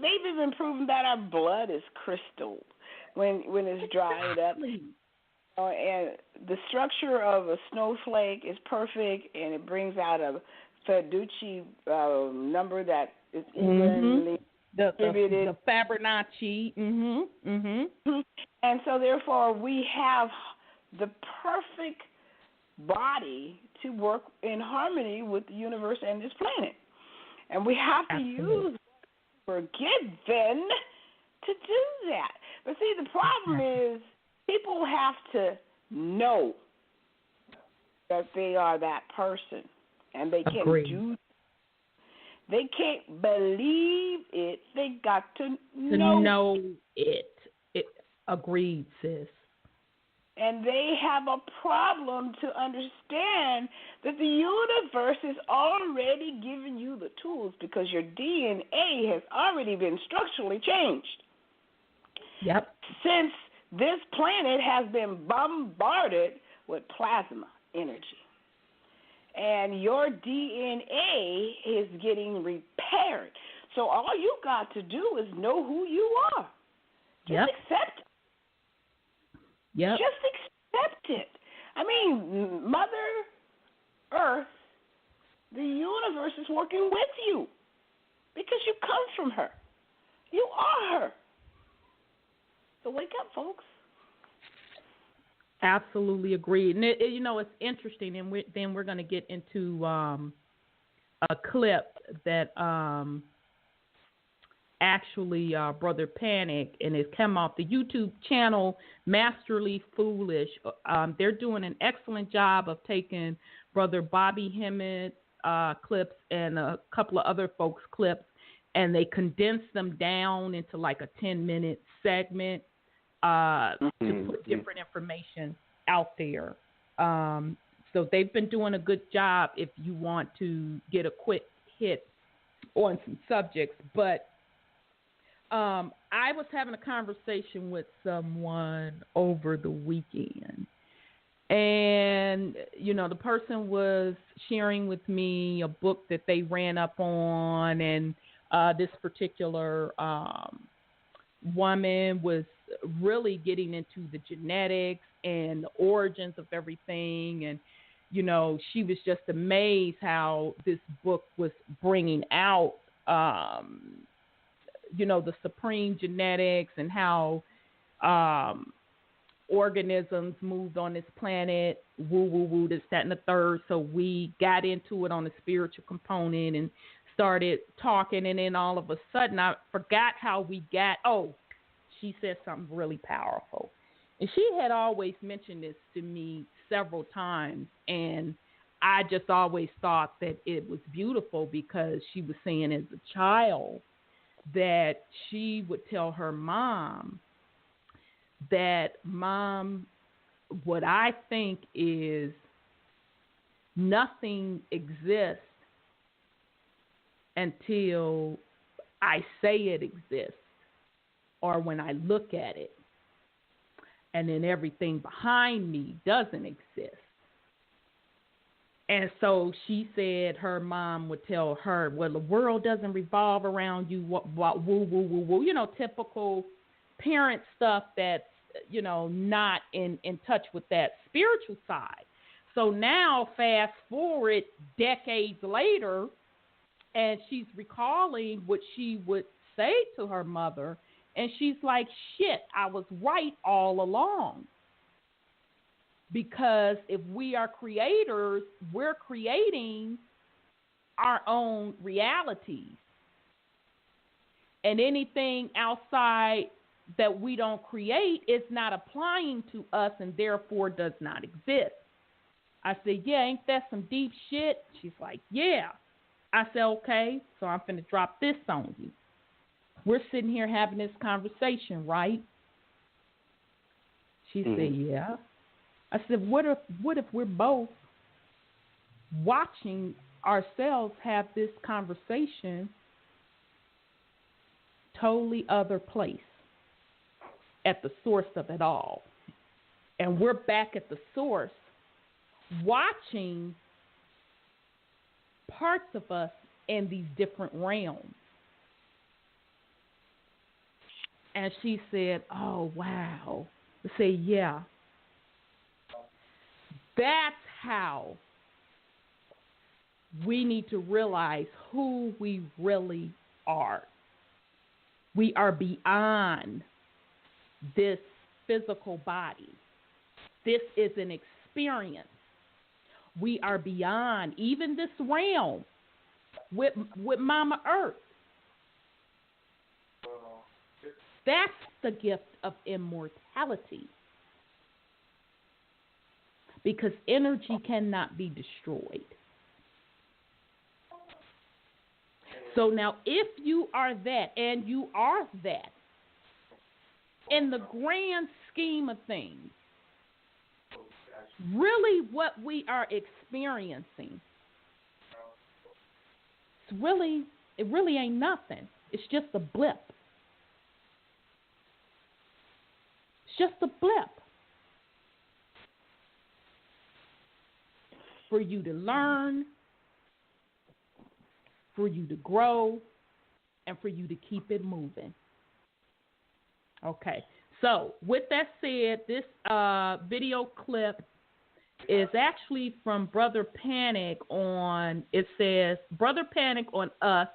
They've even proven that our blood is crystal when it's dried up. And the structure of a snowflake is perfect, and it brings out a Fibonacci number that is evenly distributed. The Fibonacci. And so, therefore, we have the perfect body to work in harmony with the universe and this planet. And we have to use what we're given to do that. But see, the problem is people have to know that they are that person, and they can't do it. They can't believe it. They got to know it. Agreed, sis. And they have a problem to understand that the universe has already given you the tools because your DNA has already been structurally changed. Yep. Since this planet has been bombarded with plasma energy. And your DNA is getting repaired. So all you got to do is know who you are. Just accept it. Yep. Just accept it. I mean, Mother Earth, the universe is working with you because you come from her. You are her. So wake up, folks. Absolutely agreed. And it's interesting, and then we're going to get into a clip that actually Brother Panic, and it's come off the YouTube channel Masterly Foolish. They're doing an excellent job of taking Brother Bobby Hemmett's clips and a couple of other folks' clips, and they condense them down into like a 10-minute segment to put different information out there. So they've been doing a good job if you want to get a quick hit on some subjects. But I was having a conversation with someone over the weekend, and, the person was sharing with me a book that they ran up on, and this particular woman was really getting into the genetics and the origins of everything. And, she was just amazed how this book was bringing out, the supreme genetics and how organisms moved on this planet, woo, this, that, and the third. So we got into it on the spiritual component and started talking, and then all of a sudden I forgot how we got. Oh, she said something really powerful, and she had always mentioned this to me several times, and I just always thought that it was beautiful because she was saying as a child that she would tell her mom that, Mom, what I think is nothing exists until I say it exists or when I look at it, and then everything behind me doesn't exist. And so she said her mom would tell her, well, the world doesn't revolve around you, woo, woo, woo, woo. You know, typical parent stuff that's, you know, not in touch with that spiritual side. So now, fast forward decades later, and she's recalling what she would say to her mother, and she's like, shit, I was right all along. Because if we are creators, we're creating our own realities. And anything outside that we don't create is not applying to us and therefore does not exist. I said, yeah, ain't that some deep shit? She's like, yeah. I said, okay, so I'm finna drop this on you. We're sitting here having this conversation, right? She said, yeah. I said, what if we're both watching ourselves have this conversation totally other place at the source of it all? And we're back at the source watching parts of us in these different realms. And she said, oh, wow. I said, yeah. That's how we need to realize who we really are. We are beyond this physical body. This is an experience. We are beyond even this realm with Mama Earth. That's the gift of immortality. Because energy cannot be destroyed. So now if you are that, and you are that, in the grand scheme of things, really what we are experiencing, it really ain't nothing. It's just a blip. It's just a blip. For you to learn, for you to grow, and for you to keep it moving. Okay, so with that said, this video clip is actually from Brother Panic on, it says, Brother Panic on us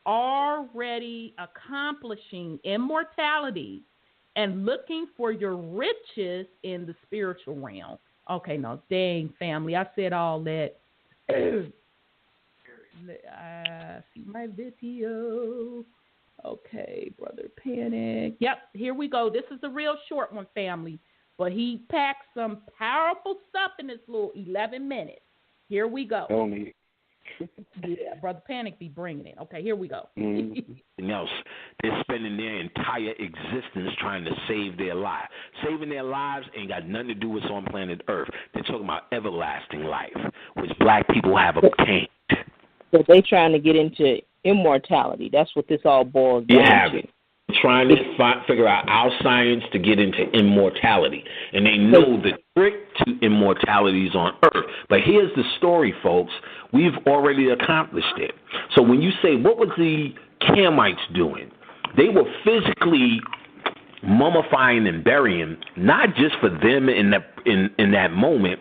already accomplishing immortality and looking for your riches in the spiritual realm. Okay, no, dang, family. I said all that. See my video. Okay, Brother Panic. Yep, here we go. This is a real short one, family. But he packed some powerful stuff in this little 11 minutes. Here we go. Only. Yeah, Brother Panic be bringing it. Okay, here we go. Anything else. They're spending their entire existence trying to save their lives. Saving their lives ain't got nothing to do with on planet Earth. They're talking about everlasting life, which black people have obtained. So they trying to get into immortality. That's what this all boils down to. Trying to figure out our science to get into immortality. And they know the trick to immortality is on Earth. But here's the story, folks. We've already accomplished it. So when you say, what was the Kamites doing? They were physically mummifying and burying, not just for them in that moment,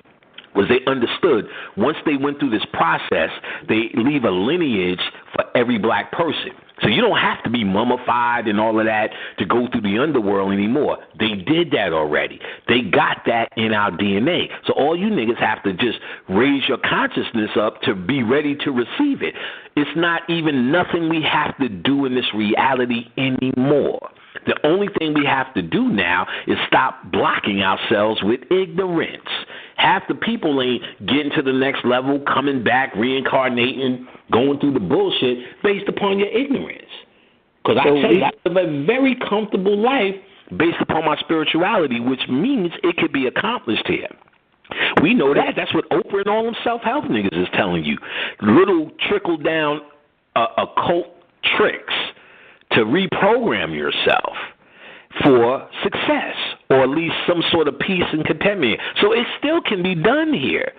was they understood once they went through this process, they leave a lineage for every black person. So you don't have to be mummified and all of that to go through the underworld anymore. They did that already. They got that in our DNA. So all you niggas have to just raise your consciousness up to be ready to receive it. It's not even nothing we have to do in this reality anymore. The only thing we have to do now is stop blocking ourselves with ignorance. Half the people ain't getting to the next level, coming back, reincarnating, going through the bullshit based upon your ignorance. Because I tell you, I live a very comfortable life based upon my spirituality, which means it could be accomplished here. We know that. That's what Oprah and all them self-help niggas is telling you. Little trickle-down occult tricks to reprogram yourself for success, or at least some sort of peace and contentment. So it still can be done here.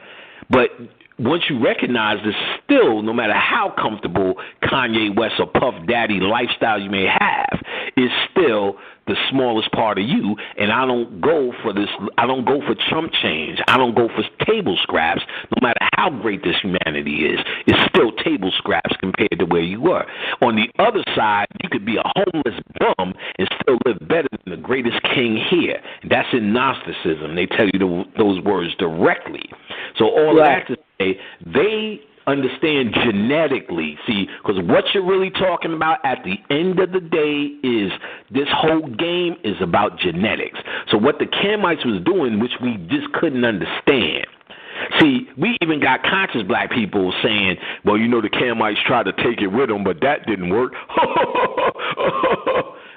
But once you recognize this, still, no matter how comfortable Kanye West or Puff Daddy lifestyle you may have, is still the smallest part of you. And I don't go for this. I don't go for chump change. I don't go for table scraps. No matter how great this humanity is, it's still table scraps compared to where you were. On the other side, you could be a homeless bum and still live better than the greatest king here. That's in Gnosticism. They tell you those words directly. So all that to say, they understand genetically. See, because what you're really talking about at the end of the day is this whole game is about genetics. So what the Kamites was doing, which we just couldn't understand. See, we even got conscious black people saying, well, you know, the Kamites tried to take it with them, but that didn't work.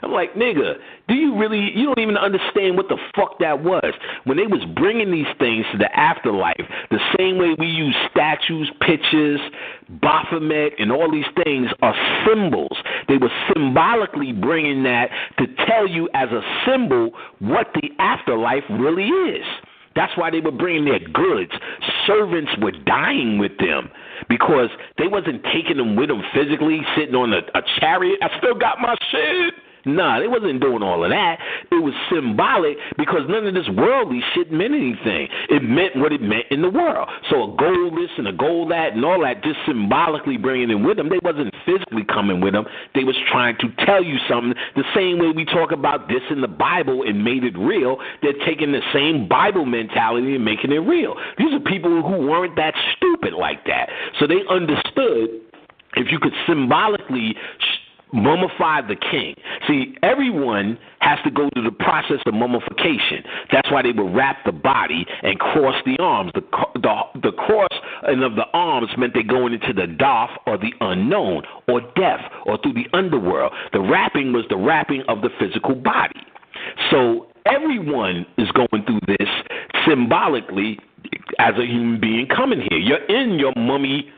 I'm like, nigga, you don't even understand what the fuck that was. When they was bringing these things to the afterlife, the same way we use statues, pictures, Baphomet, and all these things are symbols. They were symbolically bringing that to tell you as a symbol what the afterlife really is. That's why they were bringing their goods. Servants were dying with them because they wasn't taking them with them physically, sitting on a chariot. I still got my shit. Nah, they wasn't doing all of that. It was symbolic because none of this worldly shit meant anything. It meant what it meant in the world. So a gold this and a gold that and all that, just symbolically bringing it with them. They wasn't physically coming with them. They was trying to tell you something. The same way we talk about this in the Bible and made it real, they're taking the same Bible mentality and making it real. These are people who weren't that stupid like that. So they understood if you could symbolically mummify the king. See, everyone has to go through the process of mummification. That's why they would wrap the body and cross the arms. The cross and of the arms meant they going into the dark or the unknown or death or through the underworld. The wrapping was the wrapping of the physical body. So everyone is going through this symbolically as a human being coming here. You're in your mummy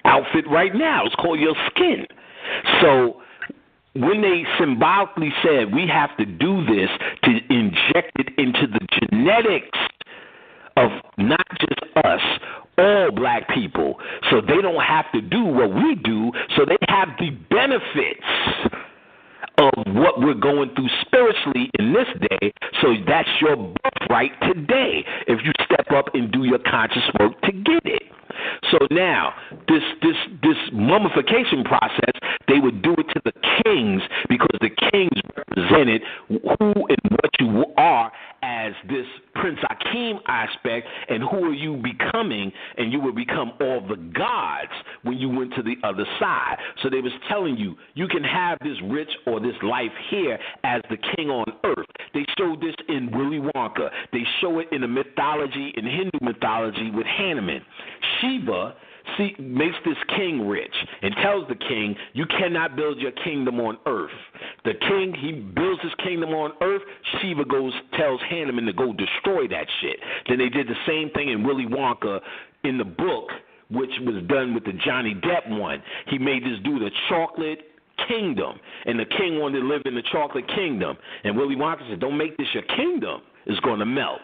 outfit right now. It's called your skin. So when they symbolically said we have to do this to inject it into the genetics of not just us, all black people, so they don't have to do what we do, so they have the benefits of what we're going through spiritually in this day, so that's your birthright today if you step up and do your conscious work to get it. So now, this mummification process, they would do it to the kings because the kings represented who and what you are as this Prince Akeem aspect, and who are you becoming, and you will become all the gods when you went to the other side. So they was telling you, you can have this rich or this life here as the king on earth. They showed this in Willy Wonka. They show it in the mythology, in Hindu mythology with Hanuman. Shiva makes this king rich and tells the king, you cannot build your kingdom on earth. The king, he builds his kingdom on earth. Shiva tells Hanuman to go destroy that shit. Then they did the same thing in Willy Wonka in the book, which was done with the Johnny Depp one. He made this dude a chocolate kingdom, and the king wanted to live in the chocolate kingdom. And Willy Wonka said, don't make this your kingdom. It's going to melt,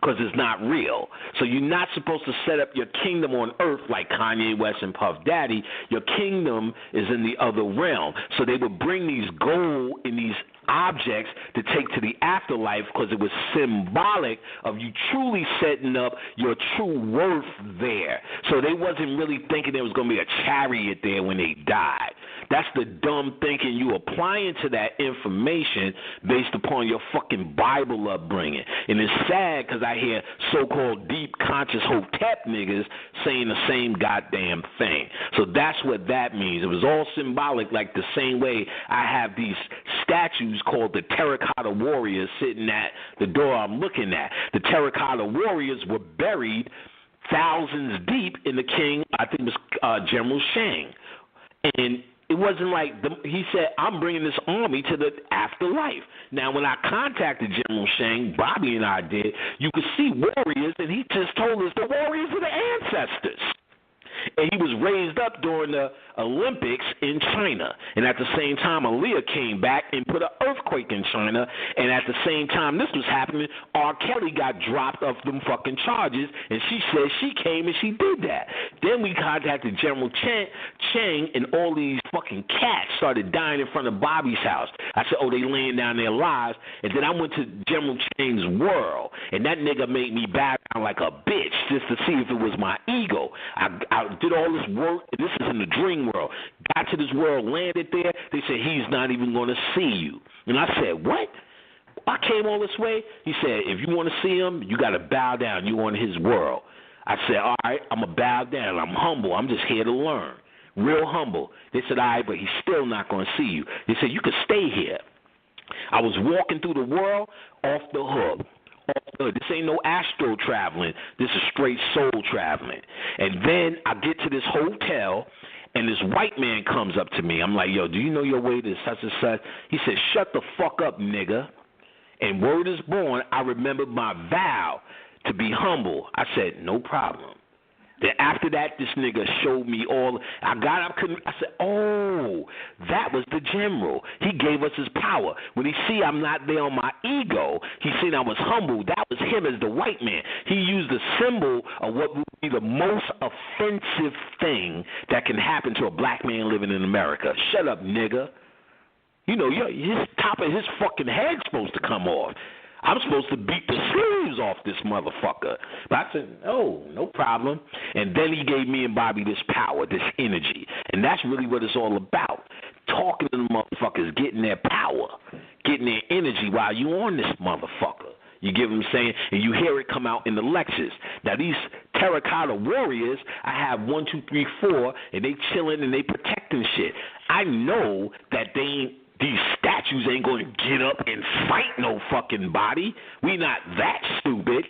because it's not real. So you're not supposed to set up your kingdom on earth like Kanye West and Puff Daddy. Your kingdom is in the other realm. So they would bring these gold in these objects to take to the afterlife because it was symbolic of you truly setting up your true worth there. So they wasn't really thinking there was going to be a chariot there when they died. That's the dumb thinking you applying to that information based upon your fucking Bible upbringing. And it's sad because I hear so-called deep conscious hotep niggas saying the same goddamn thing. So that's what that means. It was all symbolic, like the same way I have these statues called the Terracotta Warriors sitting at the door I'm looking at. The Terracotta Warriors were buried thousands deep in the king, I think it was General Shang. And it wasn't like he said, I'm bringing this army to the afterlife. Now, when I contacted General Shang, Bobby and I did, you could see warriors, and he just told us the warriors are the ancestors. And he was raised up during the Olympics in China. And at the same time, Aaliyah came back and put an earthquake in China. And at the same time this was happening, R. Kelly got dropped off them fucking charges. And she said she came and she did that. Then we contacted General Chang, and all these fucking cats started dying in front of Bobby's house. I said, oh, they laying down their lives. And then I went to General Chang's world. And that nigga made me bow down like a bitch just to see if it was my ego. I did all this work, and this is in the dream world. Got to this world, landed there. They said, he's not even going to see you. And I said, what? I came all this way? He said, if you want to see him, you got to bow down. You on his world. I said, all right, I'm going to bow down. I'm humble. I'm just here to learn. Real humble. They said, all right, but he's still not going to see you. They said, you can stay here. I was walking through the world off the hook. This ain't no astro traveling. This is straight soul traveling. And then I get to this hotel, and this white man comes up to me. I'm like, yo, do you know your way to such and such? He said, shut the fuck up, nigga. And word is born, I remembered my vow to be humble. I said, no problem. Then after that, this nigga showed me all. I got up, I said, oh, that was the general. He gave us his power. When he see I'm not there on my ego, he seen I was humble. That was him as the white man. He used the symbol of what would be the most offensive thing that can happen to a black man living in America. Shut up, nigga. You know, his top of his fucking head's supposed to come off. I'm supposed to beat the sleeves off this motherfucker. But I said, oh, no problem. And then he gave me and Bobby this power, this energy. And that's really what it's all about. Talking to the motherfuckers, getting their power, getting their energy while you on this motherfucker. You get what I'm saying? And you hear it come out in the lectures. Now, these Terracotta Warriors, I have 1, 2, 3, 4, and they chilling and they protecting shit. I know that they ain't. These statues ain't going to get up and fight no fucking body. We not that stupid.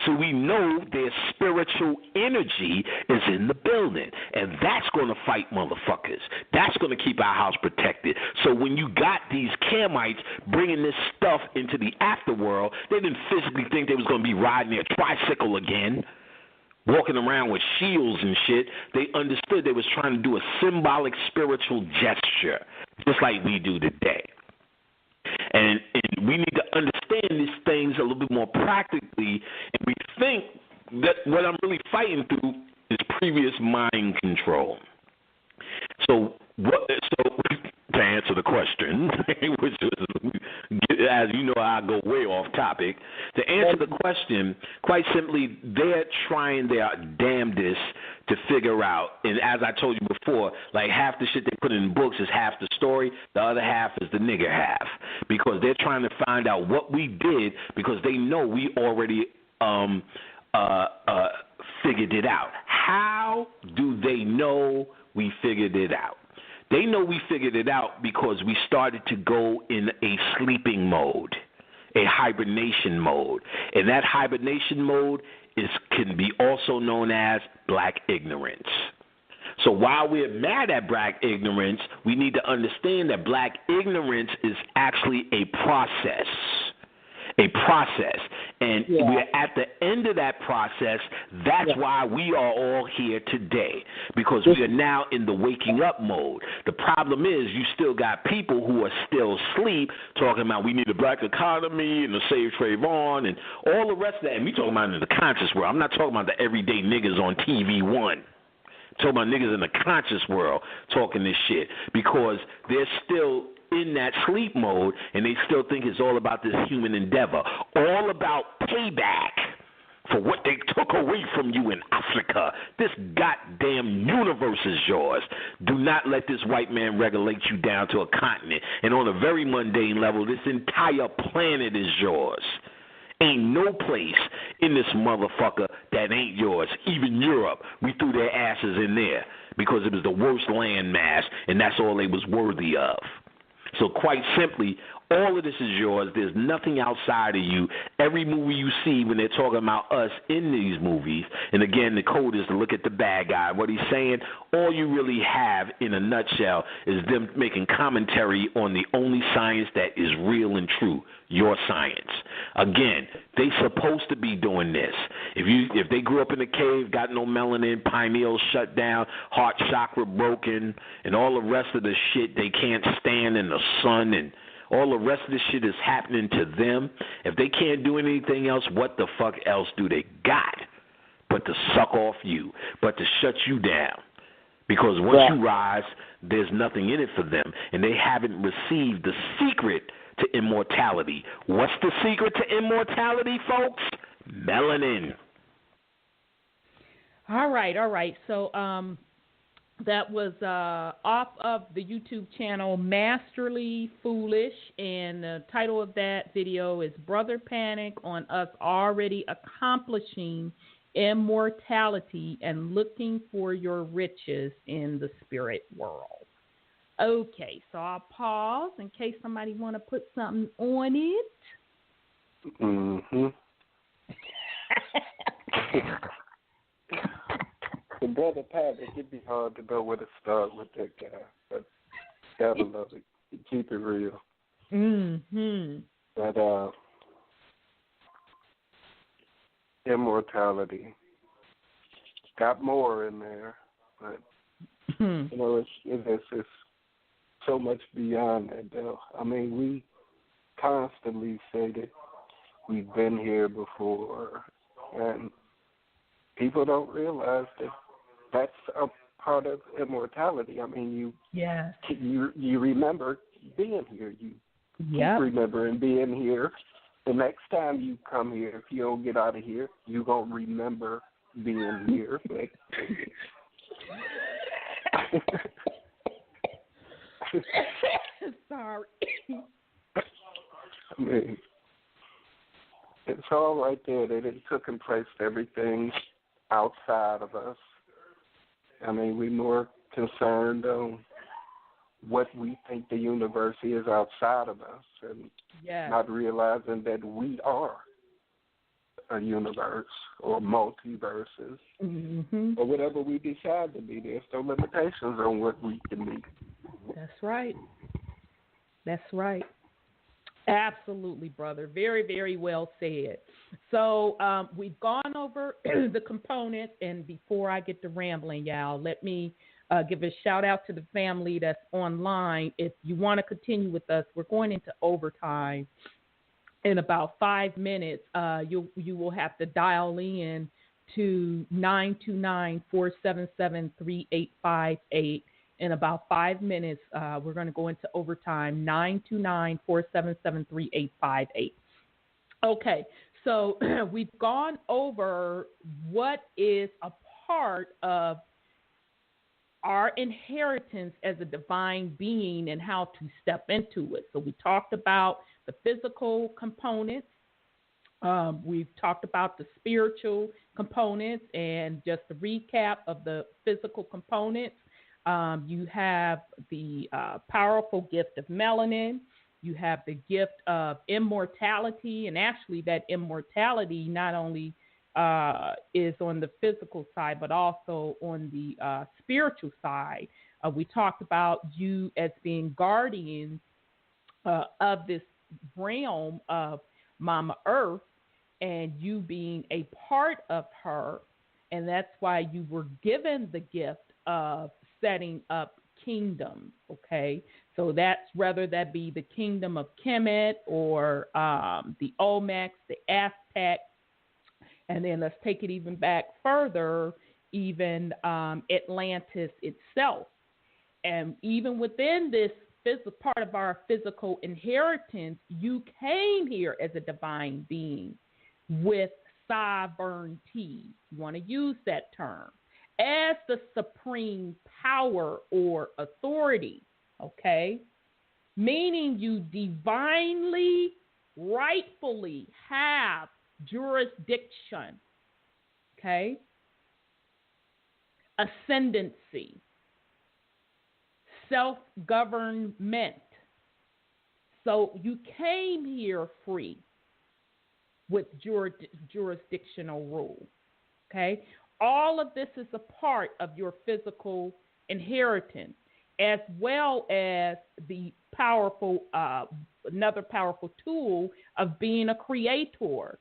So we know their spiritual energy is in the building, and that's going to fight motherfuckers. That's going to keep our house protected. So when you got these Kamites bringing this stuff into the afterworld, they didn't physically think they was going to be riding their tricycle again, walking around with shields and shit. They understood they was trying to do a symbolic spiritual gesture, just like we do today. And we need to understand these things a little bit more practically, and we think that what I'm really fighting through is previous mind control. So to answer the question, which is, as you know, I go way off topic. To answer the question, quite simply, they're trying their damnedest to figure out, and as I told you before, like half the shit they put in books is half the story, the other half is the nigger half, because they're trying to find out what we did, because they know we already figured it out. How do they know we figured it out? They know we figured it out because we started to go in a sleeping mode, a hibernation mode. And that hibernation mode can be also known as black ignorance. So while we're mad at black ignorance, we need to understand that black ignorance is actually a process. And we're at the end of that process. That's why we are all here today, because we are now in the waking up mode. The problem is you still got people who are still asleep talking about we need a black economy and to save Trayvon and all the rest of that. And we talking about in the conscious world. I'm not talking about the everyday niggas on TV One. I'm talking about niggas in the conscious world talking this shit, because they're still in that sleep mode, and they still think it's all about this human endeavor, all about payback for what they took away from you in Africa. This goddamn universe is yours. Do not let this white man regulate you down to a continent. And on a very mundane level, this entire planet is yours. Ain't no place in this motherfucker that ain't yours. Even Europe, we threw their asses in there because it was the worst land mass, and that's all they was worthy of. So quite simply, all of this is yours. There's nothing outside of you. Every movie you see when they're talking about us in these movies, and again, the code is to look at the bad guy. What he's saying, all you really have in a nutshell is them making commentary on the only science that is real and true, your science. Again, they supposed to be doing this. If they grew up in a cave, got no melanin, pineal shut down, heart chakra broken, and all the rest of the shit they can't stand in the sun and all the rest of this shit is happening to them. If they can't do anything else, what the fuck else do they got but to suck off you, but to shut you down? Because once you rise, there's nothing in it for them, and they haven't received the secret to immortality. What's the secret to immortality, folks? Melanin. All right. So, that was off of the YouTube channel Masterly Foolish, and the title of that video is Brother Panic on Us Already Accomplishing Immortality and Looking for Your Riches in the Spirit World. Okay, so I'll pause in case somebody want to put something on it. Mm-hmm. The Brother Patrick, it'd be hard to know where to start with that guy, but gotta love it. Keep it real. Mm-hmm. But immortality got more in there, but you know, it's so much beyond that, though. I mean, we constantly say that we've been here before, and people don't realize that that's a part of immortality. I mean, you remember being here. You keep remembering being here. The next time you come here, if you don't get out of here, you going to remember being here. Sorry. I mean, it's all right there. They took and placed everything outside of us. I mean, we're more concerned on what we think the universe is outside of us and not realizing that we are a universe or multiverses or whatever we decide to be. There's no limitations on what we can be. That's right. Absolutely, brother. Very, very well said. So we've gone over the components, and before I get to rambling, y'all, let me give a shout out to the family that's online. If you want to continue with us, we're going into overtime in about 5 minutes. You will have to dial in to 929-477-3858. In about 5 minutes, we're going to go into overtime, 929-477-3858. Okay, so we've gone over what is a part of our inheritance as a divine being and how to step into it. So we talked about the physical components. We've talked about the spiritual components, and just a recap of the physical components. You have the powerful gift of melanin. You have the gift of immortality, and actually that immortality not only is on the physical side, but also on the spiritual side. We talked about you as being guardians of this realm of Mama Earth, and you being a part of her, and that's why you were given the gift of setting up kingdoms, okay? So that's whether that be the kingdom of Kemet or the Olmecs, the Aztec, and then let's take it even back further, even Atlantis itself. And even within this part of our physical inheritance, you came here as a divine being with sovereignty. You want to use that term. As the supreme power or authority, okay? Meaning you divinely, rightfully have jurisdiction, okay? Ascendancy, self-government. So you came here free with jurisdictional rule, okay? All of this is a part of your physical inheritance, as well as the powerful, another powerful tool of being a creator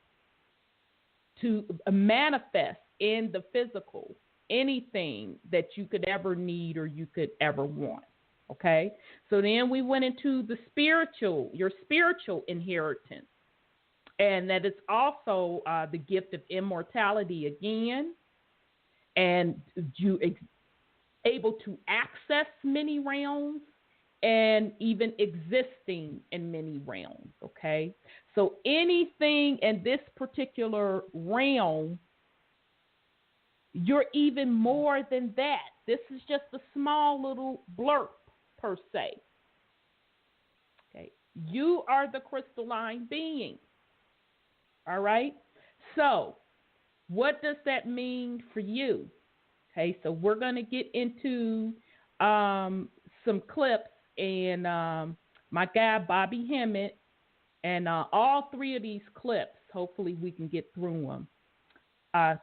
to manifest in the physical anything that you could ever need or you could ever want, okay? So then we went into the spiritual, your spiritual inheritance, and that is also the gift of immortality again, and you able to access many realms and even existing in many realms, okay? So anything in this particular realm, you're even more than that. This is just a small little blurb per se. Okay, you are the crystalline being. All right? So what does that mean for you? Okay, so we're going to get into some clips, and my guy Bobby Hemmett, and all three of these clips, hopefully we can get through them,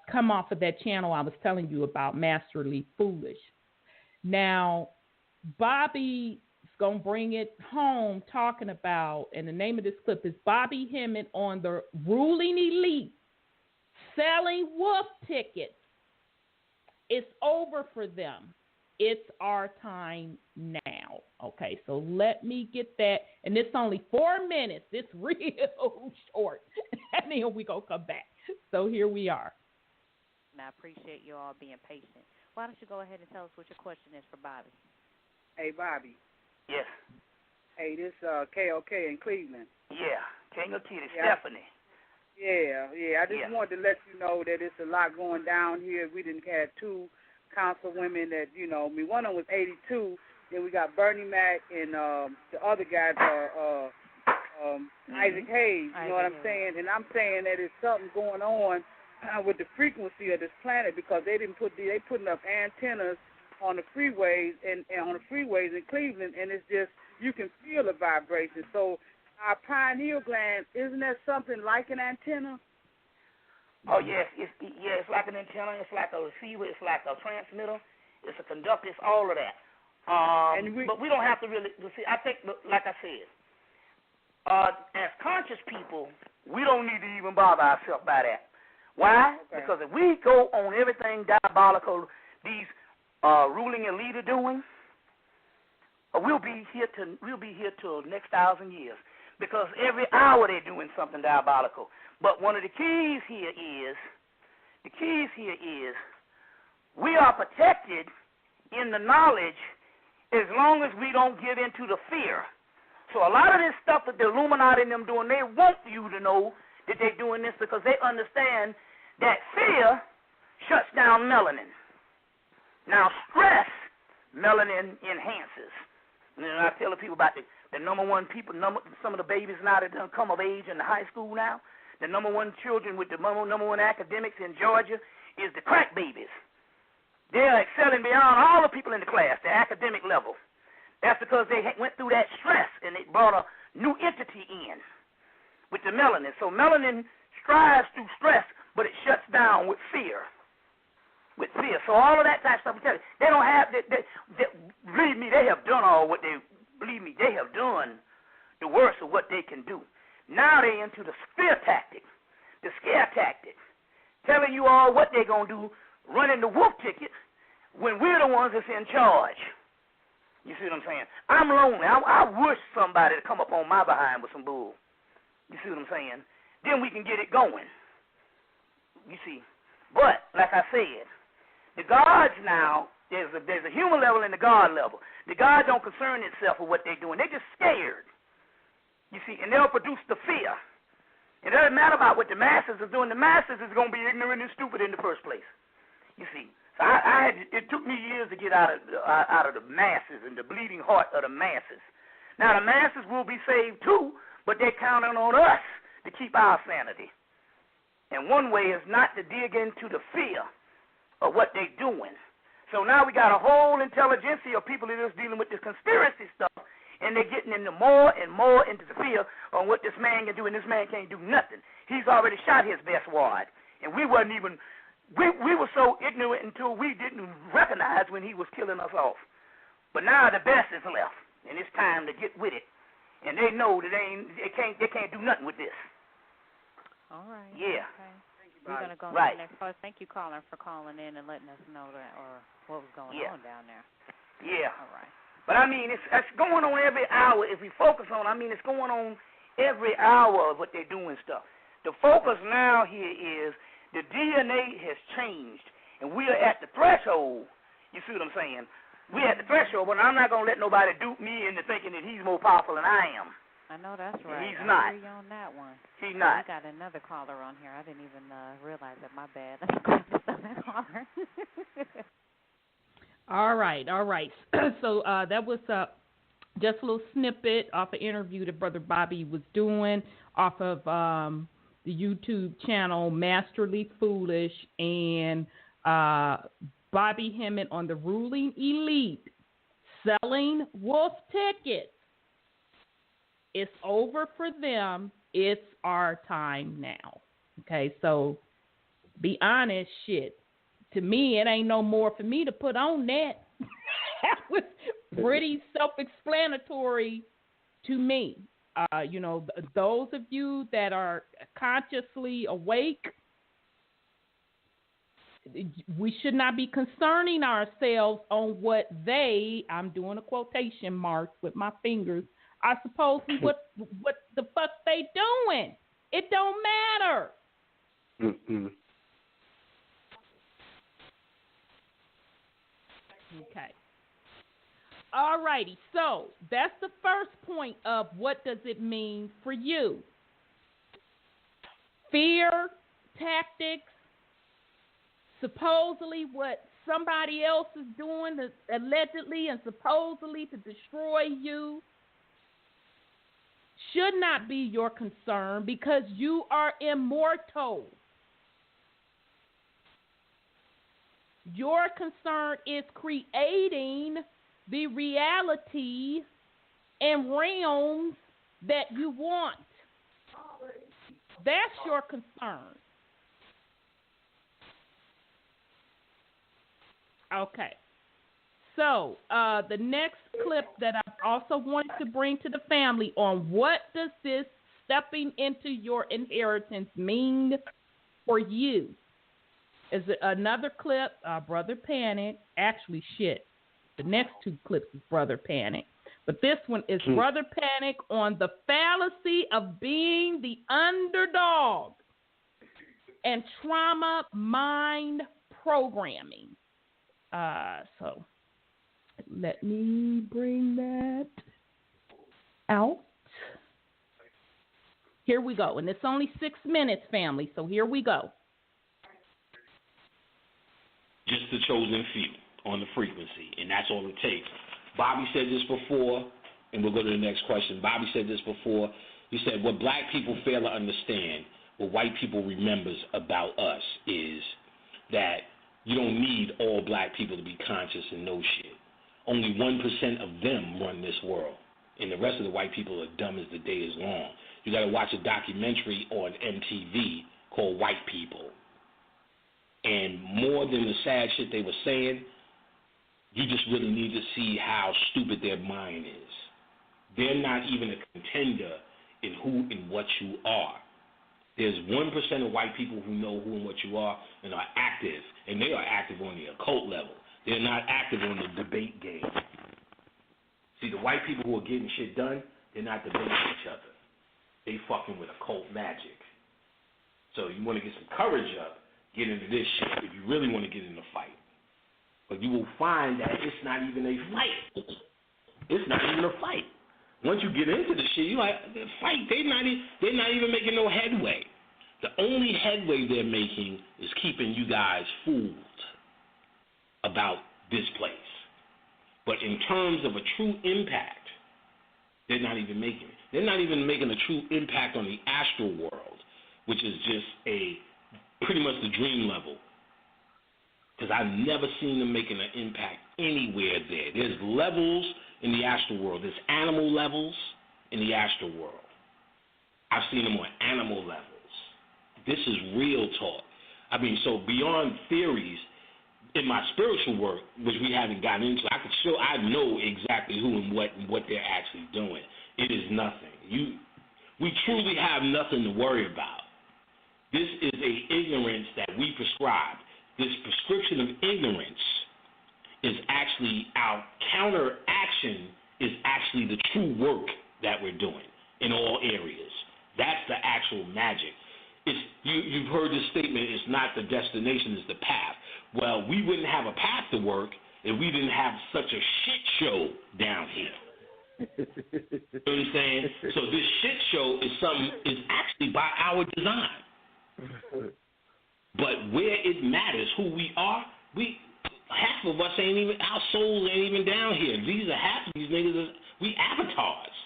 come off of that channel I was telling you about, Masterly Foolish. Now, Bobby is going to bring it home talking about, and the name of this clip is Bobby Hemmett on the ruling elite selling wolf tickets. It's over for them. It's our time now. Okay, so let me get that. And it's only 4 minutes. It's real short. And then we're going to come back. So here we are. And I appreciate you all being patient. Why don't you go ahead and tell us what your question is for Bobby? Hey, Bobby. Yes. Hey, this KOK in Cleveland. Yeah, King of Titties, yeah. Stephanie. Yeah. I just wanted to let you know that it's a lot going down here. We didn't have 2 council women that, one of them was 82. Then we got Bernie Mac and the other guy, Isaac Hayes. You know what I'm saying? And I'm saying that there's something going on with the frequency of this planet, because they putting up antennas on the freeways and on the freeways in Cleveland, and it's just, you can feel the vibration. So our pineal gland, isn't that something like an antenna? Oh, yes. It's like an antenna. It's like a receiver. It's like a transmitter. It's a conductor. It's all of that. But we don't have to really see. I think, like I said, as conscious people, we don't need to even bother ourselves by that. Why? Okay. Because if we go on everything diabolical these ruling elite are doing, we'll be here till next 1,000 years. Because every hour they're doing something diabolical. But one of the keys here is we are protected in the knowledge as long as we don't give into the fear. So a lot of this stuff that the Illuminati and them doing, they want you to know that they're doing this because they understand that fear shuts down melanin. Now stress, melanin enhances. And I tell the people about the number one people, some of the babies now that done come of age in the high school now, the number one children with the number one academics in Georgia is the crack babies. They're excelling beyond all the people in the class, the academic level. That's because they went through that stress and it brought a new entity in with the melanin. So melanin strives through stress, but it shuts down with fear. With fear. So all of that type of stuff, I'm telling you, they don't have, believe me, they have done they have done the worst of what they can do. Now they're into the fear tactic, the scare tactic, telling you all what they're going to do, running the wolf ticket when we're the ones that's in charge. You see what I'm saying? I'm lonely. I wish somebody to come up on my behind with some bull. You see what I'm saying? Then we can get it going. You see. But, like I said, the gods now There's a human level and the God level. The God don't concern itself with what they're doing. They're just scared. You see, and they'll produce the fear. It doesn't matter about what the masses are doing. The masses is going to be ignorant and stupid in the first place. You see, so it took me years to get out of the masses and the bleeding heart of the masses. Now the masses will be saved too, but they're counting on us to keep our sanity. And one way is not to dig into the fear of what they're doing. So now we got a whole intelligentsia of people that are just dealing with this conspiracy stuff, and they're getting into more and more into the fear on what this man can do, and this man can't do nothing. He's already shot his best wad, and we wasn't even, we were so ignorant until we didn't recognize when he was killing us off. But now the best is left, and it's time to get with it. And they know that they can't do nothing with this. All right. Yeah. Okay. We're going to go right. to the next part. Thank you, caller, for calling in and letting us know that or what was going on down there. Yeah. All right. But, I mean, it's going on every hour. If we focus on, it's going on every hour of what they're doing stuff. The focus now here is the DNA has changed, and we are at the threshold. You see what I'm saying? We're at the threshold, but I'm not going to let nobody dupe me into thinking that he's more powerful than I am. I know that's right. He's not. I agree on that one. He's not. We got another caller on here. I didn't even realize that. My bad. Let me go to that caller. All right. So that was just a little snippet off an interview that Brother Bobby was doing off of the YouTube channel Masterly Foolish, and Bobby Hemmett on the ruling elite selling wolf tickets. It's over for them. It's our time now. Okay, so be honest, shit. To me, it ain't no more for me to put on that. That was pretty self-explanatory to me. Those of you that are consciously awake, we should not be concerning ourselves on what they, I'm doing a quotation mark with my fingers, are supposedly what the fuck they doing. It don't matter. Mm-mm. Okay. All righty. So that's the first point of what does it mean for you. Fear tactics, supposedly what somebody else is doing allegedly and supposedly to destroy you, should not be your concern because you are immortal. Your concern is creating the reality and realms that you want. That's your concern. Okay. So the next clip that I also wanted to bring to the family on what does this stepping into your inheritance mean for you is another clip, Brother Panic. Actually, the next two clips is Brother Panic. But this one is Brother Panic on the fallacy of being the underdog and trauma mind programming. So let me bring that out. Here we go. And it's only 6 minutes, family. So here we go. Just the chosen few on the frequency, and that's all it takes. Bobby said this before, and we'll go to the next question. Bobby said this before. He said, what black people fail to understand, what white people remembers about us is that you don't need all black people to be conscious and know shit. Only 1% of them run this world, and the rest of the white people are dumb as the day is long. You got to watch a documentary on MTV called White People. And more than the sad shit they were saying, you just really need to see how stupid their mind is. They're not even a contender in who and what you are. There's 1% of white people who know who and what you are and are active, and they are active on the occult level. They're not active on the debate game. See, the white people who are getting shit done, they're not debating each other. They fucking with occult magic. So you want to get some courage up, get into this shit if you really want to get in the fight. But you will find that it's not even a fight. It's not even a fight. Once you get into the shit, you're like, the fight, they're not even making no headway. The only headway they're making is keeping you guys fooled about this place. But in terms of a true impact, they're not even making it. They're not even making a true impact on the astral world, which is just pretty much the dream level. Because I've never seen them making an impact anywhere there. There's levels in the astral world. There's animal levels in the astral world. I've seen them on animal levels. This is real talk. I mean, so beyond theories, in my spiritual work, which we haven't gotten into, I know exactly who and what they're actually doing. It is nothing. We truly have nothing to worry about. This is a ignorance that we prescribe. This prescription of ignorance is actually our counteraction, is actually the true work that we're doing in all areas. That's the actual magic. You've heard this statement, it's not the destination, it's the path. Well, we wouldn't have a path to work if we didn't have such a shit show down here. You know what I'm saying? So this shit show is actually by our design. But where it matters who we are, half of us ain't even, our souls ain't even down here. Half of these niggas, we avatars.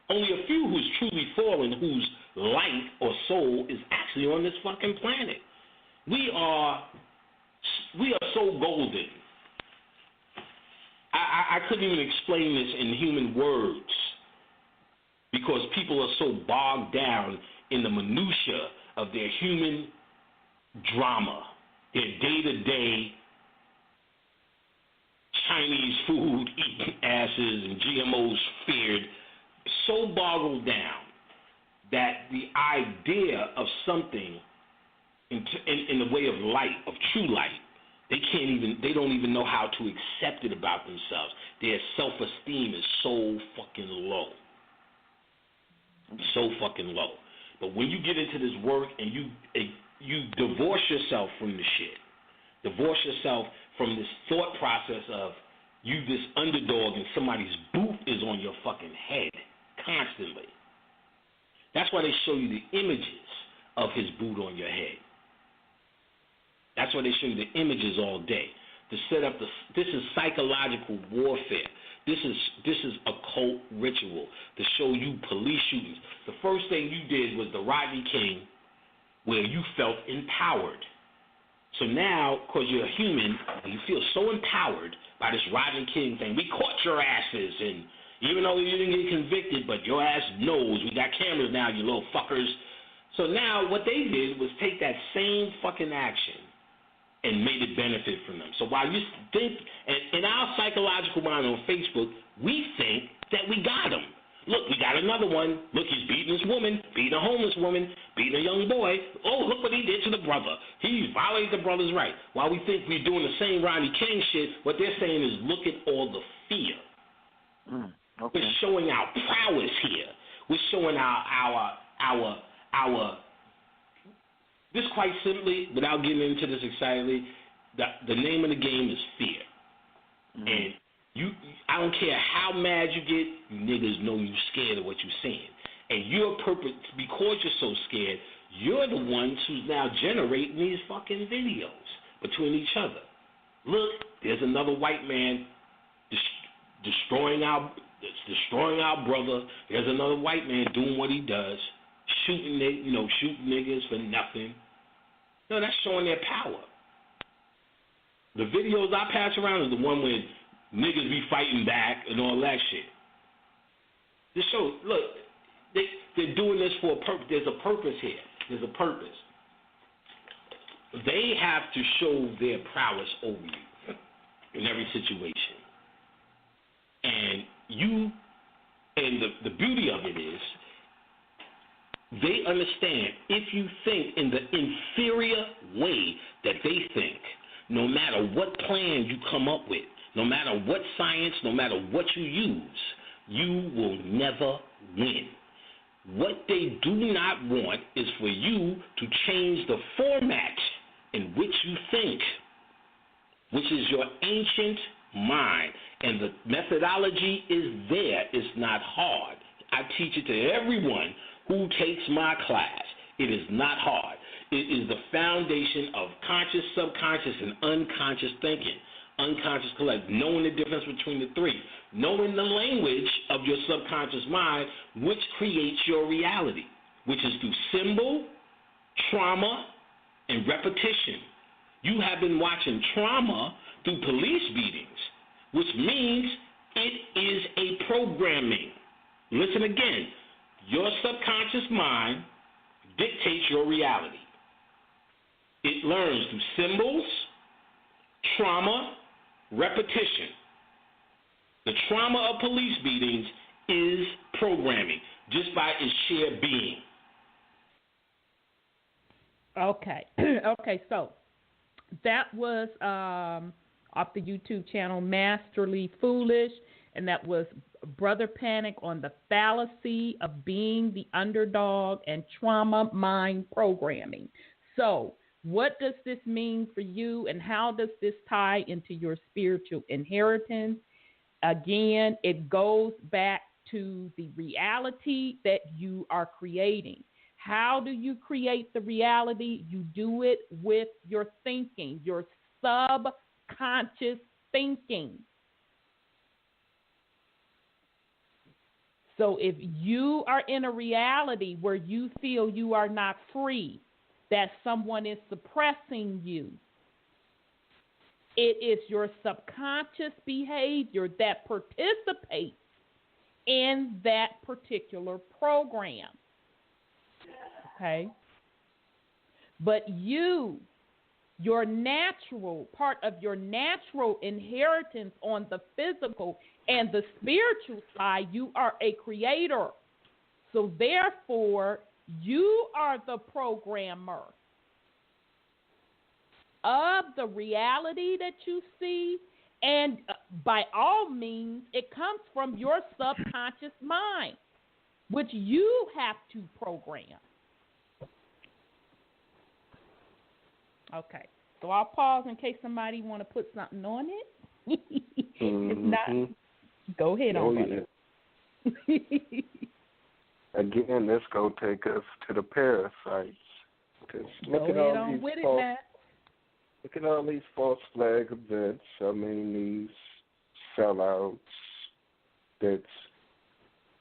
Only a few who's truly fallen, whose light or soul is actually on this fucking planet. We are so golden. I couldn't even explain this in human words because people are so bogged down in the minutia of their human drama, their day-to-day Chinese food, eating asses, and GMOs feared, so boggled down that the idea of something in the way of light, of true light, they don't even know how to accept it about themselves. Their self-esteem is so fucking low. So fucking low. But when you get into this work and you divorce yourself from the shit, divorce yourself from this thought process of you this underdog and somebody's boot is on your fucking head constantly. That's why they show you the images of his boot on your head. That's why they show you the images all day to set up this is psychological warfare. This is occult ritual to show you police shootings. The first thing you did was the Rodney King, where you felt empowered. So now, because you're a human, you feel so empowered by this Rodney King thing. We caught your asses, and even though you didn't get convicted, but your ass knows. We got cameras now, you little fuckers. So now what they did was take that same fucking action and made it benefit from them. So while you think, in our psychological mind on Facebook, we think that we got him. Look, we got another one. Look, he's beating this woman, beating a homeless woman, beating a young boy. Oh, look what he did to the brother. He violated the brother's right. While we think we're doing the same Rodney King shit, what they're saying is look at all the fear. Okay. We're showing our prowess here. We're showing our this quite simply, without getting into this excitedly, the name of the game is fear. And I don't care how mad you get, you niggas know you scared of what you're seeing. And your purpose, because you're so scared, you're the ones who's now generating these fucking videos between each other. Look, there's another white man destroying our brother. There's another white man doing what he does, shooting niggas for nothing. No, that's showing their power. The videos I pass around is the one where niggas be fighting back and all that shit. This show, look, they're doing this for a purpose. There's a purpose here. There's a purpose. They have to show their prowess over you in every situation. And the beauty of it is, they understand if you think in the inferior way that they think, no matter what plan you come up with, no matter what science, no matter what you use, you will never win. What they do not want is for you to change the format in which you think. which is your ancient mind. And the methodology is there. It's not hard. I teach it to everyone who takes my class. It is not hard. It is the foundation of conscious, subconscious, and unconscious thinking. Unconscious collect, knowing the difference between the three, knowing the language of your subconscious mind, which creates your reality, which is through symbol, trauma, and repetition. You have been watching trauma through police beatings, which means it is a programming. Listen again. Your subconscious mind dictates your reality. It learns through symbols, trauma, repetition. The trauma of police beatings is programming just by its sheer being. Okay. Okay, so that was off the YouTube channel Masterly Foolish, and that was Brother Panic on the fallacy of being the underdog and trauma mind programming. So, what does this mean for you, and how does this tie into your spiritual inheritance? Again, it goes back to the reality that you are creating. How do you create the reality? You do it with your thinking, your subconscious thinking. So if you are in a reality where you feel you are not free, that someone is suppressing you, it is your subconscious behavior that participates in that particular program. Okay? But your natural, part of your natural inheritance on the physical and the spiritual side, you are a creator. So therefore, you are the programmer of the reality that you see, and by all means, it comes from your subconscious mind, which you have to program. Okay, so I'll pause in case somebody want to put something on it. If not, go ahead on, brother. Again, this going to take us to the parasites. Look at all these false flag events. I mean, these sellouts that's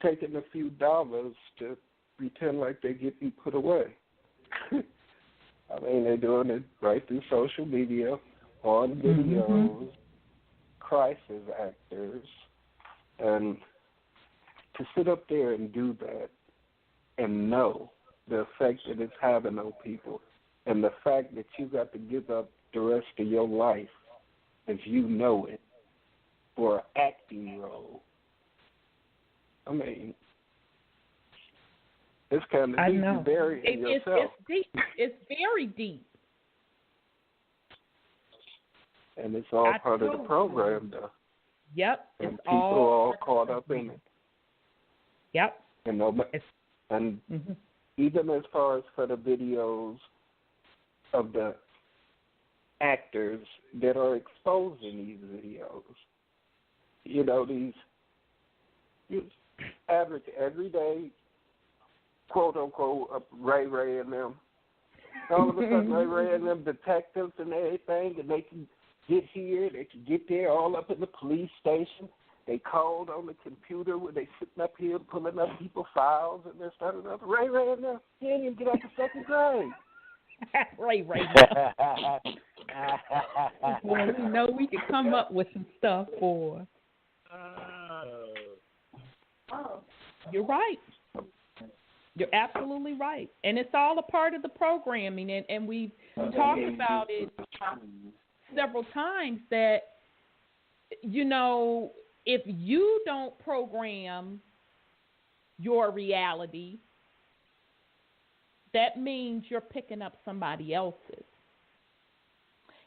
taking a few dollars to pretend like they're getting put away. I mean, they're doing it right through social media, on videos, crisis actors, and to sit up there and do that and know the effect that it's having on people, and the fact that you got to give up the rest of your life as you know it for an acting role. I mean, it's kind of deep. You bury it yourself. It's deep. It's very deep. And it's all part of the program, though. Yep. And people are all caught up in it. Yep. And even as far as for the videos of the actors that are exposing these videos, you know, these average, everyday, quote-unquote, Ray and them. All of a sudden, Ray and them detectives and everything, and they can get here, they can get there, all up in the police station. They called on the computer where they sitting up here pulling up people's files and this, that, and that. Ray and them, he didn't even get out the second grade. Ray. Boy, we know we could come up with some stuff for. You're right. You're absolutely right. And it's all a part of the programming. And we've talked about it several times that, you know, if you don't program your reality, that means you're picking up somebody else's.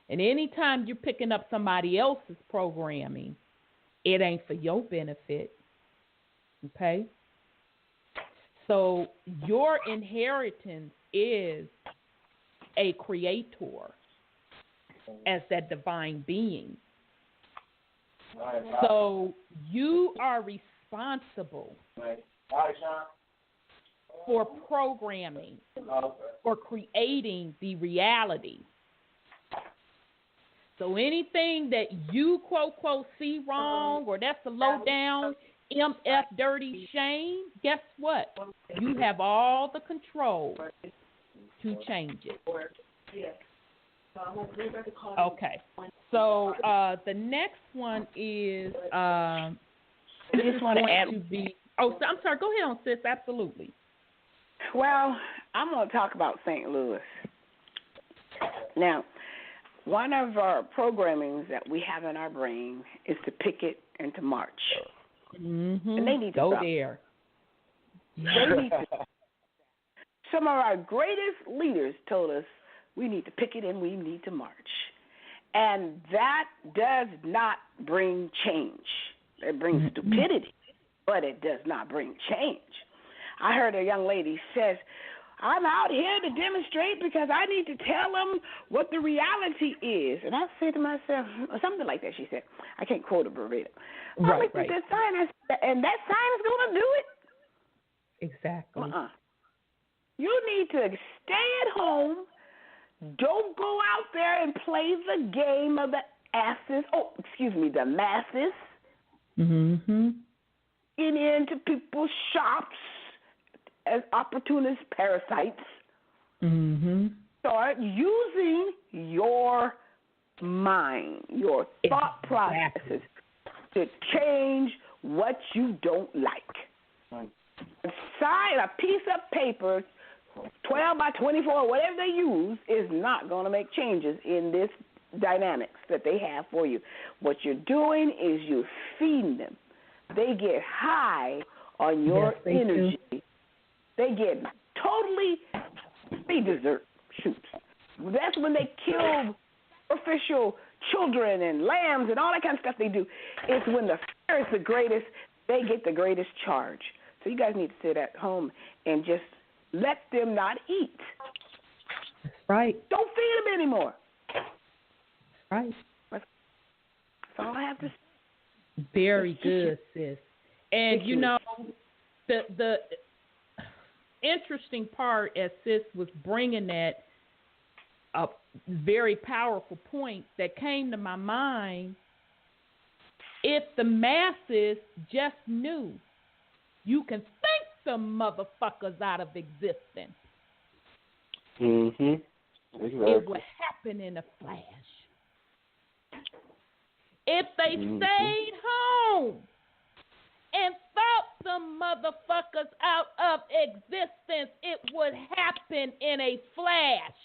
And anytime you're picking up somebody else's programming, it ain't for your benefit. Okay? So your inheritance is a creator. as that divine being. So you are responsible for programming or creating the reality. So anything that you, quote, quote, see wrong or that's a low down, MF dirty shame, guess what? You have all the control to change it. Okay. So the next one is this is going to be. Oh, so I'm sorry. Go ahead on, sis. Absolutely. Well, I'm going to talk about St. Louis. Now, one of our programmings that we have in our brain is to picket and to march. Mm-hmm. And they need to go stop. there. They need to. Some of our greatest leaders told us we need to picket and we need to march. And that does not bring change. It brings stupidity, but it does not bring change. I heard a young lady says, I'm out here to demonstrate because I need to tell them what the reality is. And I said to myself, something like that, she said. I can't quote it verbatim. I looked at that sign, and that sign is going to do it? Exactly. You need to stay at home. Don't go out there and play the game of the masses. Mm-hmm. Get into people's shops as opportunist parasites. Mm-hmm. Start using your mind, your thought processes to change what you don't like. Sign a piece of paper, 12 by 24, whatever they use, is not going to make changes in this dynamics that they have for you. What you're doing is you're feeding them. They get high on your energy. They get they deserve shoots. That's when they kill sacrificial children and lambs and all that kind of stuff they do. It's when the fear is the greatest, they get the greatest charge. So you guys need to sit at home and just let them not eat. That's right. Don't feed them anymore. Right. That's all I have to say. Very good, sis. And you know, the interesting part, as sis was bringing that a very powerful point that came to my mind, if the masses just knew you can think some motherfuckers out of existence, exactly. It would happen in a flash. If they stayed home and thought some motherfuckers out of existence, it would happen in a flash.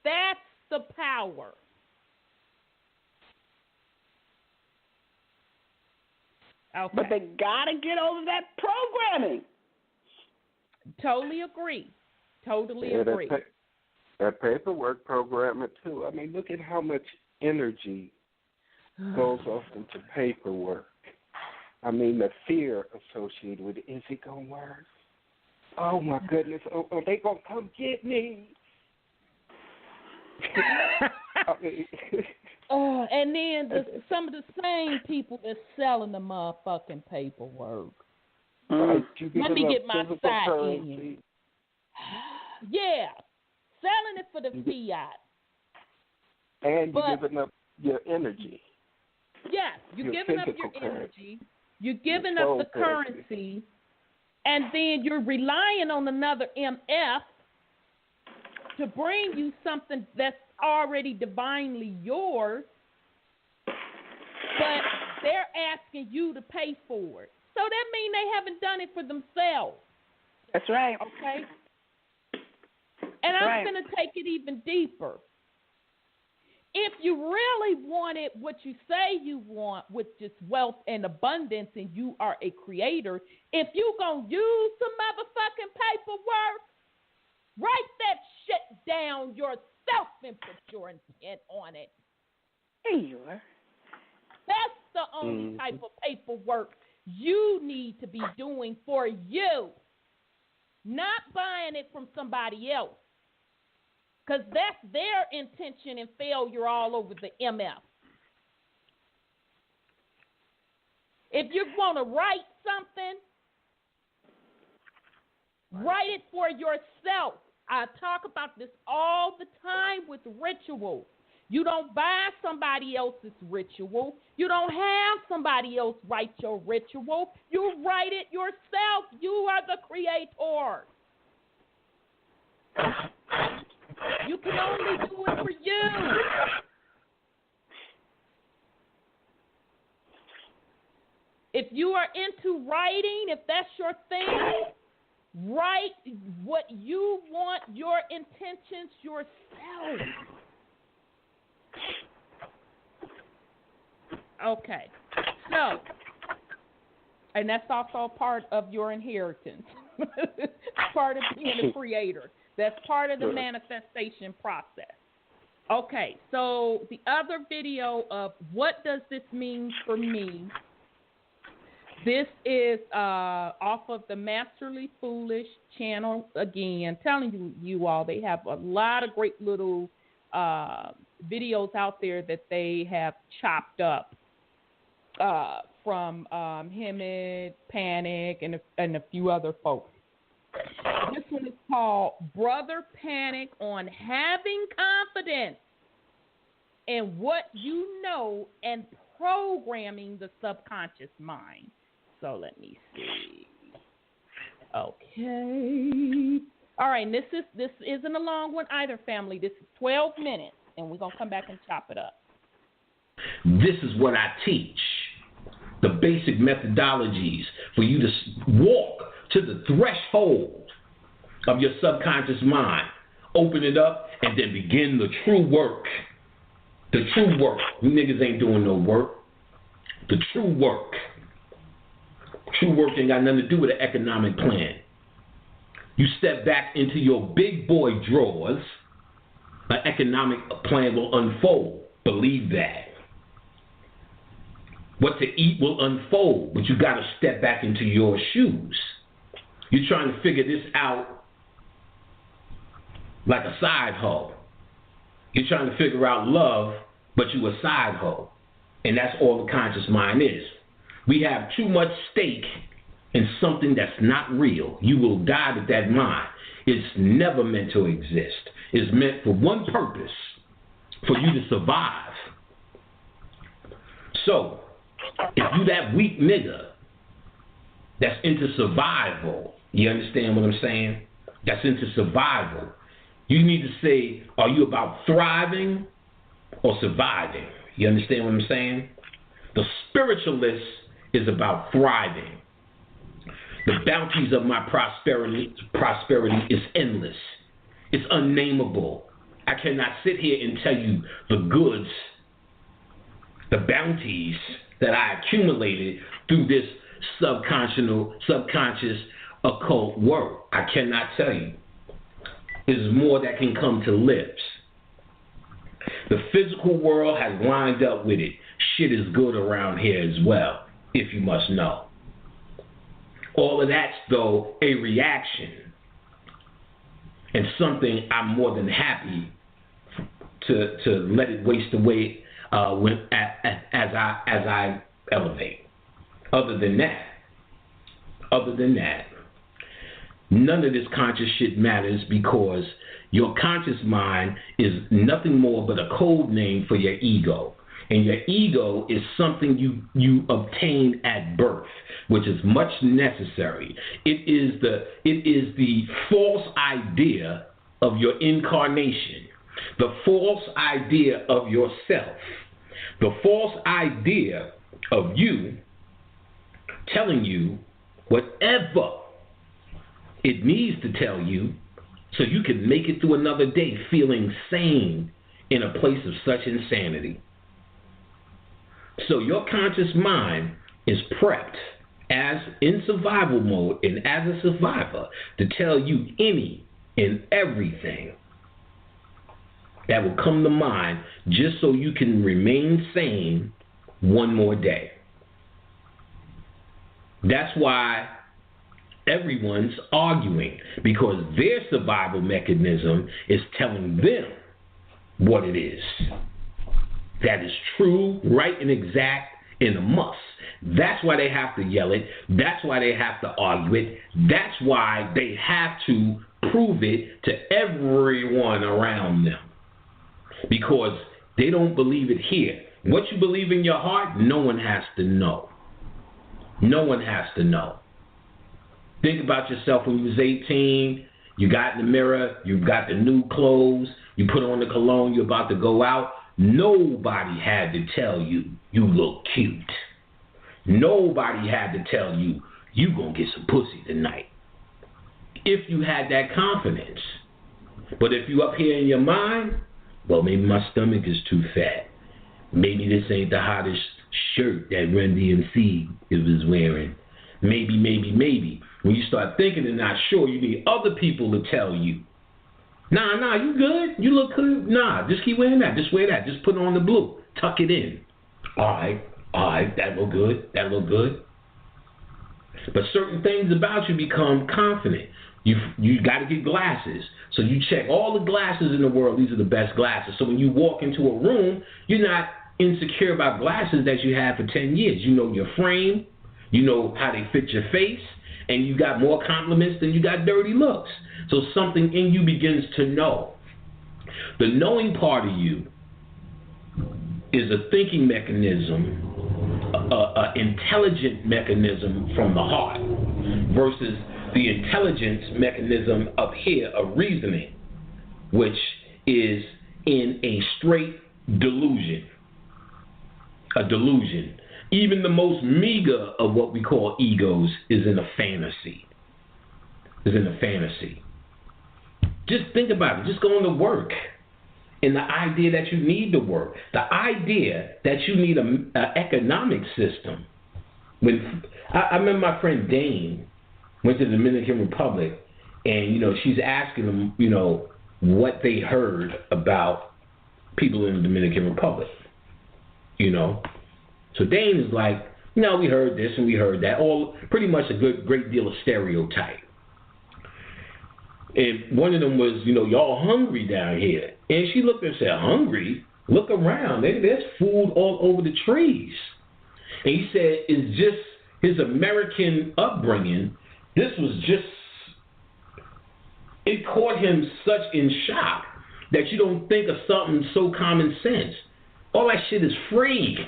That's the power. Okay. But they gotta get over that programming. Totally agree. Totally agree. That paperwork programming too. I mean, look at how much energy goes off into paperwork. I mean, the fear associated with it. Is it gonna work? Oh my goodness! Oh, they gonna come get me? And then some of the same people that's selling the motherfucking paperwork. Right. Let me get my side in. Yeah, selling it for the fiat. And you're giving up your energy. Yes, you're giving up your energy. You're giving up the currency. And then you're relying on another MF to bring you something that's already divinely yours, but they're asking you to pay for it. So that means they haven't done it for themselves. That's right. Okay? And I'm going to take it even deeper. If you really wanted what you say you want, which is wealth and abundance, and you are a creator, if you going to use some motherfucking paperwork, write that shit down yourself and put your intent on it. There you are. That's the only type of paperwork you need to be doing for you. not buying it from somebody else, because that's their intention and failure all over the MF. If you want to write something, write it for yourself. I talk about this all the time with rituals. You don't buy somebody else's ritual. You don't have somebody else write your ritual. You write it yourself. You are the creator. You can only do it for you. If you are into writing, if that's your thing, write what you want, your intentions yourself. Okay. So, and that's also part of your inheritance. Part of being a creator. That's part of the manifestation process. Okay, so the other video of what does this mean for me, this is off of the Masterly Foolish channel. Again, telling you all, they have a lot of great little videos out there that they have chopped up from Hemet, Panic, and a few other folks. This one is called Brother Panic on Having Confidence in What You Know and Programming the Subconscious Mind. So let me see. Okay. All right, and this isn't a long one either, family. This is 12 minutes, and we're going to come back and chop it up. This is what I teach. The basic methodologies for you to walk to the threshold of your subconscious mind. Open it up and then begin the true work. The true work. You niggas ain't doing no work. The true work. True work ain't got nothing to do with an economic plan. You step back into your big boy drawers, an economic plan will unfold. Believe that. What to eat will unfold, but you got to step back into your shoes. You're trying to figure this out like a side hoe. You're trying to figure out love, but you a side hoe. And that's all the conscious mind is. We have too much stake in something that's not real. You will die with that mind. It's never meant to exist. It's meant for one purpose, for you to survive. So, if you that weak nigga that's into survival, you understand what I'm saying? That's into survival. You need to say, are you about thriving or surviving? You understand what I'm saying? The spiritualist is about thriving. The bounties of my prosperity is endless. It's unnamable. I cannot sit here and tell you the goods, the bounties that I accumulated through this subconscious occult work. I cannot tell you. There's more that can come to lips. The physical world has lined up with it. Shit is good around here as well, if you must know. All of that's, though, a reaction. And something I'm more than happy to let it waste away as I elevate. Other than that, none of this conscious shit matters, because your conscious mind is nothing more but a code name for your ego. And your ego is something you obtain at birth, which is much necessary. It is the false idea of your incarnation, the false idea of yourself, the false idea of you telling you whatever it needs to tell you so you can make it through another day feeling sane in a place of such insanity. So your conscious mind is prepped as in survival mode and as a survivor to tell you any and everything that will come to mind just so you can remain sane one more day. That's why Everyone's arguing because their survival mechanism is telling them what it is. That is true, right, and exact, and a must. That's why they have to yell it. That's why they have to argue it. That's why they have to prove it to everyone around them. Because they don't believe it here. What you believe in your heart, no one has to know. No one has to know. Think about yourself when you was 18. You got in the mirror. You got the new clothes. You put on the cologne. You're about to go out. Nobody had to tell you you look cute. Nobody had to tell you you gonna get some pussy tonight. If you had that confidence. But if you up here in your mind, well, maybe my stomach is too fat. Maybe this ain't the hottest shirt that Run DMC was wearing. Maybe. When you start thinking and not sure, you need other people to tell you. Nah, you good? You look good? Nah, just keep wearing that. Just wear that. Just put on the blue. Tuck it in. All right, that look good. But certain things about you become confident. You got to get glasses. So you check all the glasses in the world. These are the best glasses. So when you walk into a room, you're not insecure about glasses that you had for 10 years. You know your frame. You know how they fit your face. And you got more compliments than you got dirty looks. So something in you begins to know. The knowing part of you is a thinking mechanism, an intelligent mechanism from the heart versus the intelligence mechanism up here of reasoning, which is in a straight delusion. A delusion. Even the most meager of what we call egos is in a fantasy. Just think about it. Just going to work. And the idea that you need to work. The idea that you need an economic system. When I remember my friend Dane went to the Dominican Republic, and, she's asking them, what they heard about people in the Dominican Republic. So Dane is like, we heard this and we heard that. All pretty much a great deal of stereotype. And one of them was, y'all hungry down here. And she looked and said, hungry? Look around. There's food all over the trees. And he said, it's just his American upbringing. This was just, it caught him such in shock that you don't think of something so common sense. All that shit is free.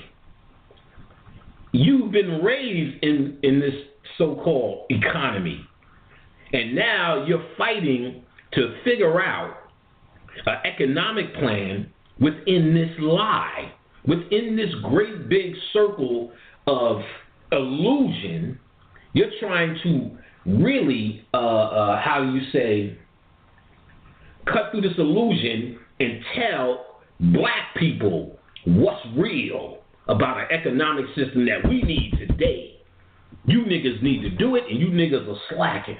You've been raised in this so-called economy. And now you're fighting to figure out an economic plan within this lie, within this great big circle of illusion. You're trying to really, cut through this illusion and tell black people what's real about an economic system that we need today. You niggas need to do it, and you niggas are slacking.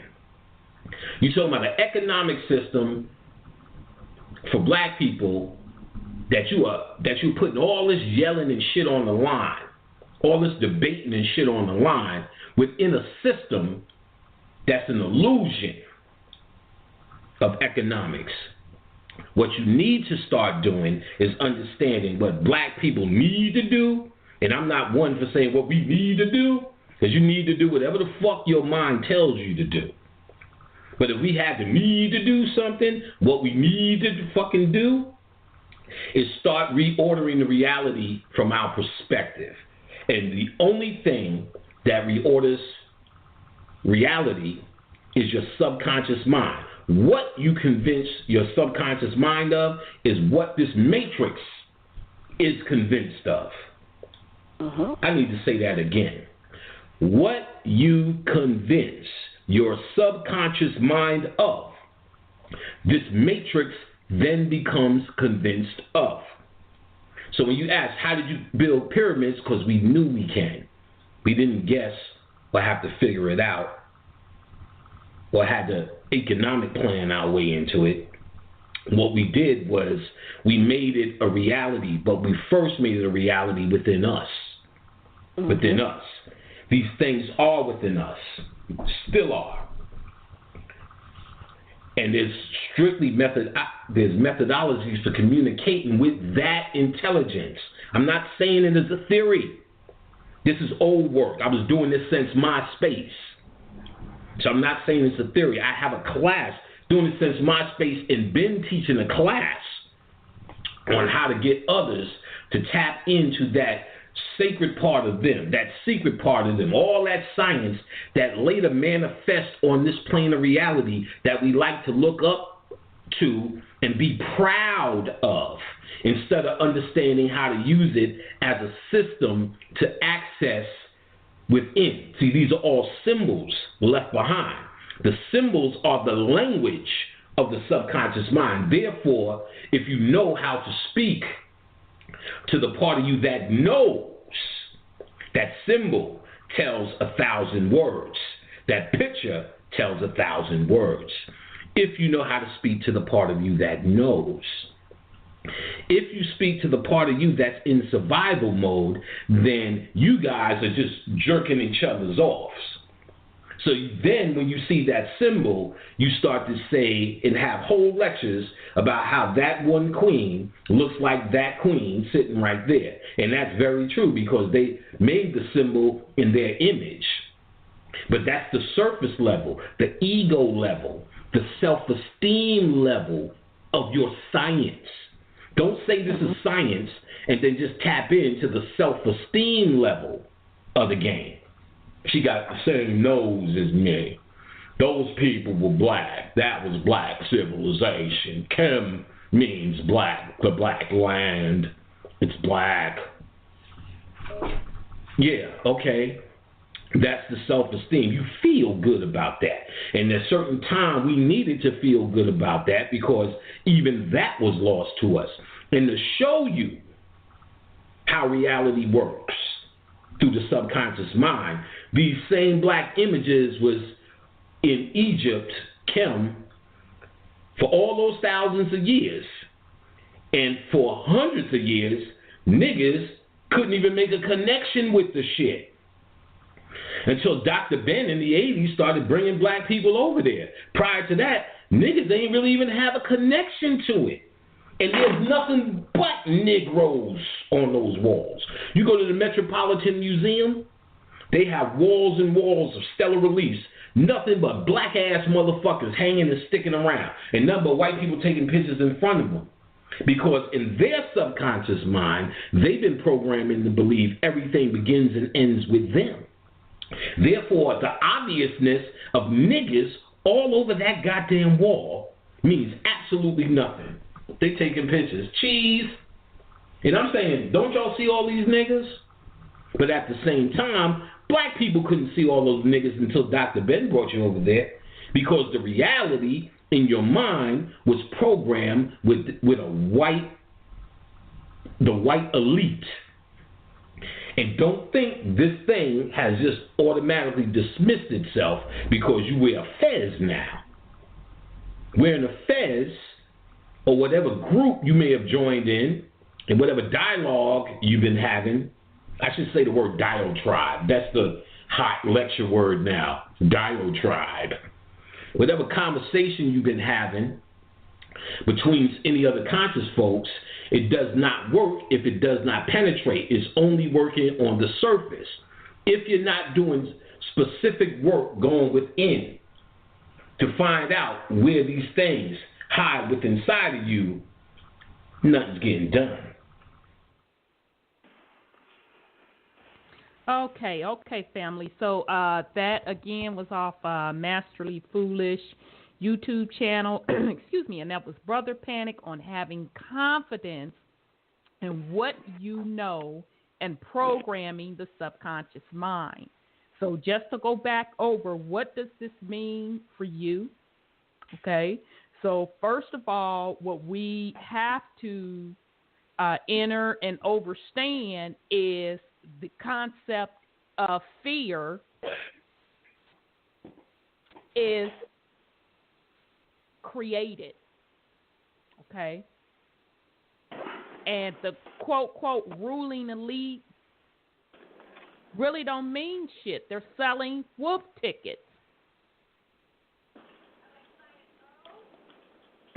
You're talking about an economic system for black people that you're putting all this yelling and shit on the line, all this debating and shit on the line within a system that's an illusion of economics. What you need to start doing is understanding what black people need to do. And I'm not one for saying what we need to do, because you need to do whatever the fuck your mind tells you to do. But if we had the need to do something, what we need to fucking do is start reordering the reality from our perspective. And the only thing that reorders reality is your subconscious mind. What you convince your subconscious mind of is what this matrix is convinced of. I need to say that again. What you convince your subconscious mind of, this matrix then becomes convinced of. So when you ask, how did you build pyramids? Because we knew we can. We didn't guess or have to figure it out or had to economic plan our way into it. What we did was we made it a reality, but we first made it a reality within us. Within us. These things are within us. Still are. And there's strictly there's methodologies for communicating with that intelligence. I'm not saying it as a theory. This is old work. I was doing this since MySpace. So I'm not saying it's a theory. I have a class doing it since MySpace and been teaching a class on how to get others to tap into that sacred part of them, that secret part of them, all that science that later manifests on this plane of reality that we like to look up to and be proud of, instead of understanding how to use it as a system to access within. See, these are all symbols left behind. The symbols are the language of the subconscious mind. Therefore, if you know how to speak to the part of you that knows, that symbol tells 1,000 words. That picture tells 1,000 words. If you know how to speak to the part of you that knows. If you speak to the part of you that's in survival mode, then you guys are just jerking each other's offs. So then when you see that symbol, you start to say and have whole lectures about how that one queen looks like that queen sitting right there. And that's very true because they made the symbol in their image. But that's the surface level, the ego level, the self-esteem level of your science. Don't say this is science and then just tap into the self-esteem level of the game. She got the same nose as me. Those people were black. That was black civilization. Kim means black, the black land. It's black. Yeah, okay. That's the self-esteem. You feel good about that. And at a certain time, we needed to feel good about that because even that was lost to us. And to show you how reality works through the subconscious mind, these same black images was in Egypt, Kim, for all those thousands of years. And for hundreds of years, niggas couldn't even make a connection with the shit. Until Dr. Ben in the 80s started bringing black people over there. Prior to that, niggas ain't really even have a connection to it. And there's nothing but Negroes on those walls. You go to the Metropolitan Museum, they have walls and walls of stellar reliefs. Nothing but black-ass motherfuckers hanging and sticking around. And nothing but white people taking pictures in front of them. Because in their subconscious mind, they've been programming to believe everything begins and ends with them. Therefore, the obviousness of niggas all over that goddamn wall means absolutely nothing. They taking pictures. Cheese. And I'm saying, don't y'all see all these niggas? But at the same time, black people couldn't see all those niggas until Dr. Ben brought you over there. Because the reality in your mind was programmed with the white elite. And don't think this thing has just automatically dismissed itself because you wear a fez now. Wearing a fez, or whatever group you may have joined in, and whatever dialogue you've been having, I should say the word diatribe. That's the hot lecture word now, diatribe. Whatever conversation you've been having between any other conscious folks, it does not work if it does not penetrate. It's only working on the surface. If you're not doing specific work going within to find out where these things hide within inside of you, nothing's getting done. Okay, family. So that again was off Masterly Foolish YouTube channel. Excuse me, and that was Brother Panic on having confidence in what you know and programming the subconscious mind. So just to go back over, what does this mean for you? Okay. So first of all, what we have to enter and understand is the concept of fear is created, okay? And the quote ruling elite really don't mean shit. They're selling wolf tickets.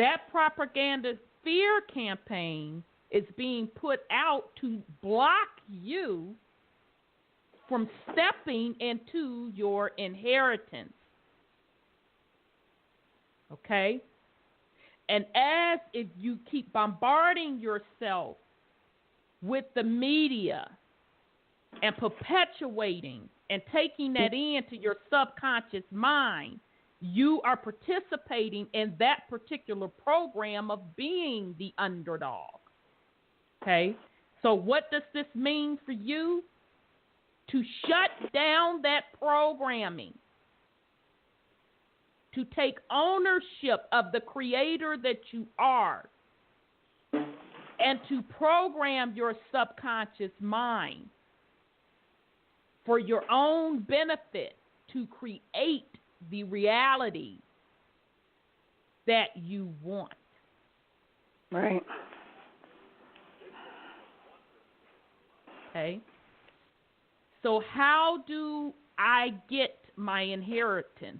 That propaganda fear campaign is being put out to block you from stepping into your inheritance. Okay? And as if you keep bombarding yourself with the media and perpetuating and taking that into your subconscious mind, you are participating in that particular program of being the underdog. Okay? So what does this mean for you? To shut down that programming, to take ownership of the creator that you are, and to program your subconscious mind for your own benefit to create the reality that you want. Right. Okay. So how do I get my inheritance?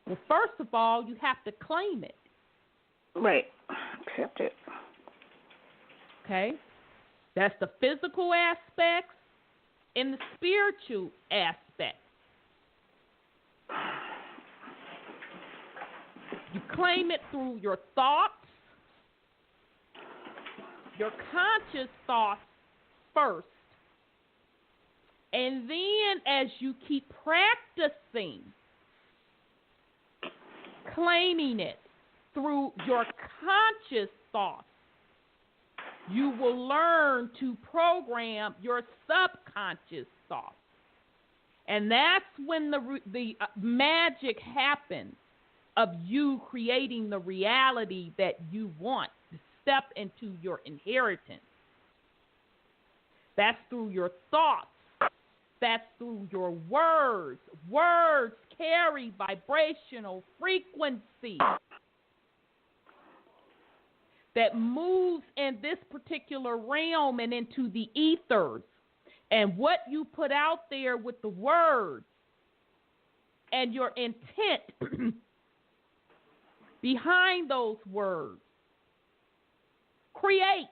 Well, first of all, you have to claim it. Right. Accept it. Okay? That's the physical aspects and the spiritual aspects. You claim it through your thoughts, your conscious thoughts first. And then as you keep practicing claiming it through your conscious thoughts, you will learn to program your subconscious thoughts. And that's when the magic happens of you creating the reality that you want to step into your inheritance. That's through your thoughts. That's through your words. Words carry vibrational frequency that moves in this particular realm and into the ethers. And what you put out there with the words and your intent behind those words creates.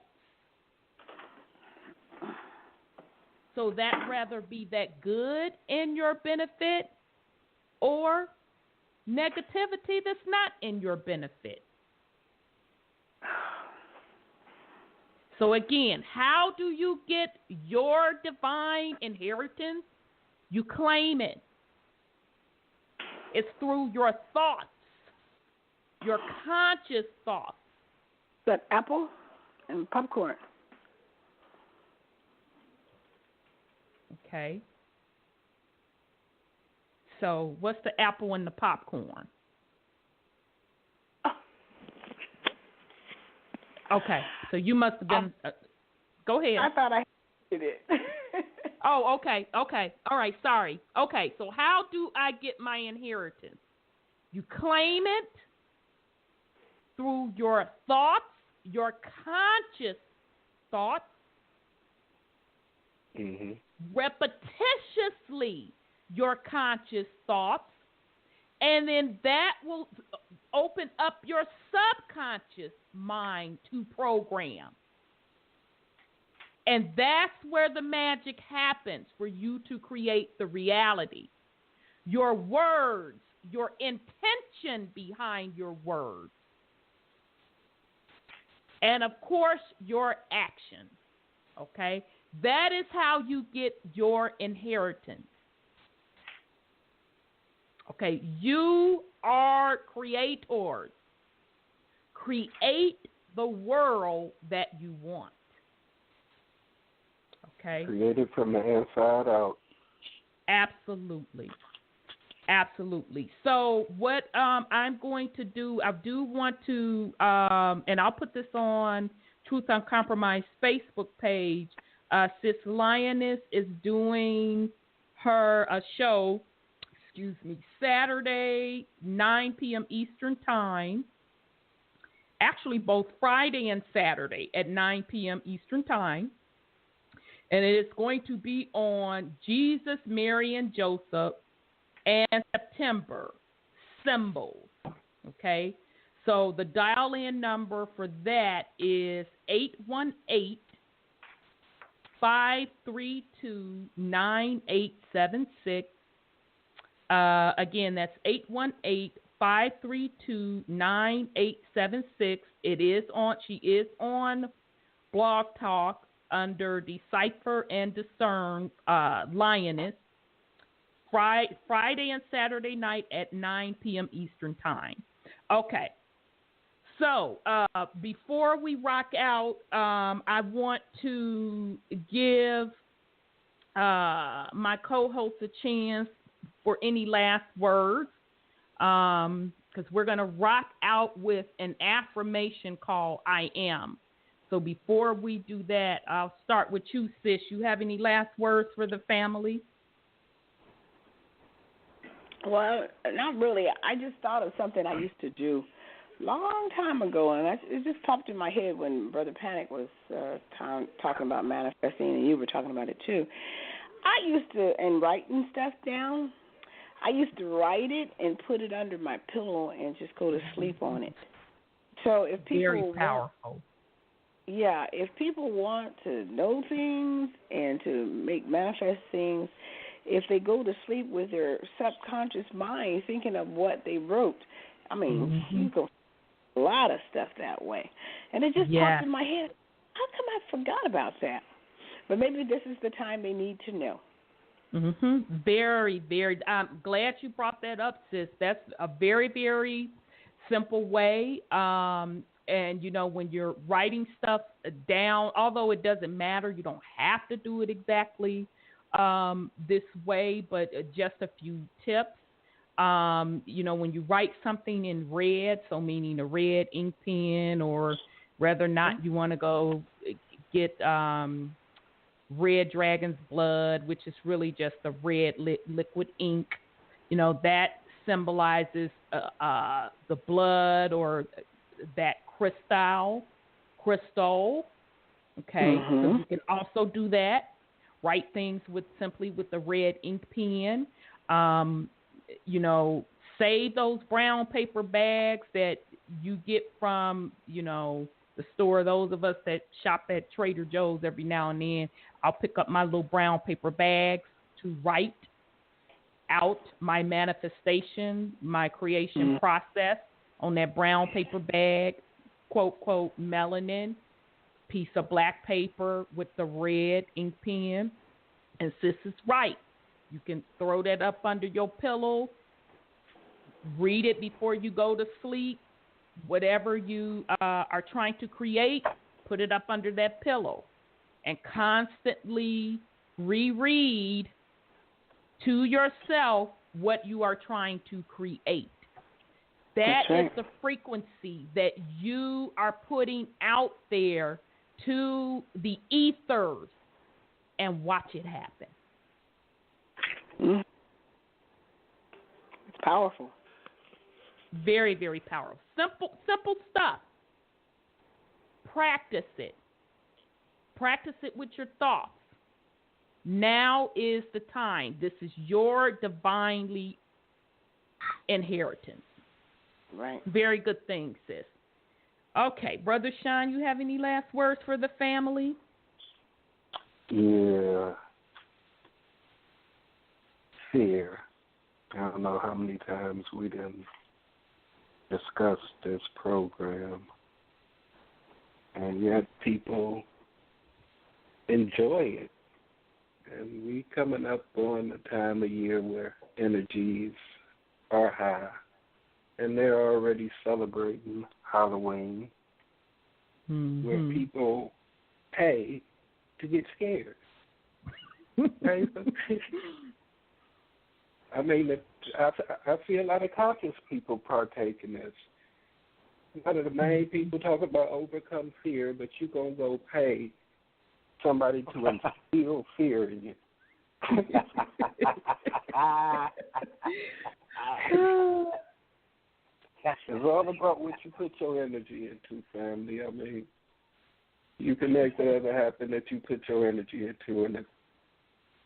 So that rather be that good in your benefit or negativity that's not in your benefit. So again, how do you get your divine inheritance? You claim it. It's through your thoughts, your conscious thoughts. That apple and popcorn. Okay. So what's the apple and the popcorn? Okay. So you must have been. Go ahead. I thought I did it. Oh, okay. Okay. All right. Sorry. Okay. So how do I get my inheritance? You claim it through your thoughts, your conscious thoughts. Mm-hmm. Repetitiously your conscious thoughts, and then that will open up your subconscious mind to program. And that's where the magic happens for you to create the reality. Your words, your intention behind your words, and of course your actions. Okay? That is how you get your inheritance. Okay, you are creators. Create the world that you want. Okay? Created from the inside out. Absolutely. Absolutely. So what I'm going to do, I do want to, and I'll put this on Truth Uncompromised Facebook page. Sis Lioness is doing her show, Saturday, 9 p.m. Eastern Time. Actually, both Friday and Saturday at 9 p.m. Eastern Time. And it is going to be on Jesus, Mary, and Joseph and September symbols. Okay? So the dial-in number for that is 818-532-9876. Again, that's 818-532-9876. She is on Blog Talk under Decipher and Discern Lioness, Friday and Saturday night at 9 p.m. Eastern Time. Okay. So before we rock out, I want to give my co-host a chance for any last words, because we're going to rock out with an affirmation called I Am. So before we do that, I'll start with you, sis. You have any last words for the family? Well, not really. I just thought of something I used to do a long time ago, and it just popped in my head when Brother Panic was talking about manifesting, and you were talking about it too. I used to, and writing stuff down, I used to write it and put it under my pillow and just go to sleep on it. So if people very powerful. If people want to know things and to make manifest things, if they go to sleep with their subconscious mind thinking of what they wrote, I mean, you go a lot of stuff that way. And it just popped in my head. How come I forgot about that? But maybe this is the time they need to know. Very, very. I'm glad you brought that up, sis. That's a very, very simple way. And, you know, when you're writing stuff down, although it doesn't matter, you don't have to do it exactly this way, but just a few tips. You know, when you write something in red, so meaning a red ink pen, or whether or not you want to go get red dragon's blood, which is really just a red liquid ink, you know, that symbolizes the blood or that crystal. Okay, so you can also do that. Write things simply with the red ink pen. You know, save those brown paper bags that you get from, you know, the store. Those of us that shop at Trader Joe's every now and then, I'll pick up my little brown paper bags to write out my manifestation, my creation process on that brown paper bag, quote, quote, melanin, piece of black paper with the red ink pen. And sis is right. You can throw that up under your pillow, read it before you go to sleep. Whatever you are trying to create, put it up under that pillow and constantly reread to yourself what you are trying to create. That is the frequency that you are putting out there to the ethers, and watch it happen. It's powerful. Very, very powerful. Simple stuff. Practice it. Practice it with your thoughts. Now is the time. This is your divinely inheritance. Right. Very good thing, sis. Okay, Brother Sean, you have any last words for the family? Yeah. Fear. I don't know how many times we done discussed this program, and yet people enjoy it. And we coming up on the time of year where energies are high, and they're already celebrating Halloween, where people pay to get scared. I mean, I see a lot of conscious people partake in this. One of the main people talk about overcome fear, but you're going to go pay somebody to instill fear in you. It's all about what you put your energy into, family. I mean, you can make whatever happen that you put your energy into. And if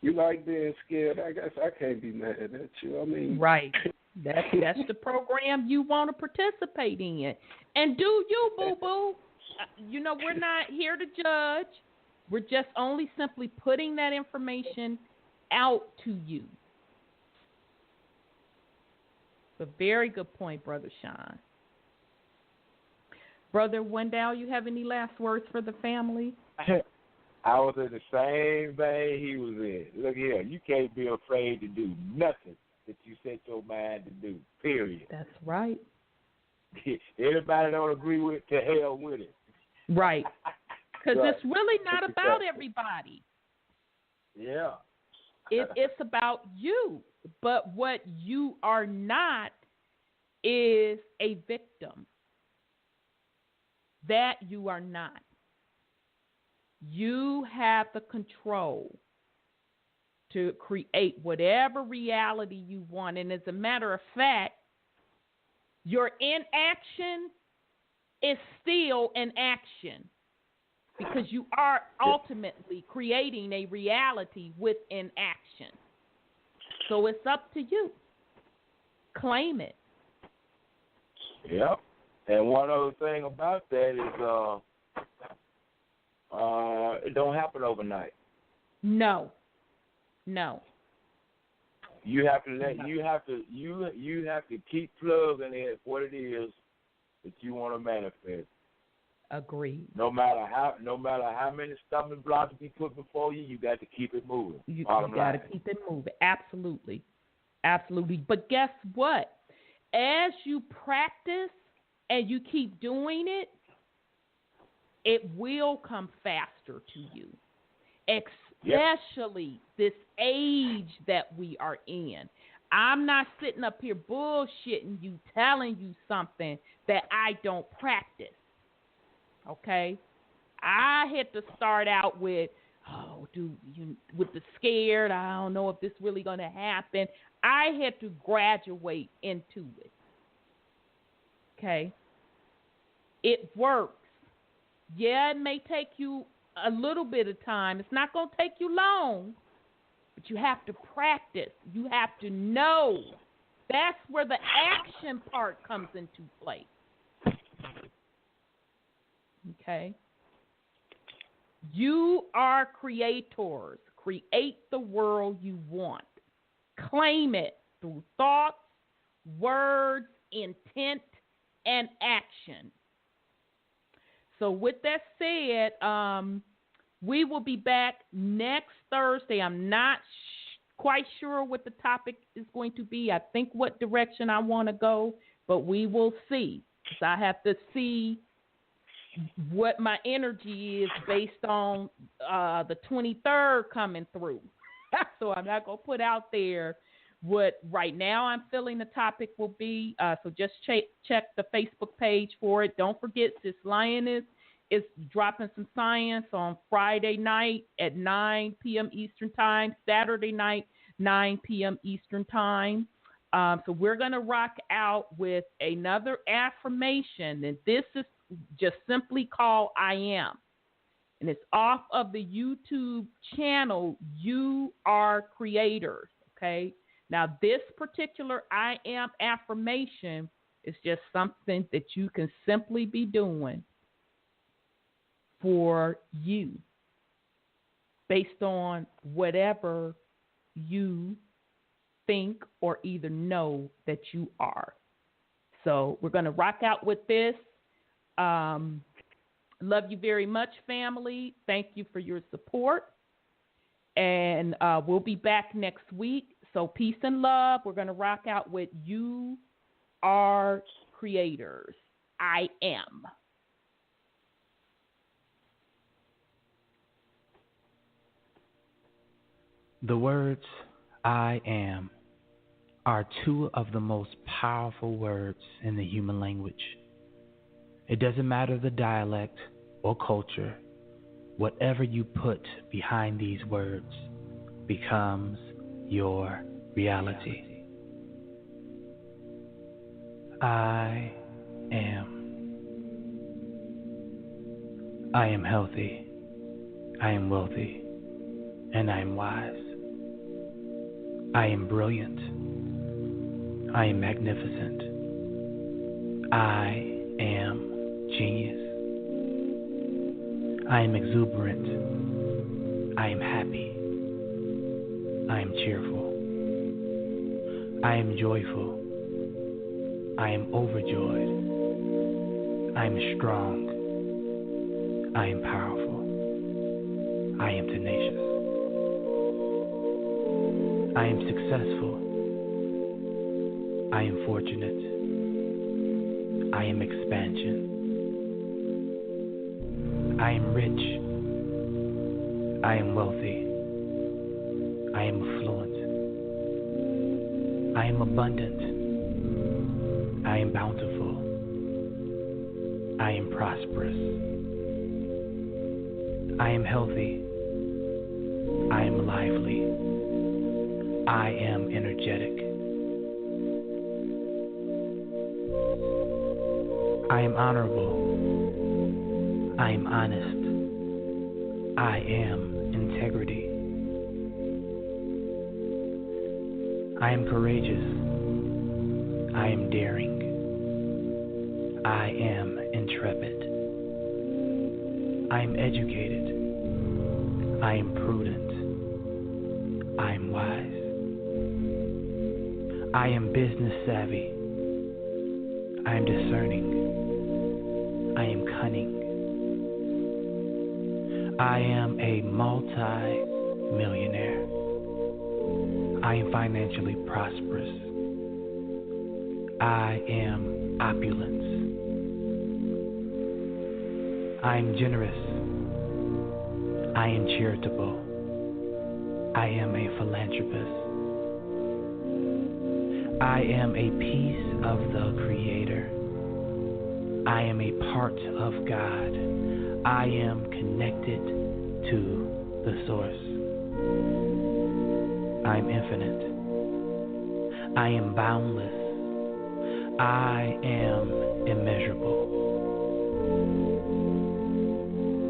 you like being scared, I guess I can't be mad at you. I mean, right. That's the program you want to participate in. And do you, boo-boo. We're not here to judge. We're just only simply putting that information out to you. It's a very good point, Brother Sean. Brother Wendell, you have any last words for the family? I was in the same vein he was in. Look here, you can't be afraid to do nothing that you set your mind to do, period. That's right. Anybody don't agree with, to hell with it. Right. Because right. It's really not about everybody. Yeah. It's about you. But what you are not is a victim. That you are not. You have the control to create whatever reality you want. And as a matter of fact, your inaction is still an action because you are ultimately creating a reality with inaction. So it's up to you. Claim it. Yep. And one other thing about that is it don't happen overnight. No. You have to keep plugging at what it is that you want to manifest. Agreed. No matter how many stumbling blocks be put before you, you got to keep it moving. You got to keep it moving. Absolutely. But guess what? As you practice and you keep doing it, it will come faster to you. Especially this age that we are in. I'm not sitting up here bullshitting you, telling you something that I don't practice. Okay? I had to start out with, with the scared, I don't know if this really going to happen. I had to graduate into it. Okay? It works. Yeah, it may take you a little bit of time. It's not going to take you long, but you have to practice. You have to know. That's where the action part comes into play. Okay? You are creators. Create the world you want. Claim it through thoughts, words, intent, and action. So with that said, we will be back next Thursday. I'm not quite sure what the topic is going to be. I think what direction I want to go, but we will see. So I have to see what my energy is based on the 23rd coming through. So I'm not going to put out there what right now I'm feeling the topic will be. So just check the Facebook page for it. Don't forget, Sis Lioness is dropping some science on Friday night at 9 p.m. Eastern Time, Saturday night, 9 p.m. Eastern Time. So we're going to rock out with another affirmation, and this is just simply called I Am. And it's off of the YouTube channel, You Are Creators, okay? Now, this particular I Am affirmation is just something that you can simply be doing for you based on whatever you think or either know that you are. So we're going to rock out with this. Love you very much, family. Thank you for your support. And we'll be back next week. So peace and love. We're going to rock out with You Are Creators. I Am. The words I am are two of the most powerful words in the human language. It doesn't matter the dialect or culture, whatever you put behind these words becomes your reality. I am. I am healthy. I am wealthy. And I am wise. I am brilliant. I am magnificent. I am genius. I am exuberant. I am happy. I am cheerful. I am joyful. I am overjoyed. I am strong. I am powerful. I am tenacious. I am successful. I am fortunate. I am expansion. I am rich. I am wealthy. I am affluent. I am abundant. I am bountiful. I am prosperous. I am healthy. I am lively. I am energetic. I am honorable. I am honest. I am integrity. I am courageous. I am daring. I am intrepid. I am educated. I am prudent. I am wise. I am business savvy. I am discerning. I am cunning. I am a multi-millionaire. I am financially prosperous. I am opulence. I am generous. I am charitable. I am a philanthropist. I am a piece of the Creator. I am a part of God. I am connected to the Source. I am infinite. I am boundless. I am immeasurable.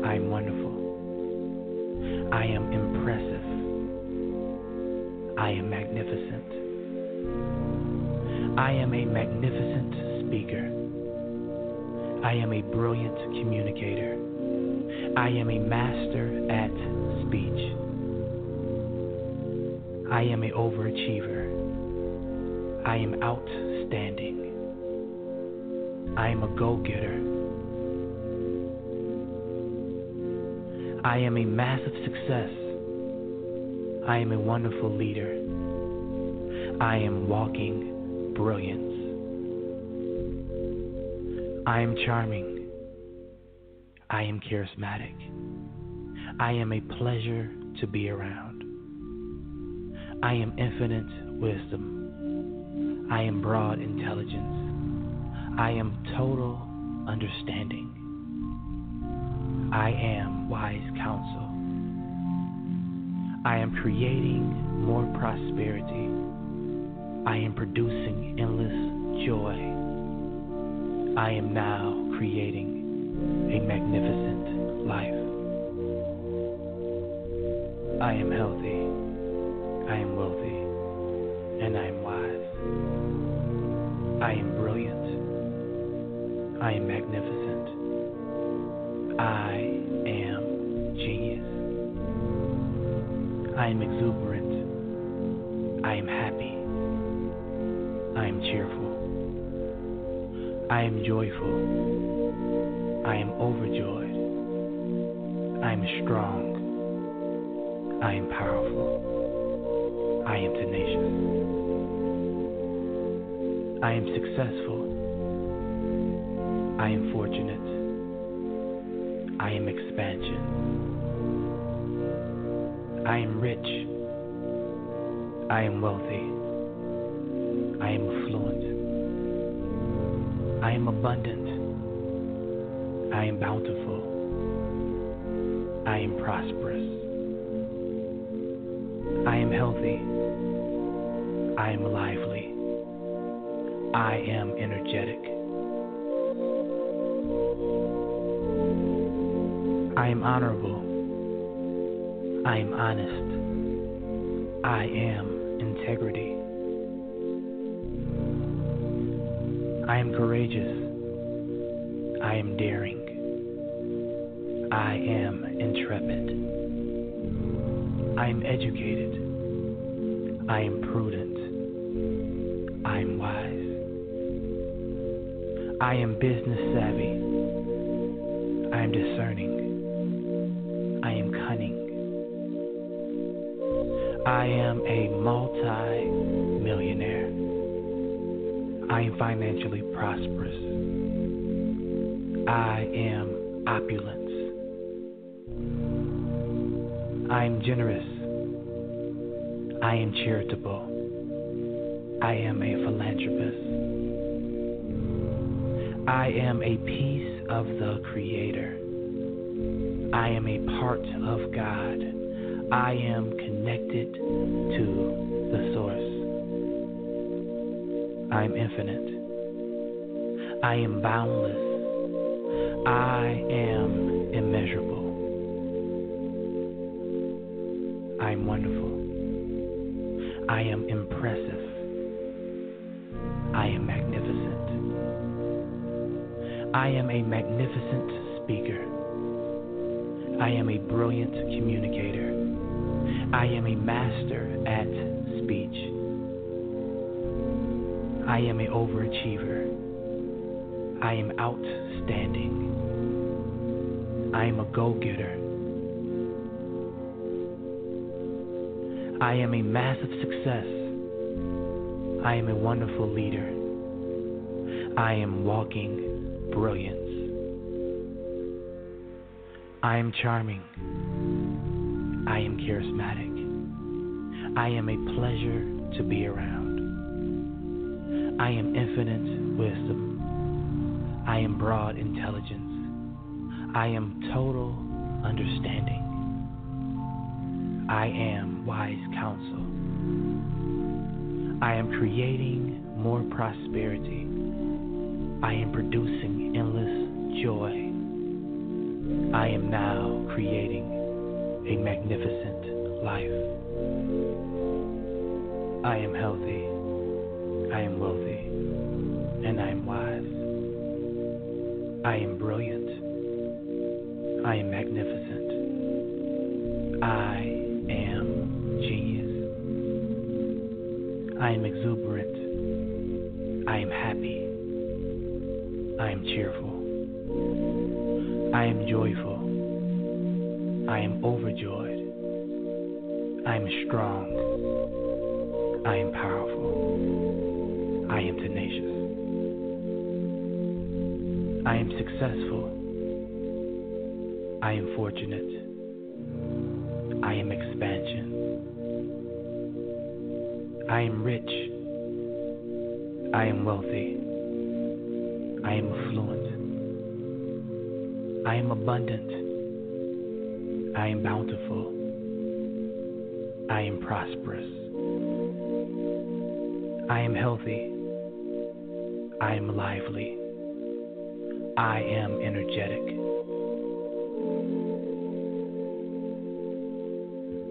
I am wonderful. I am impressive. I am magnificent. I am a magnificent speaker. I am a brilliant communicator. I am a master at speech. I am an overachiever. I am outstanding. I am a go-getter. I am a massive success. I am a wonderful leader. I am walking brilliance. I am charming. I am charismatic. I am a pleasure to be around. I am infinite wisdom. I am broad intelligence. I am total understanding. I am wise counsel. I am creating more prosperity. I am producing endless joy. I am now creating a magnificent life. I am healthy. I am wealthy. And I am wise. I am brilliant. I am magnificent. I am genius. I am exuberant. I am happy. I am cheerful. I am joyful. I am overjoyed. I am strong. I am powerful. I am tenacious. I am successful. I am fortunate. I am expansion. I am rich. I am wealthy. I am affluent. I am abundant. I am bountiful. I am prosperous. I am healthy. I am lively. I am energetic. I am honorable. I am honest. I am integrity. I am courageous. I am daring. I am intrepid. I am educated. I am prudent. I am wise. I am business savvy. I am discerning. I am cunning. I am a multi-millionaire. I am financially prosperous. I am opulence. I am generous. I am charitable. I am a philanthropist. I am a piece of the Creator. I am a part of God. I am connected to the Source. I am infinite. I am boundless. I am immeasurable. I am wonderful. I am impressive. I am magnificent. I am a magnificent speaker. I am a brilliant communicator. I am a master at speech. I am an overachiever. I am outstanding. I am a go-getter. I am a massive success. I am a wonderful leader. I am walking brilliance. I am charming. I am charismatic. I am a pleasure to be around. I am infinite wisdom. I am broad intelligence. I am total understanding. I am wise counsel. I am creating more prosperity. I am producing endless joy. I am now creating a magnificent life. I am healthy. I am wealthy. And I am wise. I am brilliant. I am magnificent. I am genius. I am exuberant. I am happy. I am cheerful. I am joyful. I am overjoyed. I am strong. I am powerful. I am tenacious. I am successful. I am fortunate. I am expansion. I am rich. I am wealthy. I am affluent. I am abundant. I am bountiful. I am prosperous. I am healthy. I am lively. I am energetic.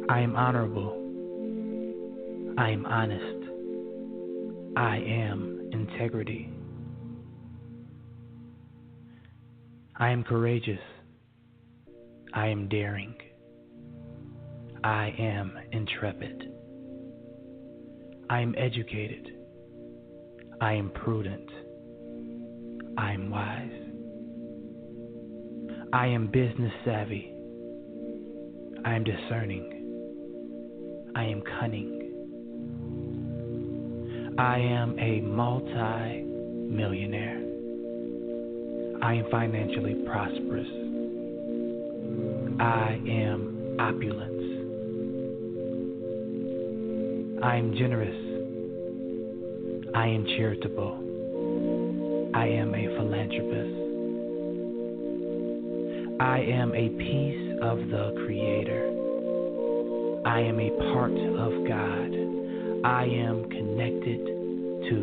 I am honorable. I am honest. I am integrity. I am courageous. I am daring. I am intrepid. I am educated. I am prudent. I am wise. I am business savvy. I am discerning. I am cunning. I am a multi-millionaire. I am financially prosperous. I am opulence. I am generous. I am charitable. I am a philanthropist. I am a piece of the Creator. I am a part of God. I am connected to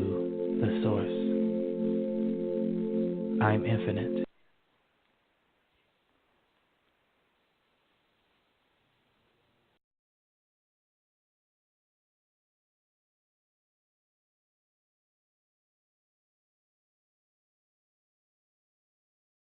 the Source. I am infinite.